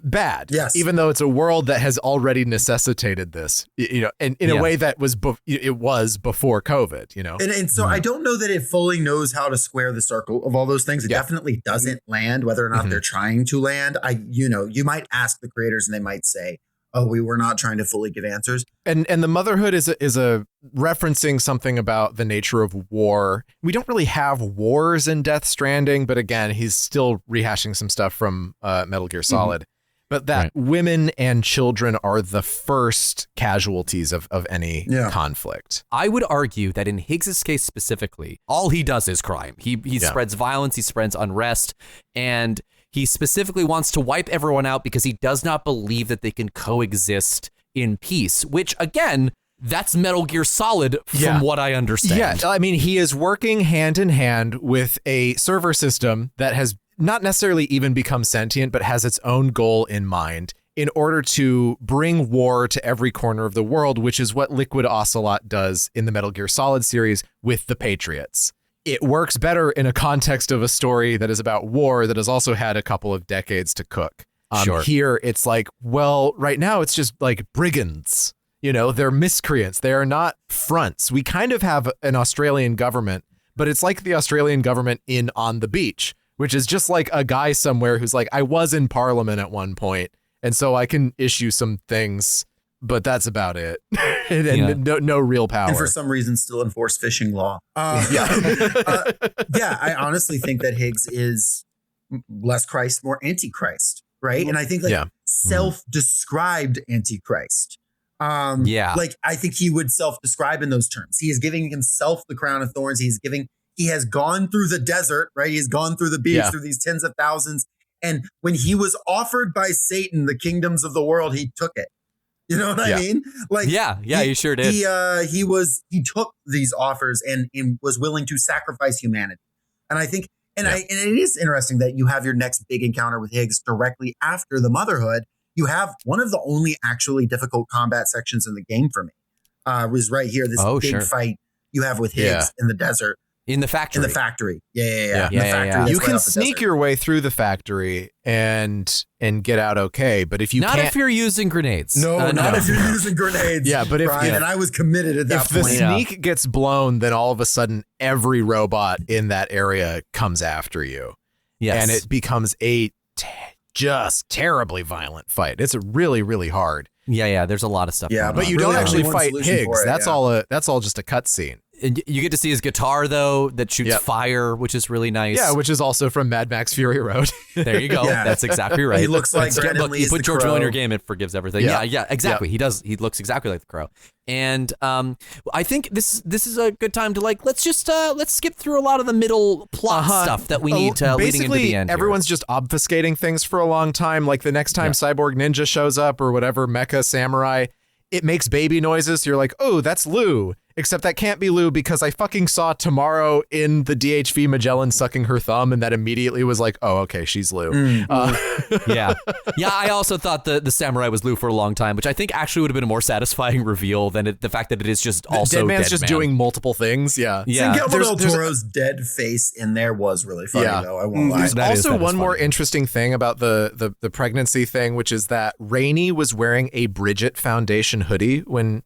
bad. Yes. Even though it's a world that has already necessitated this, in a way that was it was before COVID, And so I don't know that it fully knows how to square the circle of all those things. It definitely doesn't land, whether or not they're trying to land. You might ask the creators and they might say, oh, we were not trying to fully give answers. And the motherhood is a referencing something about the nature of war. We don't really have wars in Death Stranding, but again, he's still rehashing some stuff from Metal Gear Solid. But that women and children are the first casualties of any conflict. I would argue that in Higgs's case specifically, all he does is crime. He spreads violence, he spreads unrest, and he specifically wants to wipe everyone out because he does not believe that they can coexist in peace, which again, that's Metal Gear Solid from what I understand. Yeah, I mean, he is working hand in hand with a server system that has not necessarily even become sentient, but has its own goal in mind in order to bring war to every corner of the world, which is what Liquid Ocelot does in the Metal Gear Solid series with the Patriots. It works better in a context of a story that is about war that has also had a couple of decades to cook. Here, it's like, well, right now it's just like brigands. They're miscreants. They are not fronts. We kind of have an Australian government, but it's like the Australian government in On the Beach, which is just like a guy somewhere who's like, I was in Parliament at one point, and so I can issue some things, but that's about it. and no real power. And for some reason still enforce fishing law. I honestly think that Higgs is less Christ, more Antichrist, right? And I think self-described Antichrist. Like I think he would self-describe in those terms. He is giving himself the crown of thorns. He has gone through the desert, right? He has gone through the beach, through these tens of thousands. And when he was offered by Satan the kingdoms of the world, he took it. You know what I mean? Like, he sure did. He took these offers and was willing to sacrifice humanity. And I think, and it is interesting that you have your next big encounter with Higgs directly after the motherhood. You have one of the only actually difficult combat sections in the game for me. Was right here, this big fight you have with Higgs in the desert. In the factory. In the factory. Yeah. Yeah, In the factory. that's You right can off the sneak desert. your way through the factory and get out okay, but if you Not can't, if you're using grenades. No, not if you're using grenades. Yeah, but if- Brian, and I was committed at that if the point. sneak gets blown, then all of a sudden every robot in that area comes after you. Yes. And it becomes a just terribly violent fight. It's really, really hard. Yeah, there's a lot of stuff Yeah, going But on. you Really don't only actually one fight solution Higgs. for it, That's all just a cutscene. And you get to see his guitar, though, that shoots Yep. fire, which is really nice. Yeah, which is also from Mad Max Fury Road. There you go. Yeah. That's exactly right. He looks like Brandon Look, you Lee's put the George Miller in Crow. your game, it forgives everything. Yeah. Yeah, exactly. He does. He looks exactly like the Crow. And I think this is a good time to let's skip through a lot of the middle plot stuff that we need leading into the end. Everyone's just obfuscating things for a long time. Like the next time Cyborg Ninja shows up or whatever, Mecha Samurai, it makes baby noises. You're like, oh, that's Lou. Except that can't be Lou because I fucking saw Tomorrow in the DHV Magellan sucking her thumb, and that immediately was like, oh, okay, she's Lou. Yeah. I also thought the samurai was Lou for a long time, which I think actually would have been a more satisfying reveal than the fact that it is just also Dead Man's Dead just Man. doing multiple things. Yeah. Yeah. Guillermo del There's- Toro's dead face in there was really funny, Yeah. though. I won't lie. There's That is also one funny. more interesting thing about the pregnancy thing, which is that Rainey was wearing a Bridget Foundation hoodie when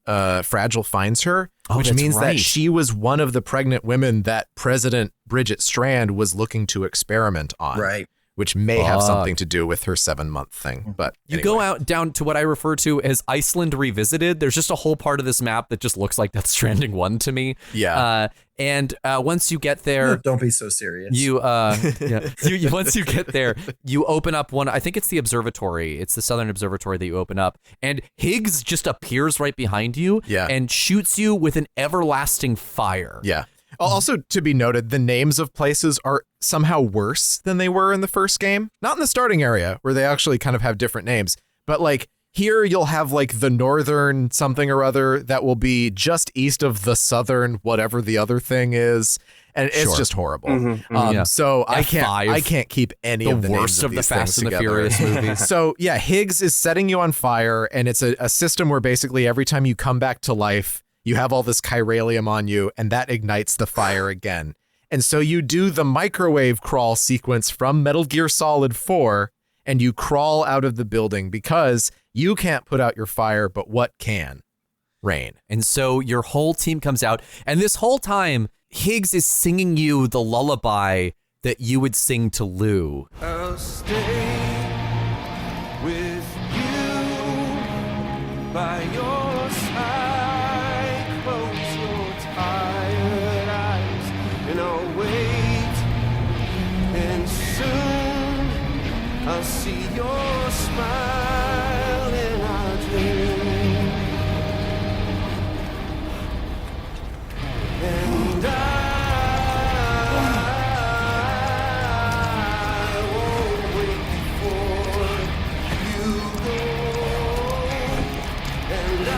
Fragile finds her, which that's means right. that she was one of the pregnant women that President Bridget Strand was looking to experiment on. Right. Which may have Fuck. something to do with her 7-month thing. But You go out down to what I refer to as Iceland Revisited. There's just a whole part of this map that just looks like Death Stranding 1 to me. Yeah. And once you get there, Don't be so serious. you once you get there, you open up one. I think it's the observatory. It's the Southern Observatory that you open up, and Higgs just appears right behind you, and shoots you with an everlasting fire. Yeah. Also, to be noted, the names of places are somehow worse than they were in the first game. Not in the starting area, where they actually kind of have different names, but like here you'll have like the northern something or other that will be just east of the southern whatever the other thing is, and it's just horrible. So I can't keep any of the names worst of the these Fast things and the together. Furious movies. So yeah, Higgs is setting you on fire, and it's a system where basically every time you come back to life, you have all this chiralium on you, and that ignites the fire again. And so you do the microwave crawl sequence from Metal Gear Solid 4, and you crawl out of the building because you can't put out your fire, but what can? Rain. And so your whole team comes out, and this whole time, Higgs is singing you the lullaby that you would sing to Lou. I'll stay with you by your side. Close your tired eyes and I'll wait. And soon I'll see your smile in our dream. And I won't wait before you go. And I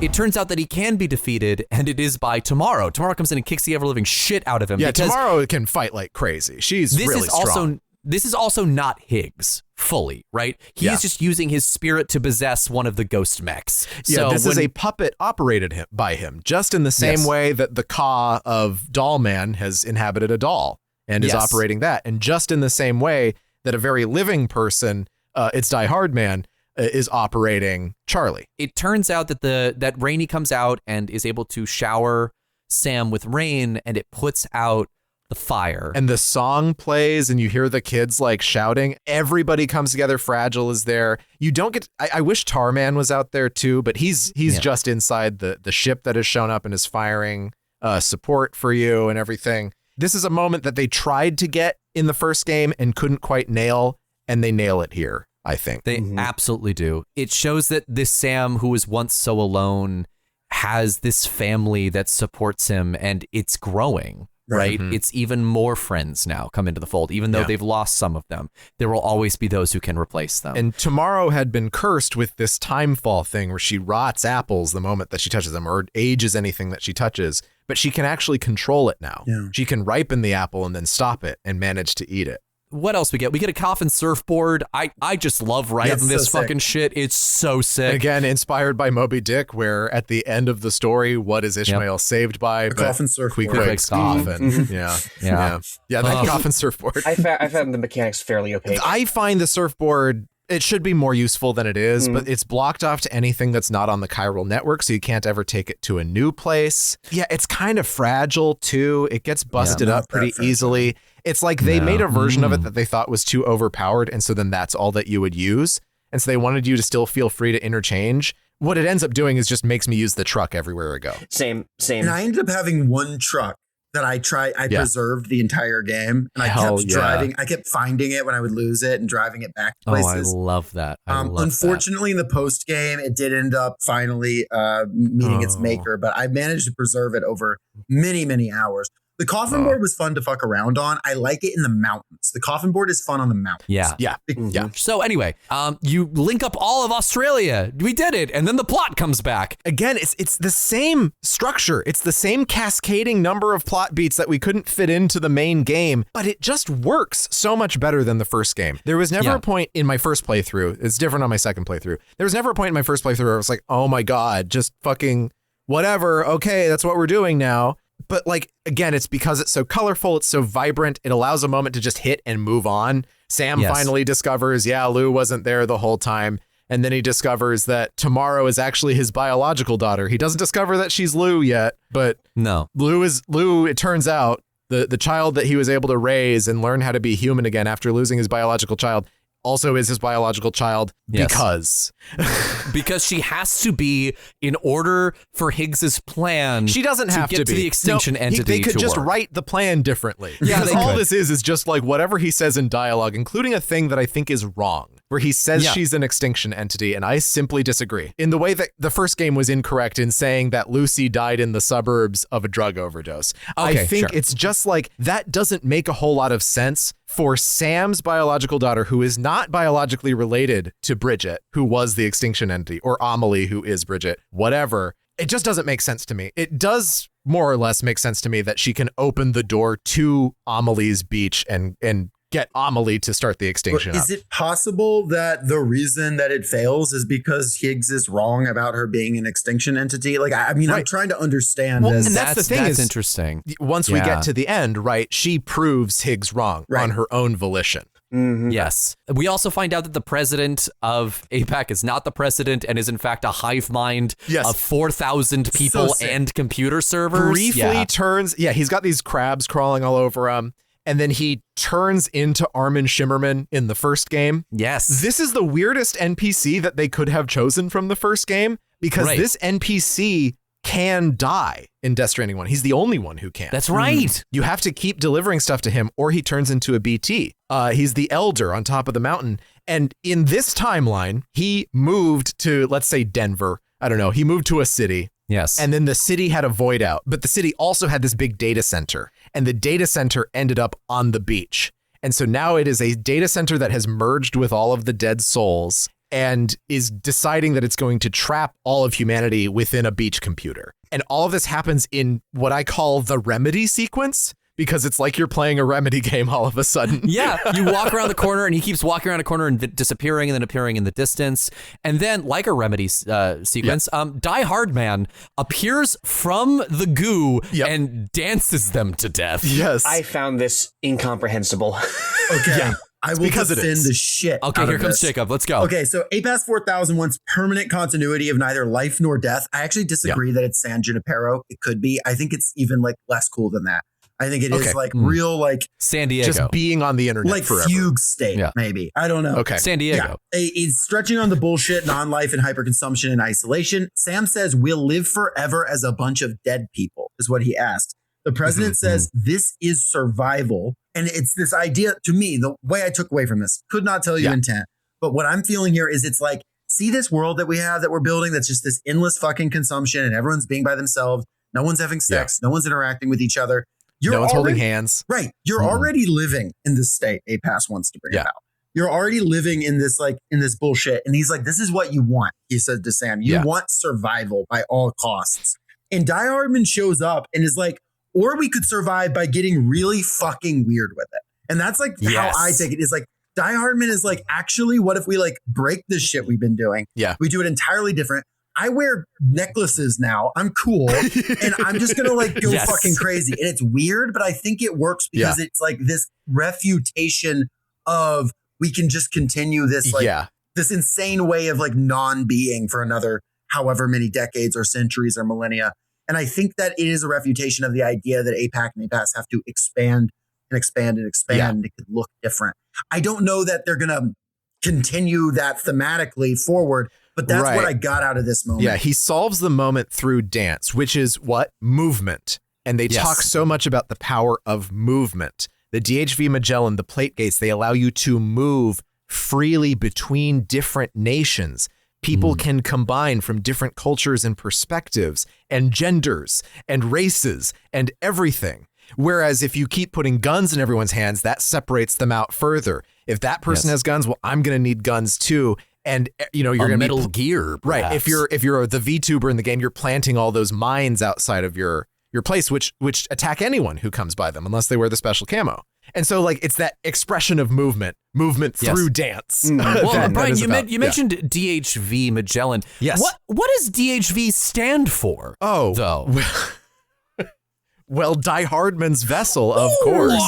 It turns out that he can be defeated, and it is by Tomorrow. Tomorrow comes in and kicks the ever-living shit out of him. Yeah, because Tomorrow can fight like crazy. She's really strong. This is also not Higgs fully, right? He's just using his spirit to possess one of the ghost mechs. Yeah, this is a puppet operated by him, just in the same way that the Ka of Dollman has inhabited a doll and is operating that. And just in the same way that a very living person, it's Die Hard Man, is operating Charlie. It turns out that that Rainey comes out and is able to shower Sam with rain, and it puts out the fire. And the song plays, and you hear the kids like shouting. Everybody comes together. Fragile is there. You don't get. I wish Tarman was out there too, but he's just inside the ship that has shown up and is firing support for you and everything. This is a moment that they tried to get in the first game and couldn't quite nail, and they nail it here. I think they absolutely do. It shows that this Sam, who was once so alone, has this family that supports him, and it's growing. Right. It's even more friends now come into the fold, even though they've lost some of them. There will always be those who can replace them. And Tomorrow had been cursed with this time fall thing where she rots apples the moment that she touches them, or ages anything that she touches. But she can actually control it now. Yeah. She can ripen the apple and then stop it and manage to eat it. what else we get? We get a coffin surfboard. I just love riding this fucking shit. It's so sick. Again, inspired by Moby Dick, where at the end of the story, what is Ishmael saved by? A coffin surfboard. Queequeg's coffin. Yeah. That coffin surfboard. I found the mechanics fairly opaque. I find the surfboard, it should be more useful than it is, but it's blocked off to anything that's not on the chiral network, so you can't ever take it to a new place. Yeah, it's kind of fragile, too. It gets busted up pretty easily. It's like they made a version of it that they thought was too overpowered, and so then that's all that you would use. And so they wanted you to still feel free to interchange. What it ends up doing is just makes me use the truck everywhere I go. Same. And I ended up having one truck that I preserved the entire game, and I kept driving. I kept finding it when I would lose it and driving it back to places. I love that. Unfortunately, in the post game, it did end up finally meeting its maker, but I managed to preserve it over many, many hours. The coffin board was fun to fuck around on. I like it in the mountains. The coffin board is fun on the mountains. Yeah. So anyway, you link up all of Australia. We did it. And then the plot comes back. Again, it's the same structure. It's the same cascading number of plot beats that we couldn't fit into the main game, but it just works so much better than the first game. There was never a point in my first playthrough. It's different on my second playthrough. There was never a point in my first playthrough where I was like, oh my God, just fucking whatever. Okay, that's what we're doing now. But like, again, it's because it's so colorful, it's so vibrant, it allows a moment to just hit and move on. Sam finally discovers, Lou wasn't there the whole time. And then he discovers that Tomorrow is actually his biological daughter. He doesn't discover that she's Lou yet, but Lou, it turns out, the child that he was able to raise and learn how to be human again after losing his biological child also is his biological child because she has to be in order for Higgs's plan. She doesn't have to get to the extinction entity. They could just work. write the plan differently. Because all this is just like whatever he says in dialogue, including a thing that I think is wrong, where he says she's an extinction entity, and I simply disagree. In the way that the first game was incorrect in saying that Lucy died in the suburbs of a drug overdose. I think it's just like that doesn't make a whole lot of sense for Sam's biological daughter, who is not biologically related to Bridget, who was the extinction entity, or Amelie, who is Bridget, whatever. It just doesn't make sense to me. It does more or less make sense to me that she can open the door to Amelie's beach and get Amelie to start the extinction. Is it possible that the reason that it fails is because Higgs is wrong about her being an extinction entity? Like, I mean, I'm trying to understand this. And that's the thing. That's interesting. Once we get to the end, right, she proves Higgs wrong on her own volition. Mm-hmm. Yes. We also find out that the president of APAC is not the president and is in fact a hive mind of 4,000 people and computer servers. Briefly turns, he's got these crabs crawling all over him. And then he turns into Armin Shimmerman in the first game. Yes. This is the weirdest NPC that they could have chosen from the first game, because this NPC can die in Death Stranding 1. He's the only one who can. That's right. You have to keep delivering stuff to him or he turns into a BT. He's the elder on top of the mountain. And in this timeline, he moved to, let's say, Denver. I don't know. He moved to a city. Yes. And then the city had a void out, but the city also had this big data center, and the data center ended up on the beach. And so now it is a data center that has merged with all of the dead souls and is deciding that it's going to trap all of humanity within a beach computer. And all of this happens in what I call the Remedy sequence, because it's like you're playing a Remedy game all of a sudden. Yeah, you walk around the corner and he keeps walking around a corner and disappearing and then appearing in the distance. And then, like a Remedy sequence, Die Hard Man appears from the goo and dances them to death. Yes. I found this incomprehensible. Okay. I will defend the shit. Okay, here comes Jacob. Let's go. Okay, so APAS 4000 wants permanent continuity of neither life nor death. I actually disagree that it's San Junipero. It could be. I think it's even like less cool than that. I think it is like real, like San Diego, just being on the internet, like forever. Fugue state, maybe. I don't know. Okay, San Diego. Yeah. He's stretching on the bullshit, non-life, and hyperconsumption and isolation. Sam says we'll live forever as a bunch of dead people, is what he asked. The president says this is survival, and it's this idea. To me, the way I took away from this, could not tell you intent, but what I'm feeling here is it's like, see this world that we have that we're building that's just this endless fucking consumption, and everyone's being by themselves. No one's having sex. No one's interacting with each other. No one's holding hands. Right. You're already living in this state APAS wants to bring about. You're already living in this, like, in this bullshit. And he's like, this is what you want, he said to Sam. You want survival by all costs. And Die Hardman shows up and is like, or we could survive by getting really fucking weird with it. And that's like how I take it is like Die Hardman is like, actually, what if we like break this shit we've been doing? Yeah. We do it entirely different. I wear necklaces now. I'm cool. And I'm just going to like go fucking crazy. And it's weird, but I think it works because it's like this refutation of we can just continue this like this insane way of like non-being for another however many decades or centuries or millennia. And I think that it is a refutation of the idea that APAC and APAS have to expand and expand and expand. And it could look different. I don't know that they're going to continue that thematically forward, but that's what I got out of this moment. Yeah, he solves the moment through dance, which is what? Movement. And they talk so much about the power of movement. The DHV Magellan, the plate gates, they allow you to move freely between different nations. People can combine from different cultures and perspectives and genders and races and everything. Whereas if you keep putting guns in everyone's hands, that separates them out further. If that person has guns, well, I'm going to need guns too. And you know, you're going to Metal Gear, perhaps. Right. If you're the VTuber in the game, you're planting all those mines outside of your place, which attack anyone who comes by them unless they wear the special camo. And so like it's that expression of movement through dance. Well, Brian, you mentioned DHV Magellan. Yes. What does DHV stand for? Oh, though. Well, Die Hardman's vessel, of course.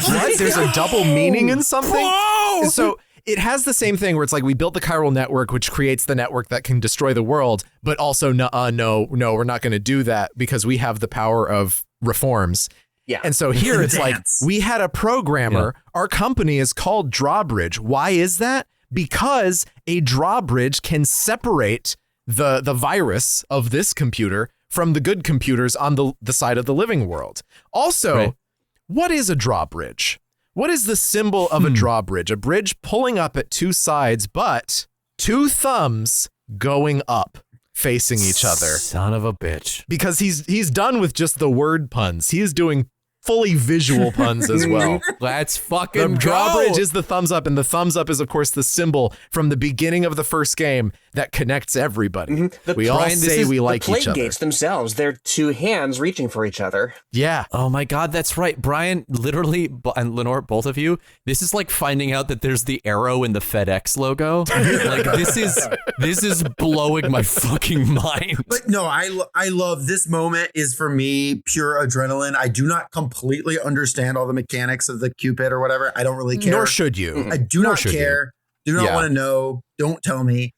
What? There's a double meaning in something? Whoa! So it has the same thing where it's like we built the chiral network, which creates the network that can destroy the world, but also no, we're not going to do that because we have the power of reforms. Yeah. And so here it's like we had a programmer. Yeah. Our company is called Drawbridge. Why is that? Because a drawbridge can separate the virus of this computer from the good computers on the side of the living world. Also, what is a drawbridge? What is the symbol of a drawbridge? A bridge pulling up at two sides, but two thumbs going up, facing each other. Son of a bitch. Because he's done with just the word puns. He is doing fully visual puns as well. Let's fucking The drawbridge is the thumbs up, and the thumbs up is, of course, the symbol from the beginning of the first game that connects everybody. We all say we like each other. The plate gates themselves, they're two hands reaching for each other. Yeah. Oh my God, that's right. Brian, literally, and Lenore, both of you, this is like finding out that there's the arrow in the FedEx logo. Like this is blowing my fucking mind. But no, I love this moment is for me pure adrenaline. I do not completely understand all the mechanics of the Cupid or whatever. I don't really care. Nor should you. I do not care. Do not want to know. Don't tell me.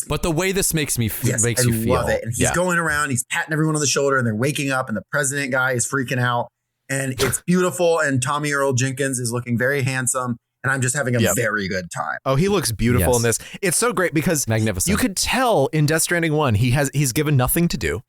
But the way this makes me feel, I love it. And he's going around, he's patting everyone on the shoulder, and they're waking up, and the president guy is freaking out, and it's beautiful. And Tommy Earl Jenkins is looking very handsome, and I'm just having a very good time. Oh, he looks beautiful in this. It's so great because magnificent. You could tell in Death Stranding 1, he's given nothing to do.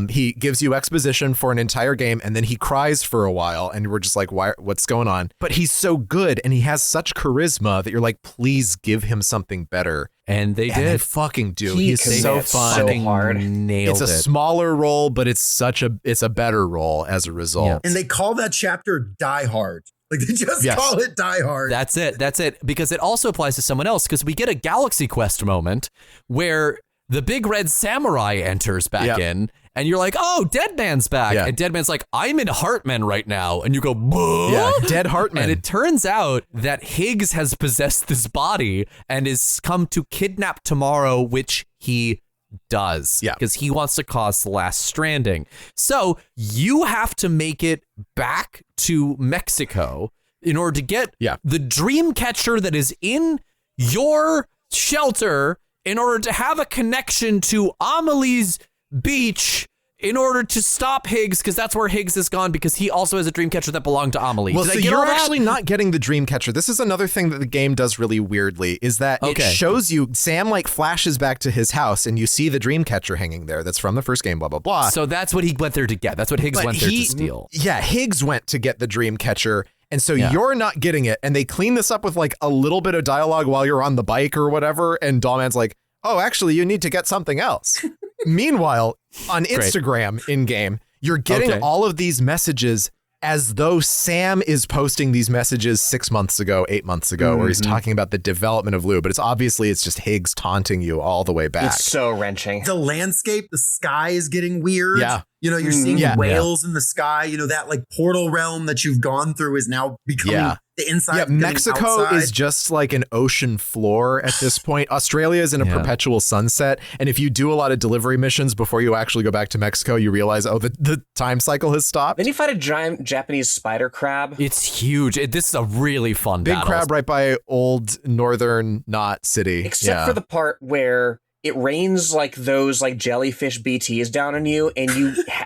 He gives you exposition for an entire game, and then he cries for a while, and we're just like, what's going on? But he's so good, and he has such charisma that you're like, please give him something better. And they did. They fucking do. He's so fun. So hard. Nailed it's a smaller role, but it's a better role as a result. Yeah. And they call that chapter Die Hard. Like they just call it Die Hard. That's it. Because it also applies to someone else, because we get a Galaxy Quest moment where the big red samurai enters back in, and you're like, oh, Deadman's back. Yeah. And Deadman's like, I'm in Heartman right now. And you go, what? Yeah, Dead Heartman. And it turns out that Higgs has possessed this body and is come to kidnap Tomorrow, which he does. Yeah. Because he wants to cause the last stranding. So you have to make it back to Mexico in order to get the dream catcher that is in your shelter in order to have a connection to Amelie's beach in order to stop Higgs, because that's where Higgs has gone, because he also has a dream catcher that belonged to Amelie. Well, so you're actually not getting the dream catcher. This is another thing that the game does really weirdly, is that it shows you, Sam like flashes back to his house and you see the dream catcher hanging there. That's from the first game, blah, blah, blah. So that's what he went there to get. That's what Higgs went there to steal. Yeah, Higgs went to get the dream catcher. And so you're not getting it. And they clean this up with like a little bit of dialogue while you're on the bike or whatever. And Dollman's like, oh, actually, you need to get something else. Meanwhile, on Instagram in-game, you're getting all of these messages as though Sam is posting these messages 6 months ago, 8 months ago, where he's talking about the development of Lou. But it's just Higgs taunting you all the way back. It's so wrenching. The landscape, the sky is getting weird. Yeah. You know, you're seeing whales in the sky. You know, that like portal realm that you've gone through is now becoming the inside. Yeah, Mexico outside. is just like an ocean floor at this point. Australia is in a perpetual sunset. And if you do a lot of delivery missions before you actually go back to Mexico, you realize, oh, the time cycle has stopped. Then you fight a giant Japanese spider crab. It's huge. This is a really fun Big battle. crab right by old northern Knot City. Except for the part where it rains like those like jellyfish BTs down on you, and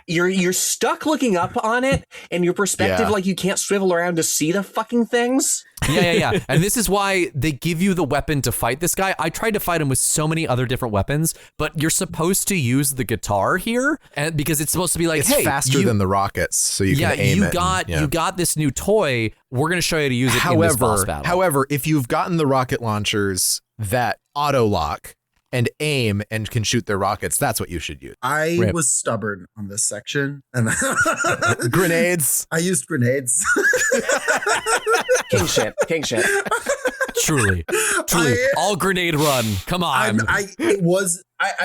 you're stuck looking up on it, and your perspective like you can't swivel around to see the fucking things. Yeah. And this is why they give you the weapon to fight this guy. I tried to fight him with so many other different weapons, but you're supposed to use the guitar here, and because it's supposed to be like, it's hey, faster than the rockets, so you can aim it. You got this new toy. We're going to show you how to use it in this boss battle. However, if you've gotten the rocket launchers that auto lock and aim and can shoot their rockets, that's what you should use. I was stubborn on this section. And grenades. I used grenades. King shit. Truly. All grenade run. Come on. I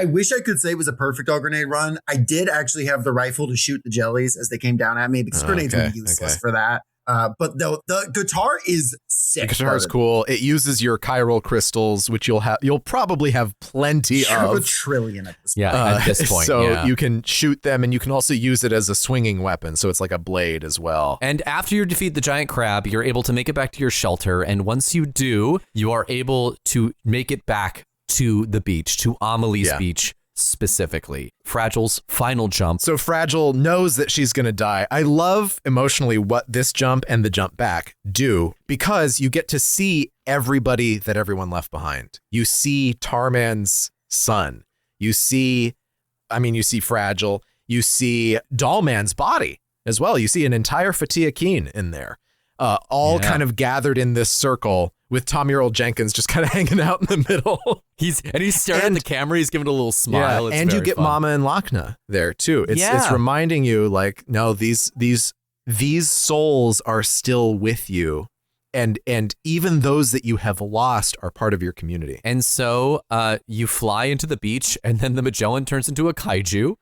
wish I could say it was a perfect all grenade run. I did actually have the rifle to shoot the jellies as they came down at me because grenades were useless for that. But the guitar is sick. The guitar is cool. It uses your chiral crystals, which you'll probably have plenty of. A trillion at this point. Yeah, at this point. So you can shoot them, and you can also use it as a swinging weapon. So it's like a blade as well. And after you defeat the giant crab, you're able to make it back to your shelter. And once you do, you are able to make it back to the beach, to Amelie's beach. Specifically, Fragile's final jump. So Fragile knows that she's going to die. I love emotionally what this jump and the jump back do, because you get to see everybody that everyone left behind. You see Tarman's son. You see Fragile. You see Dollman's body as well. You see an entire Fatia Keen in there, all kind of gathered in this circle, with Tommy Earl Jenkins just kind of hanging out in the middle. He's staring at the camera. He's giving it a little smile. Yeah, and you get Mama and Lachna there too. It's reminding you, like, no, these souls are still with you. And even those that you have lost are part of your community. And so you fly into the beach, and then the Magellan turns into a kaiju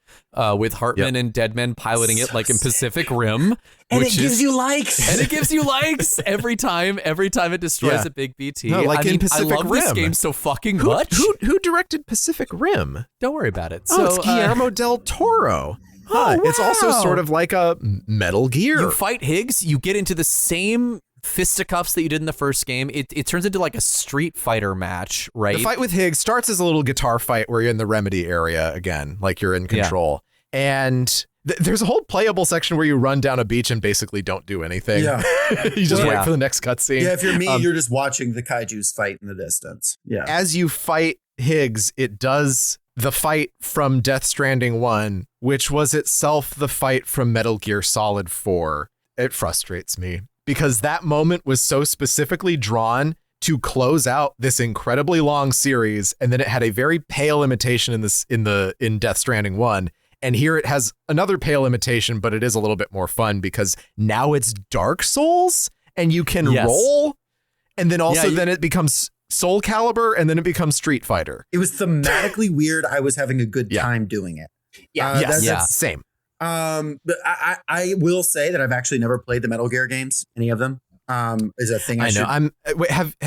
with Hartman and Deadman piloting it like in Pacific Rim. And it gives you likes. And it gives you likes every time it destroys a big BT. No, like in Pacific I love Rim. This game so fucking much. Who directed Pacific Rim? Don't worry about it. It's Guillermo del Toro. Wow. It's also sort of like a Metal Gear. You fight Higgs, you get into the same fisticuffs that you did in the first game. It turns into like a Street Fighter match, right? The fight with Higgs starts as a little guitar fight where you're in the Remedy area again, like you're in control. And there's a whole playable section where you run down a beach and basically don't do anything. Yeah. You just wait for the next cutscene. Yeah, if you're me, you're just watching the kaijus fight in the distance. Yeah. As you fight Higgs, it does the fight from Death Stranding 1, which was itself the fight from Metal Gear Solid 4. It frustrates me, because that moment was so specifically drawn to close out this incredibly long series, and then it had a very pale imitation in Death Stranding 1. And here it has another pale imitation, but it is a little bit more fun because now it's Dark Souls and you can roll. And then also then it becomes Soul Calibur, and then it becomes Street Fighter. It was thematically weird. I was having a good time doing it. That's same. But I will say that I've actually never played the Metal Gear games, any of them. Is a thing I know.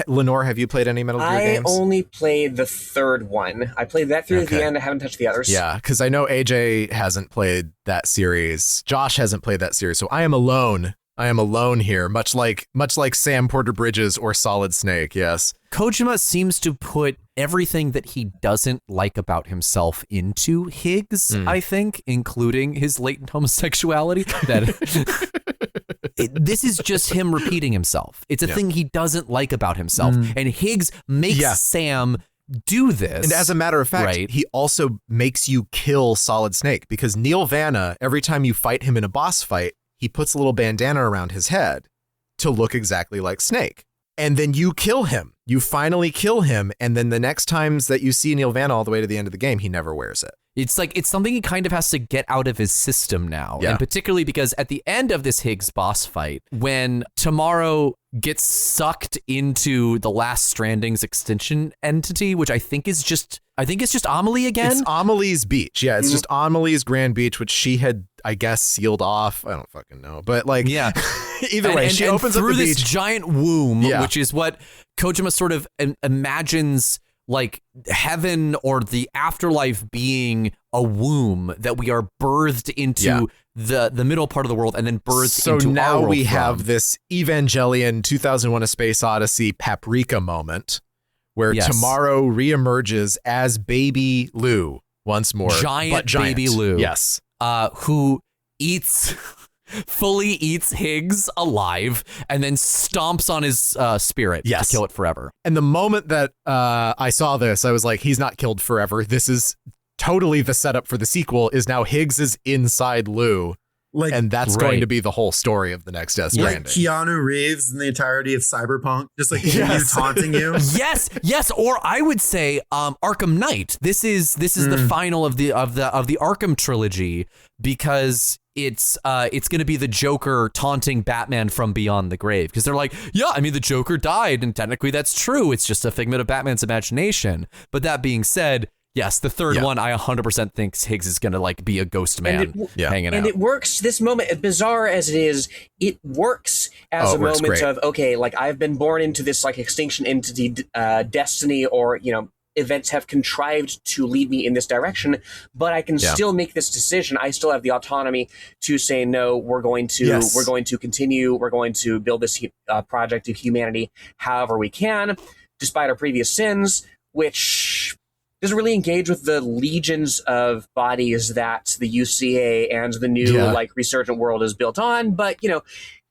Lenore, have you played any Metal Gear games? I only played the third one. I played that through the end. I haven't touched the others. Yeah, because I know AJ hasn't played that series. Josh hasn't played that series, so I am alone. I am alone here, much like Sam Porter Bridges or Solid Snake. Yes, Kojima seems to put everything that he doesn't like about himself into Higgs, I think, including his latent homosexuality. This is just him repeating himself. It's a thing he doesn't like about himself. And Higgs makes Sam do this. And as a matter of fact, he also makes you kill Solid Snake, because Neil Vanna, every time you fight him in a boss fight, he puts a little bandana around his head to look exactly like Snake. And then you kill him. You finally kill him. And then the next times that you see Neil Vanna all the way to the end of the game, he never wears it. It's like, it's something he kind of has to get out of his system now. Yeah. And particularly because at the end of this Higgs boss fight, when Tomorrow gets sucked into the last Stranding's extension entity, which I think it's just Amelie again. It's Amelie's beach. Yeah, it's just Amelie's Grand Beach, which she had, I guess, sealed off. I don't fucking know. But like, yeah. Either way, she opens up through the this beach. giant womb, which is what Kojima sort of imagines like heaven or the afterlife being a womb that we are birthed into the middle part of the world and then birthed into our world. So now we have this Evangelion 2001: A Space Odyssey Paprika moment where Tomorrow reemerges as baby Lou once more. Giant baby Lou. Yes. Who fully eats Higgs alive and then stomps on his spirit to kill it forever. And the moment that I saw this, I was like, he's not killed forever. This is totally the setup for the sequel, is now Higgs is inside Lou. Like, and that's going to be the whole story of the next Death Stranding. Like Keanu Reeves in the entirety of Cyberpunk, just like you taunting you. Yes. Or I would say Arkham Knight. This is the final of the Arkham trilogy, because it's going to be the Joker taunting Batman from beyond the grave, because they're like, yeah, I mean, the Joker died, and technically that's true. It's just a figment of Batman's imagination. But that being said, yes, the third one, I 100% think Higgs is going to like be a ghost man hanging out. And it works, this moment, bizarre as it is, it works as a moment of, okay, like I've been born into this like extinction entity destiny, or, you know, events have contrived to lead me in this direction, but I can still make this decision. I still have the autonomy to say, no, we're going to continue. We're going to build this project of humanity however we can, despite our previous sins, which doesn't really engage with the legions of bodies that the UCA and the new like resurgent world is built on. But, you know,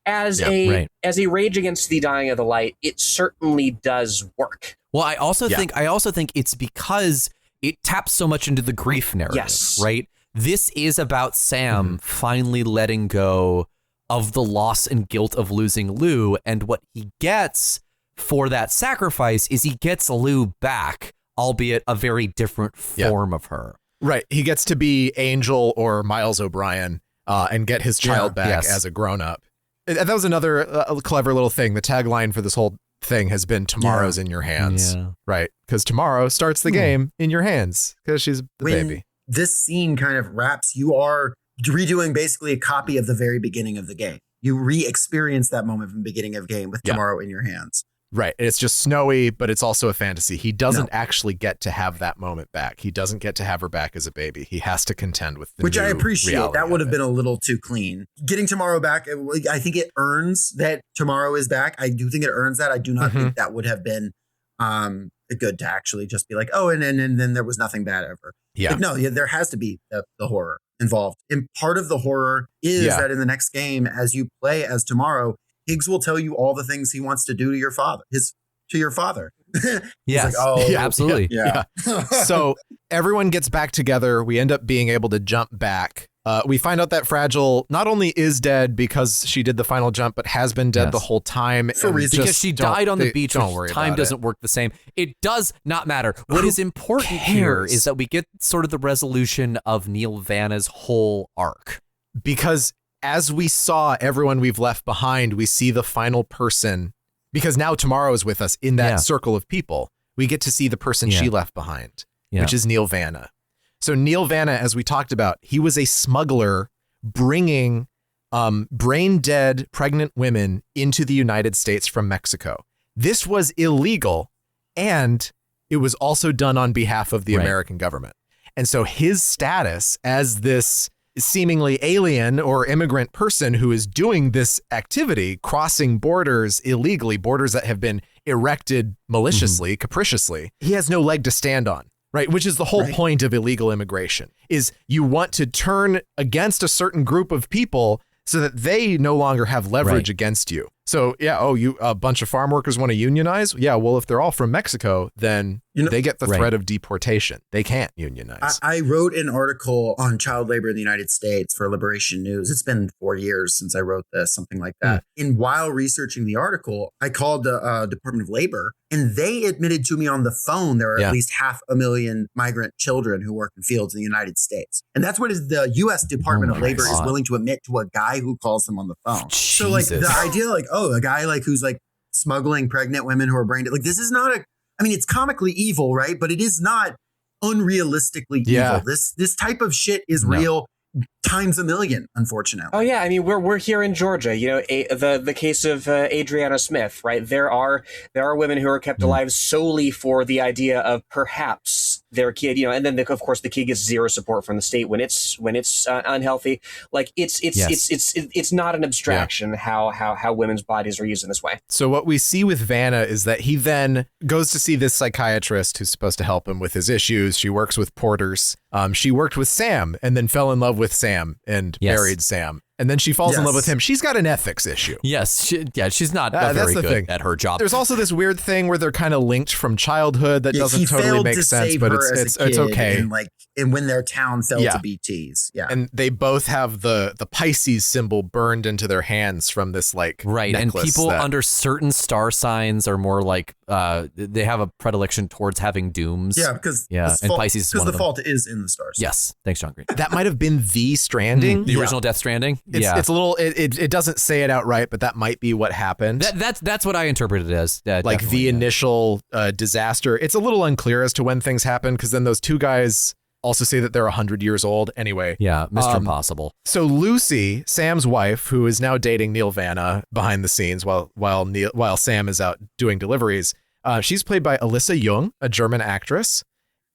as a rage against the dying of the light, it certainly does work. Well, I also think it's because it taps so much into the grief narrative, right? This is about Sam finally letting go of the loss and guilt of losing Lou, and what he gets for that sacrifice is he gets Lou back, albeit a very different form of her. Right. He gets to be Angel or Miles O'Brien and get his child back as a grown-up. That was another clever little thing. The tagline for this whole thing has been "Tomorrow's in your hands," right? Because tomorrow starts the game in your hands because she's the baby. This scene kind of wraps. You are redoing basically a copy of the very beginning of the game. You re-experience that moment from the beginning of the game with Tomorrow in your hands. Right. It's just snowy, but it's also a fantasy. He doesn't actually get to have that moment back. He doesn't get to have her back as a baby. He has to contend with the Which I appreciate. That would have been a a little too clean. Getting Tomorrow back, I think it earns that Tomorrow is back. I do think it earns that. I do not think that would have been good to actually just be like, oh, and then there was nothing bad ever. Yeah. Like, no, there has to be the horror involved. And part of the horror is that in the next game, as you play as Tomorrow, Higgs will tell you all the things he wants to do to your father, to your father. Yes, like, absolutely. Yeah. So everyone gets back together. We end up being able to jump back. We find out that Fragile not only is dead because she did the final jump, but has been dead the whole time. For reasons. Because she died on the beach. Don't worry time about doesn't work the same. It does not matter. What is important here is that we get sort of the resolution of Neil Vanna's whole arc. Because as we saw everyone we've left behind, we see the final person, because now Tomorrow is with us in that circle of people. We get to see the person she left behind, which is Neil Vanna. So Neil Vanna, as we talked about, he was a smuggler bringing brain dead pregnant women into the United States from Mexico. This was illegal, and it was also done on behalf of the American government. And so his status as this seemingly alien or immigrant person who is doing this activity, crossing borders illegally, borders that have been erected maliciously, capriciously, he has no leg to stand on, right? Which is the whole point of illegal immigration, is you want to turn against a certain group of people so that they no longer have leverage against you. So, you a bunch of farm workers want to unionize? Yeah, well, if they're all from Mexico, then they get the threat of deportation. They can't unionize. I wrote an article on child labor in the United States for Liberation News. It's been 4 years since I wrote this, something like that. And while researching the article, I called the Department of Labor, and they admitted to me on the phone there are at least 500,000 migrant children who work in fields in the United States. And that's what the U.S. Department of Labor is willing to admit to a guy who calls them on the phone. Jesus. So like the idea like, a guy like who's like smuggling pregnant women who are brain dead. Like this is not it's comically evil, right? But it is not unrealistically evil. This type of shit is real. times a million, unfortunately. Oh yeah, I mean we're here in Georgia. You know, the case of Adriana Smith, right? There are women who are kept alive solely for the idea of perhaps their kid. You know, and then of course the kid gets zero support from the state when it's unhealthy. Like it's not an abstraction how women's bodies are used in this way. So what we see with Vanna is that he then goes to see this psychiatrist who's supposed to help him with his issues. She works with porters. She worked with Sam and then fell in love with Sam and married Sam. And then she falls in love with him. She's got an ethics issue. Yes. She's not very good at her job. There's also this weird thing where they're kind of linked from childhood that doesn't totally make sense, but it's okay. And when their town fell to BTs. Yeah. And they both have the Pisces symbol burned into their hands from this right. And people under certain star signs are more like they have a predilection towards having dooms. Yeah, because and Pisces is one of them. Fault is in the stars. Yes. Thanks, John Green. That might have been the Stranding. The original Death Stranding. It's a little. It doesn't say it outright, but that might be what happened. That's what I interpreted it as. Like the initial disaster. It's a little unclear as to when things happened because then those two guys also say that they're 100 years old. Anyway. Yeah, Mr. Impossible. So Lucy, Sam's wife, who is now dating Neil Vanna behind the scenes while Sam is out doing deliveries, she's played by Alyssa Jung, a German actress,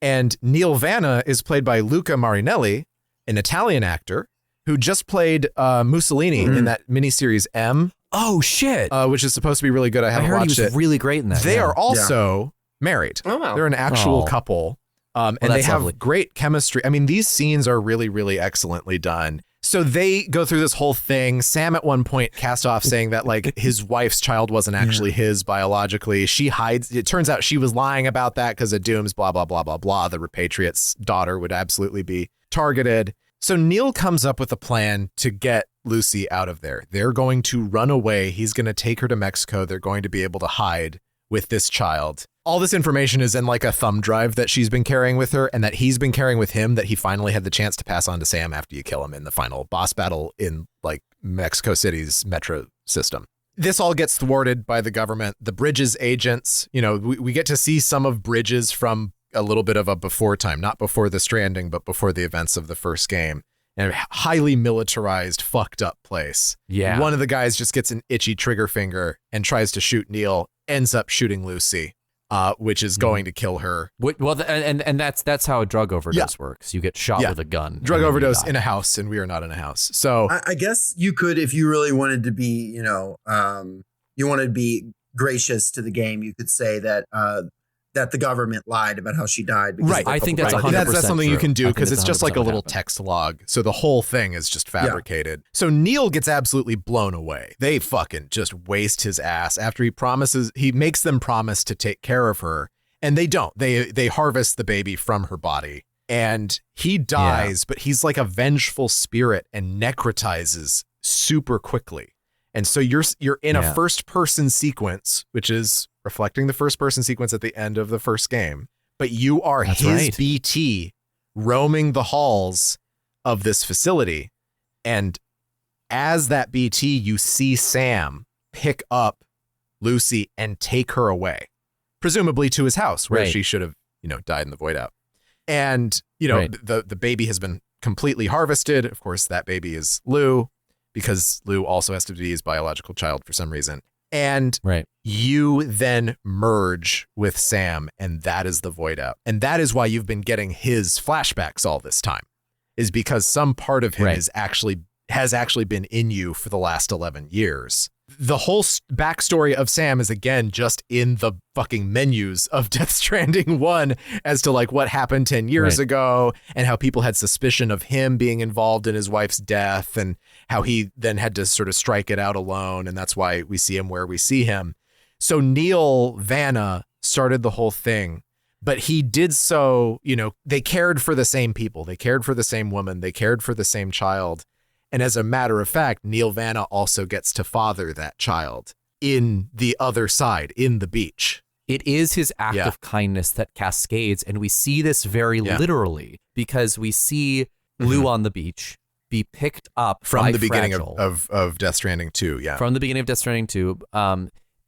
and Neil Vanna is played by Luca Marinelli, an Italian actor who just played Mussolini in that miniseries M. Oh shit! Which is supposed to be really good. I haven't watched it. He was really great in that. They are also married. Oh, wow. They're an actual couple. And they have great chemistry. I mean, these scenes are really, really excellently done. So they go through this whole thing. Sam at one point cast off saying that like his wife's child wasn't actually his biologically. She hides. It turns out she was lying about that because of Doom's blah, blah, blah, blah, blah. The repatriate's daughter would absolutely be targeted. So Neil comes up with a plan to get Lucy out of there. They're going to run away. He's going to take her to Mexico. They're going to be able to hide with this child. All this information is in like a thumb drive that she's been carrying with her and that he's been carrying with him that he finally had the chance to pass on to Sam after you kill him in the final boss battle in like Mexico City's metro system. This all gets thwarted by the government. The Bridges agents, you know, we get to see some of Bridges from a little bit of a before time, not before the Stranding, but before the events of the first game. And a highly militarized, fucked up place. Yeah. One of the guys just gets an itchy trigger finger and tries to shoot Neil, ends up shooting Lucy, which is going to kill her. Well, and that's how a drug overdose works. You get shot with a gun. Drug overdose in a house, and we are not in a house. So I guess you could, if you really wanted to be, you wanted to be gracious to the game, you could say that that the government lied about how she died. Right. I think that's 100% that's something true. you can do because it's just like a little text log. So the whole thing is just fabricated. Yeah. So Neil gets absolutely blown away. They fucking just waste his ass after he makes them promise to take care of her. And they don't. They harvest the baby from her body. And he dies, but he's like a vengeful spirit and necrotizes super quickly. And so you're in a first person sequence, which is reflecting the first person sequence at the end of the first game, but you are BT roaming the halls of this facility. And as that BT, you see Sam pick up Lucy and take her away, presumably to his house where she should have, died in the void out. And, the baby has been completely harvested. Of course, that baby is Lou, because Lou also has to be his biological child for some reason. And you then merge with Sam, and that is the void out. And that is why you've been getting his flashbacks all this time, is because some part of him has actually been in you for the last 11 years. The whole backstory of Sam is, again, just in the fucking menus of Death Stranding 1 as to like what happened 10 years ago and how people had suspicion of him being involved in his wife's death and how he then had to sort of strike it out alone. And that's why we see him where we see him. So Neil Vanna started the whole thing, but he did so, they cared for the same people. They cared for the same woman. They cared for the same child. And as a matter of fact, Neil Vanna also gets to father that child in the other side, in the beach. It is his act of kindness that cascades. And we see this very literally because we see Lou on the beach be picked up from the beginning of Death Stranding 2. Yeah. From the beginning of Death Stranding 2.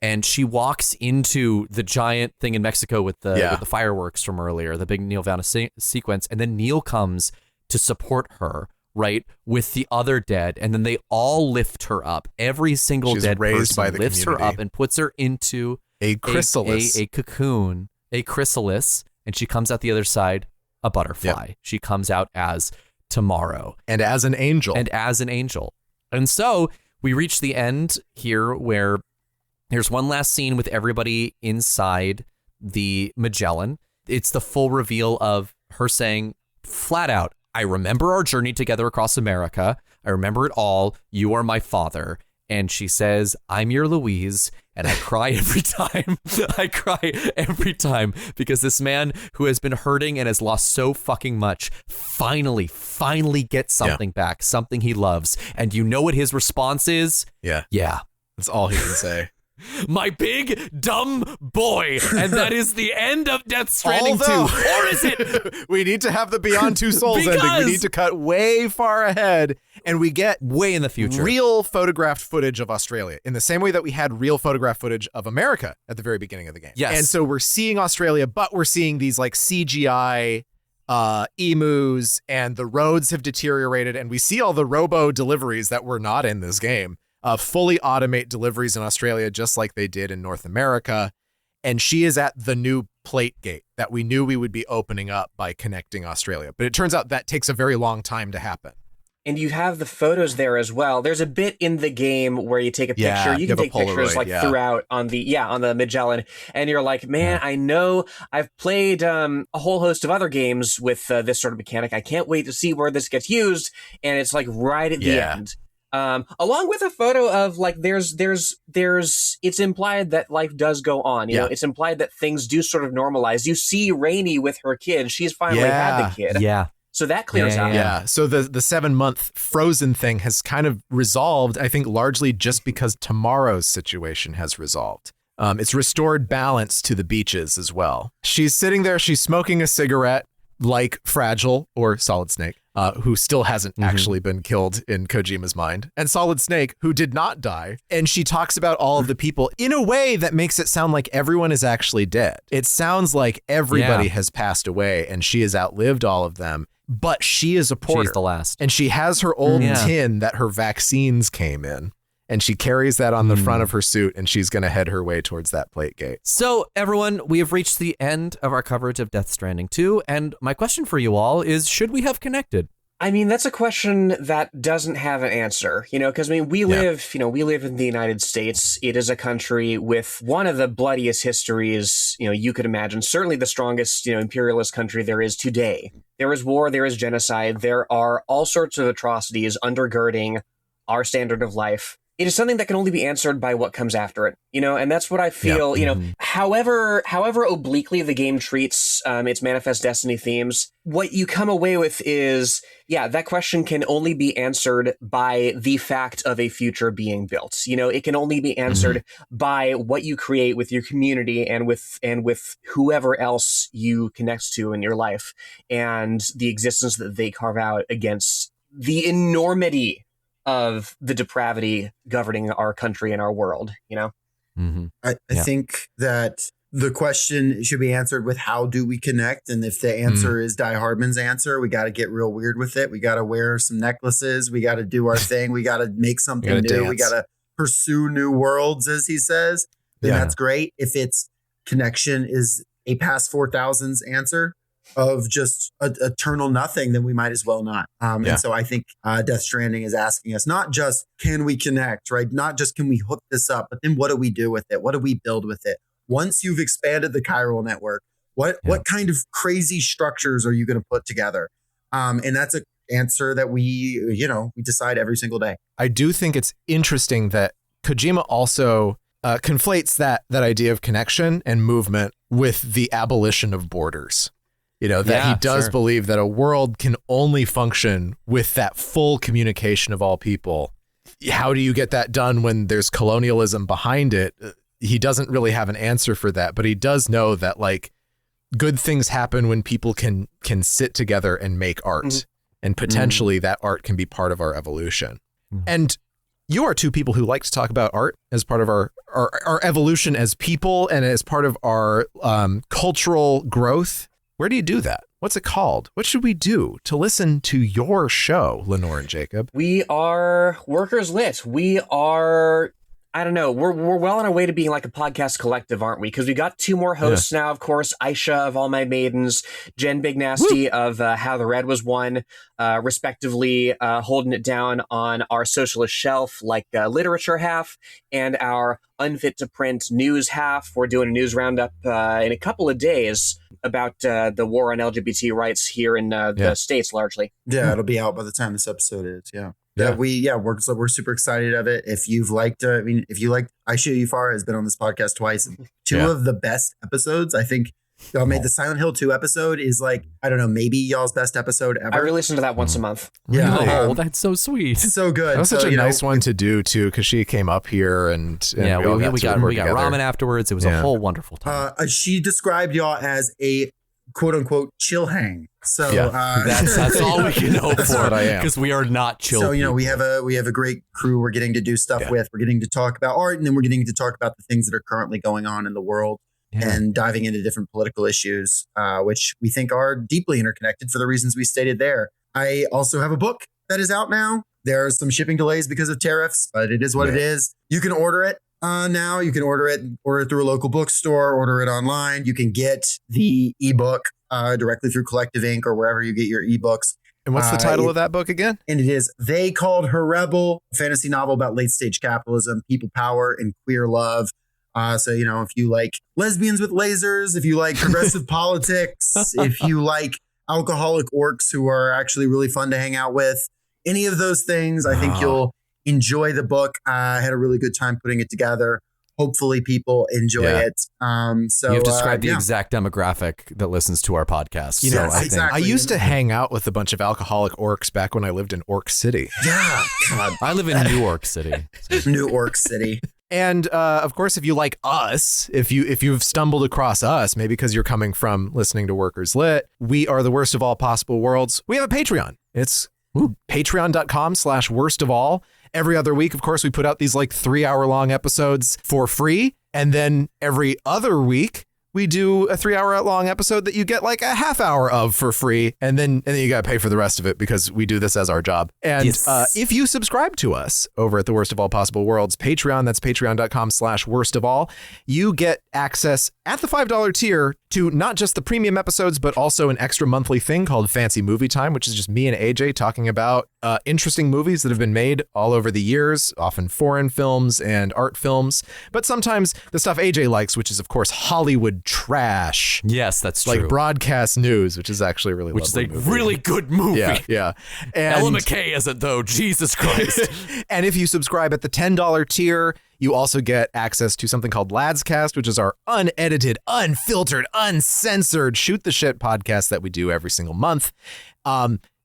And she walks into the giant thing in Mexico with the fireworks from earlier, the big Neil Vanna sequence. And then Neil comes to support her right, with the other dead, and then they all lift her up. Every single She's dead raised person by the lifts community. her up and puts her into A chrysalis. a cocoon, a chrysalis, and she comes out the other side a butterfly. Yep. She comes out as tomorrow. And as an angel. And so we reach the end here where there's one last scene with everybody inside the Magellan. It's the full reveal of her saying flat out, I remember our journey together across America. I remember it all. You are my father. And she says, I'm your Louise, and I cry every time. I cry every time because this man who has been hurting and has lost so fucking much finally gets something back, something he loves. And you know what his response is? Yeah. Yeah. That's all he can say. My big, dumb boy. And that is the end of Death Stranding 2. Although- Or is it? We need to have the Beyond Two Souls ending. Because- We need to cut way far ahead, and we get Way in the future. real photographed footage of Australia in the same way that we had real photographed footage of America at the very beginning of the game. Yes. And so we're seeing Australia, but we're seeing these like CGI emus, and the roads have deteriorated, and we see all the robo deliveries that were not in this game. Fully automate deliveries in Australia just like they did in North America. And she is at the new plate gate that we knew we would be opening up by connecting Australia. But it turns out that takes a very long time to happen. And you have the photos there as well. There's a bit in the game where you take a picture. Yeah, You you can have a take pictures Polaroid, like yeah. throughout on the Magellan, and you're like, man, I know I've played a whole host of other games with this sort of mechanic. I can't wait to see where this gets used. And it's like right at the end. Along with a photo of like there's it's implied that life does go on. You know, it's implied that things do sort of normalize. You see Rainey with her kid. She's finally had the kid. Yeah. So that clears out. Yeah. So the 7-month frozen thing has kind of resolved, I think, largely just because tomorrow's situation has resolved. It's restored balance to the beaches as well. She's sitting there. She's smoking a cigarette like Fragile or Solid Snake, who still hasn't actually been killed in Kojima's mind, and Solid Snake, who did not die. And she talks about all of the people in a way that makes it sound like everyone is actually dead. It sounds like everybody has passed away and she has outlived all of them, but she is a porter. She's the last. And she has her old tin that her vaccines came in. And she carries that on the front of her suit, and she's going to head her way towards that plate gate. So, everyone, we have reached the end of our coverage of Death Stranding 2, and my question for you all is, should we have connected? I mean, that's a question that doesn't have an answer, you know, because I mean, we live in the United States. It is a country with one of the bloodiest histories, you know, you could imagine. Certainly the strongest, you know, imperialist country there is today. There is war, there is genocide, there are all sorts of atrocities undergirding our standard of life. It is something that can only be answered by what comes after it, you know, and that's what I feel, you know, however obliquely the game treats its Manifest Destiny themes, what you come away with is, that question can only be answered by the fact of a future being built. You know, it can only be answered by what you create with your community and with whoever else you connect to in your life and the existence that they carve out against the enormity of the depravity governing our country and our world, you know? I think that the question should be answered with how do we connect? And if the answer is Die Hardman's answer, we got to get real weird with it. We got to wear some necklaces. We got to do our thing. We got to make something new. Dance. We got to pursue new worlds, as he says. Then that's great. If it's connection is a past 4000s answer of just eternal nothing, then we might as well not. And so I think Death Stranding is asking us not just can we connect, right? Not just can we hook this up, but then what do we do with it? What do we build with it? Once you've expanded the chiral network, what kind of crazy structures are you going to put together? And that's an answer that we decide every single day. I do think it's interesting that Kojima also conflates that idea of connection and movement with the abolition of borders. You know, that he does believe that a world can only function with that full communication of all people. How do you get that done when there's colonialism behind it? He doesn't really have an answer for that, but he does know that like good things happen when people can sit together and make art, and potentially that art can be part of our evolution. And you are two people who like to talk about art as part of our evolution as people and as part of our cultural growth. Where do you do that? What's it called? What should we do to listen to your show, Lenore and Jacob? We are Workers Lit. We are, I don't know, we're well on our way to being like a podcast collective, aren't we? Because we got 2 more hosts now, of course, Aysha of All My Maidens, Jen Big Nasty of How the Red Was Won, respectively, holding it down on our socialist shelf, like literature half, and our unfit to print news half. We're doing a news roundup in a couple of days about the war on LGBT rights here in the States, largely. Yeah, it'll be out by the time this episode is. We're super excited of it. If you've liked, if you like, Aysha Yufara has been on this podcast twice. And 2 of the best episodes, I think. Y'all made the Silent Hill 2 episode is like, I don't know, maybe y'all's best episode ever. I re-listen to that once a month. Yeah. Oh, that's so sweet. So good. That was such a nice one to do too, because she came up here and we got together. ramen afterwards. It was a whole wonderful time. She described y'all as a quote unquote chill hang. So that's all we can hope for, because we are not chill. So we have a great crew we're getting to do stuff with. We're getting to talk about art, and then we're getting to talk about the things that are currently going on in the world. And diving into different political issues, which we think are deeply interconnected for the reasons we stated there. I also have a book that is out now. There are some shipping delays because of tariffs, but it is what it is. You can order it now. You can order it through a local bookstore, order it online. You can get the ebook directly through Collective Ink or wherever you get your ebooks. And what's the title of that book again? And it is They Called Her Rebel, a fantasy novel about late stage capitalism, people power, and queer love. So, if you like lesbians with lasers, if you like progressive politics, if you like alcoholic orcs who are actually really fun to hang out with, any of those things, I think you'll enjoy the book. I had a really good time putting it together. Hopefully people enjoy it. So you've described the exact demographic that listens to our podcast. Exactly. I used to hang out with a bunch of alcoholic orcs back when I lived in Orc City. Yeah. God. I live in New York City. New York City. And of course, if you like us, if you've stumbled across us, maybe because you're coming from listening to Workers Lit, we are the worst of all possible worlds. We have a Patreon. It's patreon.com/worstofall. Every other week, of course, we put out these like 3-hour-long episodes for free. And then every other week, we do a 3-hour-long episode that you get like a half hour of for free. And then you got to pay for the rest of it because we do this as our job. And if you subscribe to us over at the Worst of All Possible Worlds Patreon, that's patreon.com/worstofall, you get access at the $5 tier to not just the premium episodes, but also an extra monthly thing called Fancy Movie Time, which is just me and AJ talking about interesting movies that have been made all over the years, often foreign films and art films, but sometimes the stuff AJ likes, which is, of course, Hollywood trash. Yes, that's true. Like broadcast news, which is actually a really lovely movie. Really good movie. Yeah. And Ella McKay isn't, though. Jesus Christ. And if you subscribe at the $10 tier, you also get access to something called Ladscast, which is our unedited, unfiltered, uncensored shoot the shit podcast that we do every single month.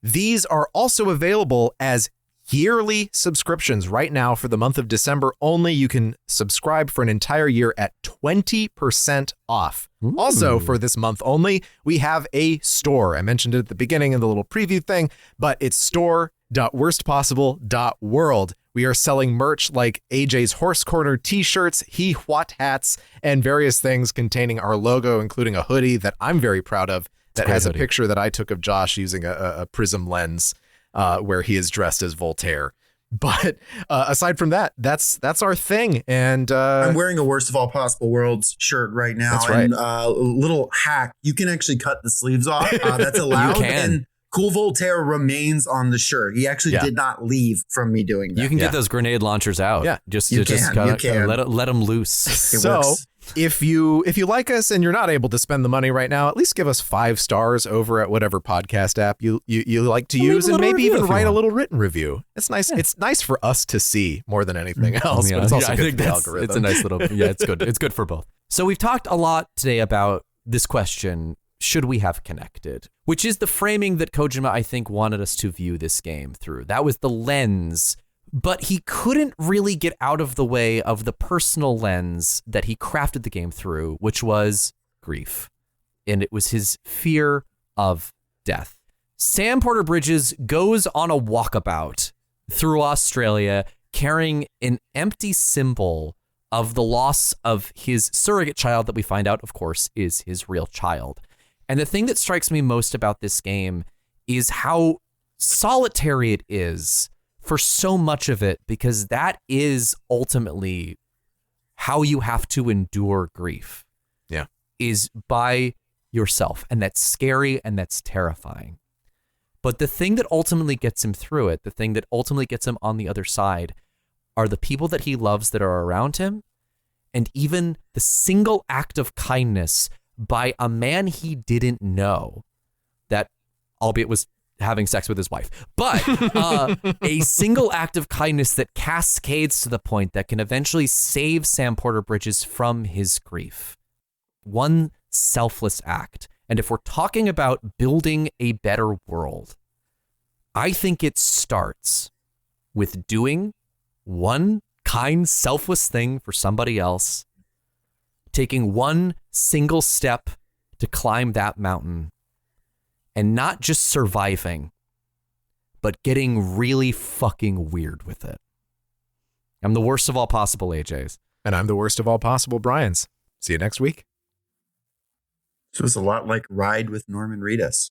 These are also available as yearly subscriptions right now for the month of December only. You can subscribe for an entire year at 20% off. Ooh. Also, for this month only, we have a store. I mentioned it at the beginning in the little preview thing, but it's store.worstpossible.world. We are selling merch like AJ's Horse Corner t-shirts, He What hats, and various things containing our logo, including a hoodie that I'm very proud of that has a picture that I took of Josh using a prism lens where he is dressed as Voltaire. But aside from that, that's our thing. And I'm wearing a Worst of All Possible Worlds shirt right now. That's right. And a little hack, you can actually cut the sleeves off. That's allowed. You can. And Cool Voltaire remains on the shirt. He actually did not leave from me doing that. You can get those grenade launchers out. Yeah, just you gotta let them loose. So if you like us and you're not able to spend the money right now, at least give us 5 stars over at whatever podcast app you like to use, and maybe even write a little written review. It's nice. Yeah. It's nice for us to see more than anything else. But it's also good for the algorithm. It's a nice little. Yeah, it's good. It's good for both. So we've talked a lot today about this question: should we have connected? Which is the framing that Kojima, I think, wanted us to view this game through. That was the lens, but he couldn't really get out of the way of the personal lens that he crafted the game through, which was grief. And it was his fear of death. Sam Porter Bridges goes on a walkabout through Australia carrying an empty symbol of the loss of his surrogate child that we find out, of course, is his real child. And the thing that strikes me most about this game is how solitary it is for so much of it, because that is ultimately how you have to endure grief. Yeah. Is by yourself. And that's scary and that's terrifying. But the thing that ultimately gets him through it, the thing that ultimately gets him on the other side, are the people that he loves that are around him, and even the single act of kindness by a man he didn't know, that, albeit was having sex with his wife, but a single act of kindness that cascades to the point that can eventually save Sam Porter Bridges from his grief. One selfless act. And if we're talking about building a better world, I think it starts with doing one kind, selfless thing for somebody else, taking one single step to climb that mountain, and not just surviving, but getting really fucking weird with it. I'm the worst of all possible AJs. And I'm the worst of all possible Brians. See you next week. This was a lot like Ride with Norman Reedus.